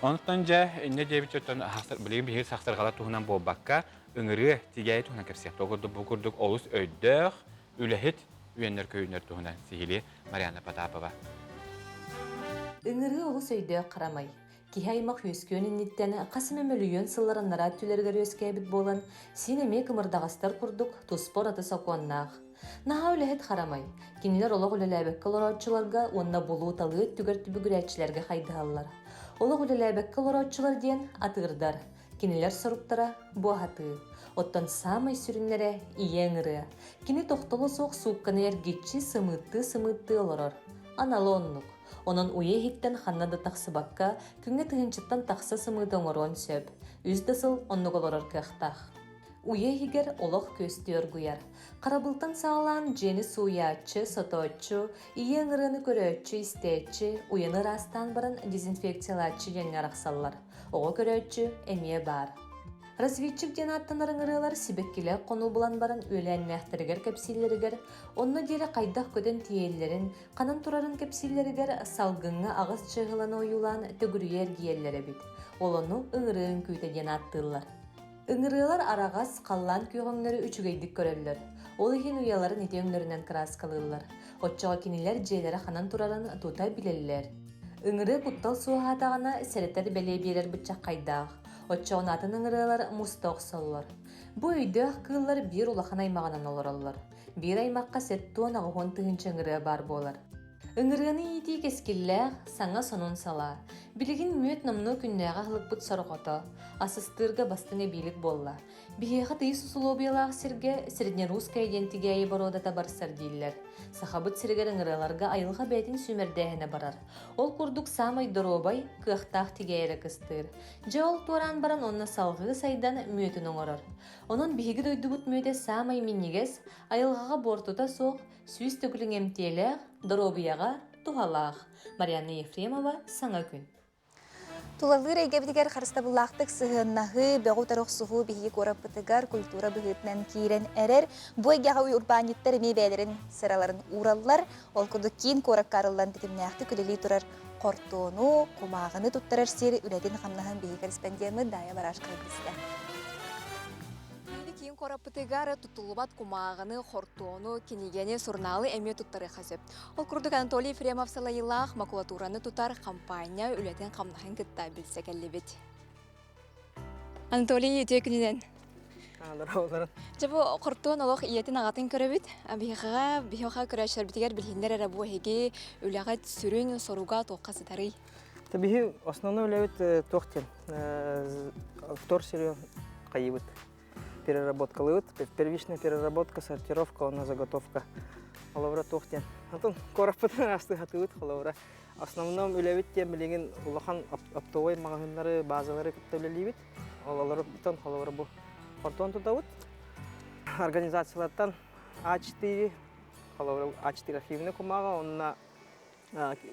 Онтан же не дебит өтөн хаксыр билген бихир саксыргалар тухунан болбакка өңөрү тигәй тухунан кепсе. Тогурду букурдук олус өйдөх үлехит үйеннер көйүнөр тухунан сихили Марьяна Потапова. Ыңыры оғыс өйді қарамай. Кихаймақ өскөн инниттен қасым өмөлүйен сылларыннара түлергер өскәбіт болан, синеме кымырдағастар құрдық туспор аты сокуаннақ. Наха өләхет қарамай. Кинилер олық өлеләбек калоротчыларға, онна болу талығы түгір түбігірәтчілерге қайдығалар. Олық өлеләбек калоротчылар ден атығырдар. Кинилер сұрыптара бұ аты. Оттан самай сүрінлері ие ыңыры. Кини тоқтылы соқ суққаны ергетші сымытты олорор. Аналы оннық. Онын уе хиттен ханнады тақсыбаққа, күнге тығынчыттан тақсы сымыды оңырон сөп. Үздісіл оннық олорор кықтақ. Уе хигер олық көсті өргуяр. Қарабылтан сағалан жені суячы, соточы, ие ыңырыны көрөтчі, истечі, уяны растан барын дезинфекциялатчы және арақсаллар. Оғы көрөтчі әмие бар. Разведчик ден аттанар ыңырылар сибеккеле қону бұлан барын өлән мәхтірігер кәпсилерігер, онны дере қайдақ көден тиеллерін, қанын турарын кәпсилерігер салгыңға ағыз чығыланы ойулан төгірүйер гиеллері бит. Олону ыңырын күйті ден аттылар. Ыңырылар арағас қаллан күйғыңлары үчігейдік көрелер. Ол екен уяларын етеңлерінен краскалылар. Отчаға кенелер жейлері қанын турарын тута білелер. Ыңыры бұттал суағатағына сәреттер бәле берер бұтчақ қайдақ. Отчауын атын ыңырылар мұста оқсалылар. Бұ үйді қылылар бір улахан аймағынан оларалылар. Bir аймаққа сәттуан ағуын тұғынчы ыңыры бар болар. Ыңырыны еті кескілләғ саңа сонун сала. Білігін мөт намну күннәға ғылық бұт сарғото. Асыстырға бастыны билік болла. Бейеға тыйы сусулобиялағы сірге среднерусская идентигәйі бародата барсар дейілер. Сахабыт сіргер ыңырыларға айылға бәйтін сүмердәхіне барар. Ол күрдік самай доробай кықтақ тигәйірі кыстыр. Жа ол туаран баран онна салғы сайдан мөтін оңырар. Onun bihiги дойдубут мөте самай миннигес айылғаға бортута соқ сүйіс төкілің емтелер доробияға тухалақ. Марьяна Ефремова, Саңа күн. Тулалыр эгебдигер харыстабыллақтық сығыннағы бәғутарық сұғу бігі көрапытығар культура бұғытнан кейрен әрер. Бұй гәғауи урбаниттер мебәлерін сыраларын ураллар. Ол күрді кейін көрап қарылдан бітімнәқті күлелей тұрар қортуыну, құмағыны тұттарар сер үләден қамнаған бігі корреспондиемі Дая Барашқы бізді. Кейін корапытыгары тұтылыбат құмағыны, хортуыну, кенегені, сұрналы әме тұттары қасып. Ол күрдік Анатолий Ефремов салайылақ макулатураны тұтар компания үләтен қамнағын күтті білсе кәлі Анатолий ете күнінен. Жабы хортуын олық иетін ағатын көрі біт. Бейхаға көрәшер бітігер білгендер әрі бұл әге үләғат сүрін соруға тоққасы тары. Бейхи основной үләвет тоқтен. Втор сериал қайыбыт. Переработка лыт, первичная переработка, сортировка, она заготовка. Холовра тохтен. Антон корапытын асты хатыт холовра. Основном үләвит тем билеген улахан оптовой магазиннары, базалары көптөлелибит. Олар битон холовра бу. Хортон тутавыт. Организациялардан А4, холовра А4 архивный кумага, онна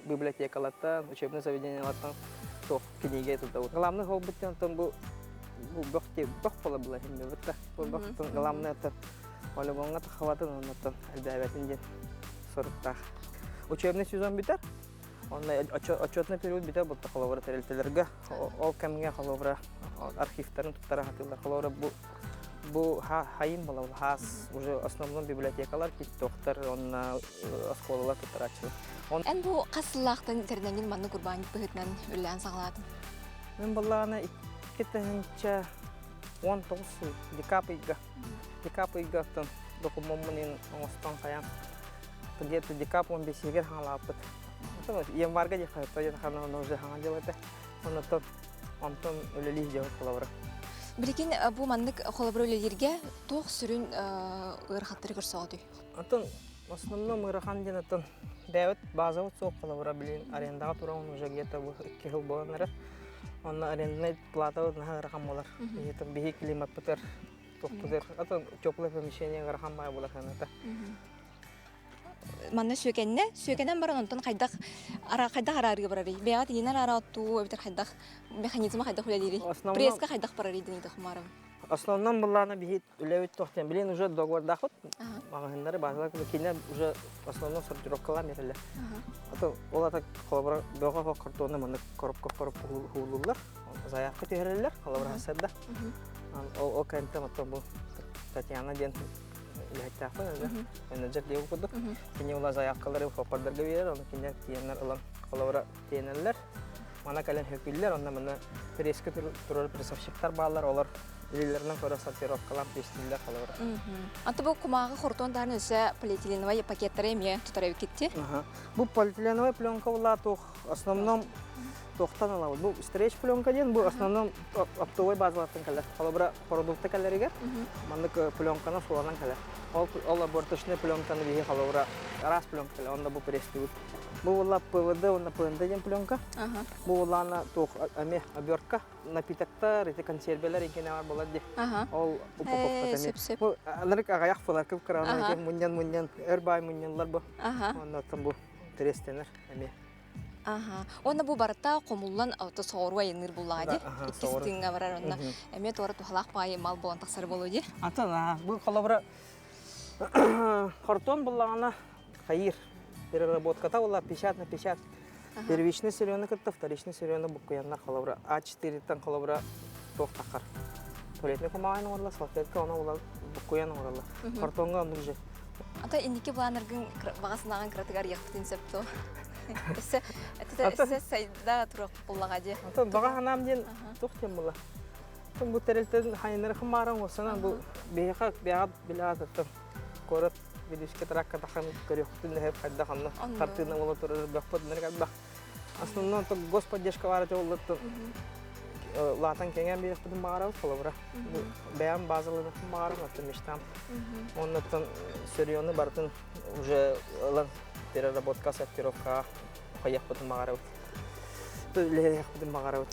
библиотекалардан, учебное заведениялардан тох книги тутавыт. Главный хол биттен антон бу бөх пола была химия вот так бөхтің главное это полигонға тахаватын оннан әлбәбәтінден сұрыптақ. Учебный сезон битер, онна отчетный период битер бұлта қалауыра тәрелтелерге, ол кәмге қалауыра архивтарын тұттара хатылар. Қалауыра бұл хайын болау, хас уже основном библиотекалар, тоқтар, онна осколалар тұттара açылы. Ән бұл қасылақтан терненген манны құрбанит бұғытнан өлән сағаладым? Мен болағына Кетенче 19 декабрьга. Декабрьга тон документын оңостан каян. Где-то декабрь 15-гер хаңлапыт. Январга же хайта хана уже хаңа делата. Онтон өлелий жауап кылабыра. Билеген бу мандык холобро өлелерге тоқ сүрін ырхаттыры көрсөдү. Антон основном ырхан ден антон бәвет база соқ кылабыра билен арендага тура он уже где-то 2 жыл болганнары. Он арендный плата на рахамолар. Это беги климат путер, топтудер. Это теплое помещение рахамая была ханата. Манна сүйкеннен баран онтон кайдак арарыгы барары. Бегат енер арату өбтер кайдак механизмы кайдак үлелери. Преска кайдак барары дейди хумарым. Основном буллана беги үлевит тохтен. Билен уже договор дахот. Магазиндары базалар кине уже основном сортировкалар мерелер. Это ола так холобра бега картонны маны коробка хулулар. Заяк көтөрөлөр, холобра хасада. Ол кенте матом бу Татьяна ден үләттәппен әдә. Менеджер дип курдук. Кине улар заявкалары хоппардарга берер, аны кине тиеннәр алан калавра тиеннәр. Мана кален хөкүлләр, анда менә пресска турар пресовщиктар баллар, олар илләрнең көрә сортировкалар пестилдә калавра. Аты бу кумагы хортондан өсә полиэтиленовый пакеттары эме тутарып китти. Бу полиэтиленовый пленка була тох основном тохтан алабыз. Бу стрейч пленка дигән бу основном оптовый базалардан калә. Калабра продукты каләргә. Мандык пленканы суардан калә. Ол лабораторный пленканы бие калабра раз пленка, анда бу преступ. Бу була ПВД, онда ПНД дигән пленка. Бу булана тох эме обертка, напитоктар, эти консервелар икән була ди. Ол упаковка тәме. Бу аларга агаяк фалар күп крана икән, муньян, эрбай муньянлар бу. Онда там бу трестенер эме. Онда бу барта комуллан авто соруа яныр булады. Икистинга барар онда. Эме тора тухалак пай мал болан таксар болу ди. Ата бу калабра картон буллагана хайыр. Переработката була печать на печать. Первичный сырьёны кытты, вторичный сырьёны букуяннар калабра А4 калабра тохтакар. Туалетный комагайны орла, салфетка она була букуян орла. Картонга нужен. Ата индики буланыргын багасынаган кратыгар яктын септо. Это сайда турак буллага ди. Ата бага ханам ден тохтем була. Бу терелтен хайныр хмаран осана бу бега билады. Корот видишке тракка тахан көрөктүн хеп кайда ханна картына боло турар бакпад нерга. Основно то господдержка вара жоллотто. Латан кеңен биректин багарабыз калабра. Бәям базалыны багарабыз атмыштам. Оннан сырьёны бартын уже переработка, сортировка, хаяк потом багарабыз. Төллерек потом багарабыз.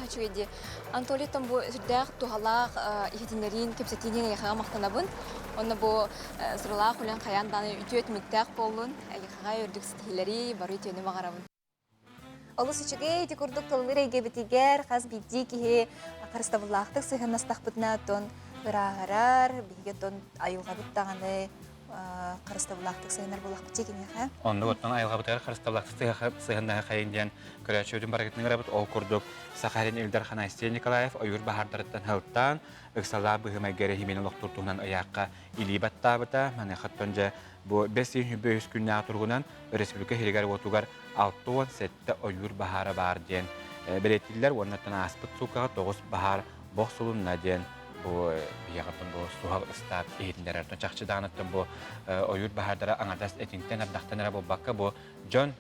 Начу иди. Анатолий там бу сүрдәк тухалак ихтинерин кепсетинен яхага мактанабын. Онда бу сырлак белән каяндан үтөт миктак болун, яхага үрдүк стилери бары төне багарабын. Олус үчүгэй ди курдук тыллырыйге битигер, хаз бидди кихи карыставыллактык сыхынастахпытна тон ырағарар, биге тон айылға буттағаны карыставыллактык сыхынар болақ бітеген еха? Онда оттан айылға буттағар карыставыллактык сыхынна хайын диян көрәчөйдің баракетінің рабыт ол курдук Сахарин Илдар Ханастей Николаев ойыр бахардарыттан хылттан ыксала быхымай гәрі химені лоқтуртуғынан аяққа илибаттабыта, мәне қаттонжа bu 500 günne turgunan Respublika Hirigar Votugar 6-7 oyur bahara var diyen belirtililer onlardan aspıt sukağa 9 bahar boğsulunna diyen bu biyaqatın bu suhal ıstab eğitimler artan çakçı dağınıttın bu oyur bahardara anadas etinten abdaqtanara bu bakka bu John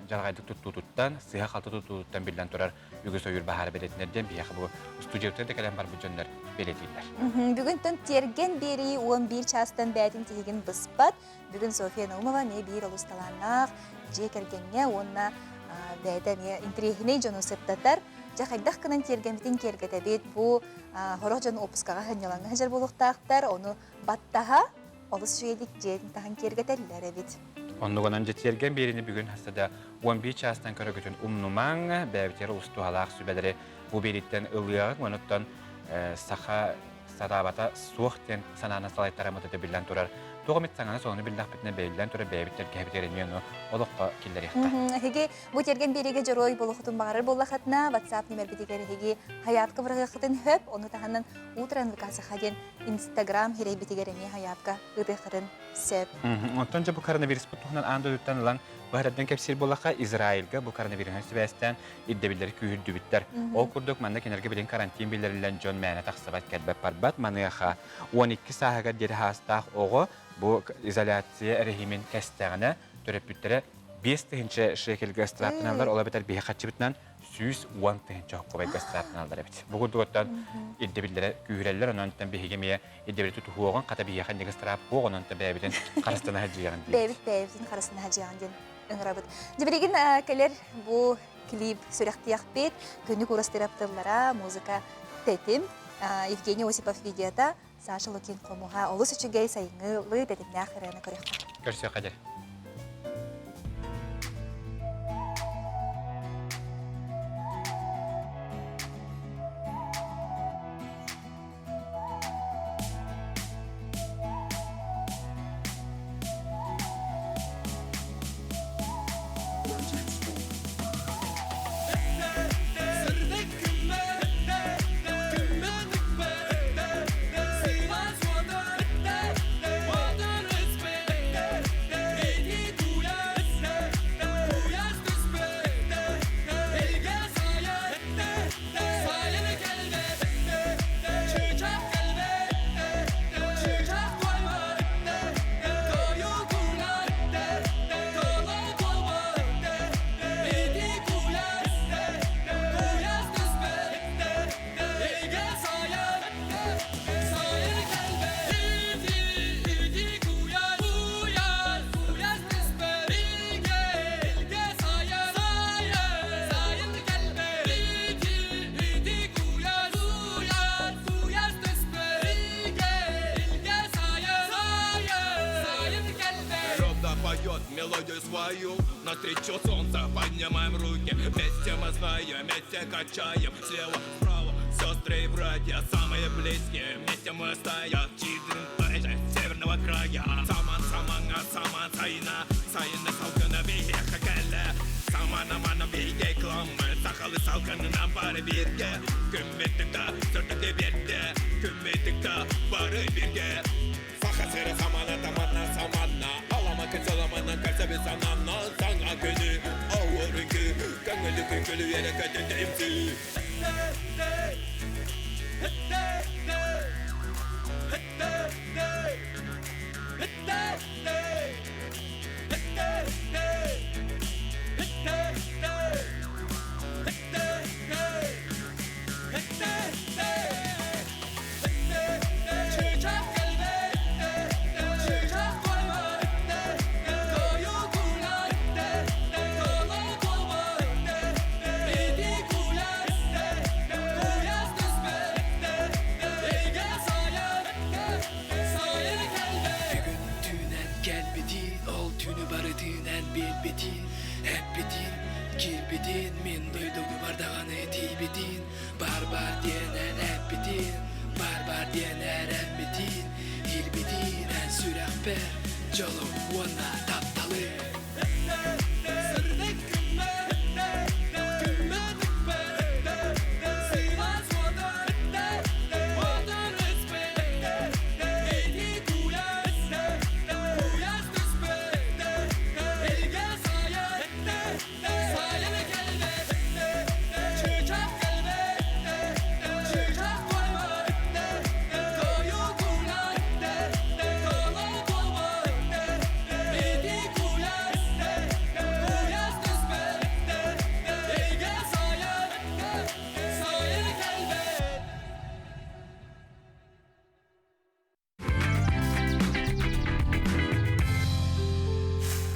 Jalgaydık tutututtan, sıha kaltı tutututtan bilden turar Yügüs oyur bahara belirtilerden biyaqı bu stüdiyotlar da kalan var bu Johnlar belirtililer. Bugün tön tergen beri 11 çastan bədin tegin bıspat. Bugün Sofya Naumova ne bir olustalanaq, jekergenge onna bäde me intrihine jonu septatar. Jaqaydaq kınan tergen bitin kergetebet bu horoq jonu opuskaga hanyalanга hajar boluqtaqtar, onu battaha olus şedik jetin tahan kergeteller ebit. Onluğundan jetergen berini bugün hastada 11 çastan körö götün umnuman bäbiteri ustuhalaq sübeleri bu beritten ılıyaq, onuttan saha sadabata suhten sanana salaytaramıda da bilden turar. Doğum etsangana sonunu bildak bitine belden turar bäbitler gäbiterenyen oloqqa killer yaxta. Hege bu tergen berige joroy boluqtun bağırır bollaqatna WhatsApp numer bitigeri hege hayatka vırgıqtın höp onu tahannan utran vıkası hagen Instagram hirey bitigerine hayatka ıdıqtın sep. Ontonca bu koronavirus putuğundan anda ötten olan Bahretden kepsir bolaqa İsrail'ga bu koronavirus sübästen iddebilleri kühüldü bitler. O kurduk manda kenerge bilen karantin billerilen John Mane taqsabat kelbep parbat manıqa 12 sahaga deri hastaq oğu bu izolasiya rehimin kestağına törep bittere 5 tınca şekil gastrapnallar ola biter bir qaçı bitnan 110 tınca qobay gastrapnallar bit. Bu kurduktan iddebilleri kühüreller ondan bir hegemiye iddebilleri tutuğun qata bir yaxan gastrap oğunun da bäbiden qarastana hajıyan. Bäbit qarastana hajıyan den. Ыңырабыт. Дебелеген кәлер бұл клип сөрәқтияқ бет, күнік орыстырапторлара, музыка тәтім. Евгений Осипов видеода Саша Лукин қомуға олыс үшігей сайыңылы тәтімне ақыраны көріққа. Көрсі қадар. What поет мелодию свою. Навстречу солнца поднимаем руки. Вместе мы знаем, вместе качаем. Слева, справа, сестры и братья, самые близкие. Вместе мы стоят, читрин северного края. Саман, саманга, саман, сайна. Сайна салкына бейхе кәлі. Самана мана бейгей кламы. Сақалы салқынынан бары берге. Күмбеттікті, сүртікті берді. Күмбеттікті, бары берге. Сақа сыры самана, тамана, самана. Алама кызыламана, кәрсәбі санана. Саңа күні, ауыр үкі. Көңілі күңілі ере көтіндеймсі. Min duyduğu bardağını tibidin. Barbar diyenen hep bidin. Barbar diyenen hep bidin. İl bidin en sürek ber. Jolum vana taptalı.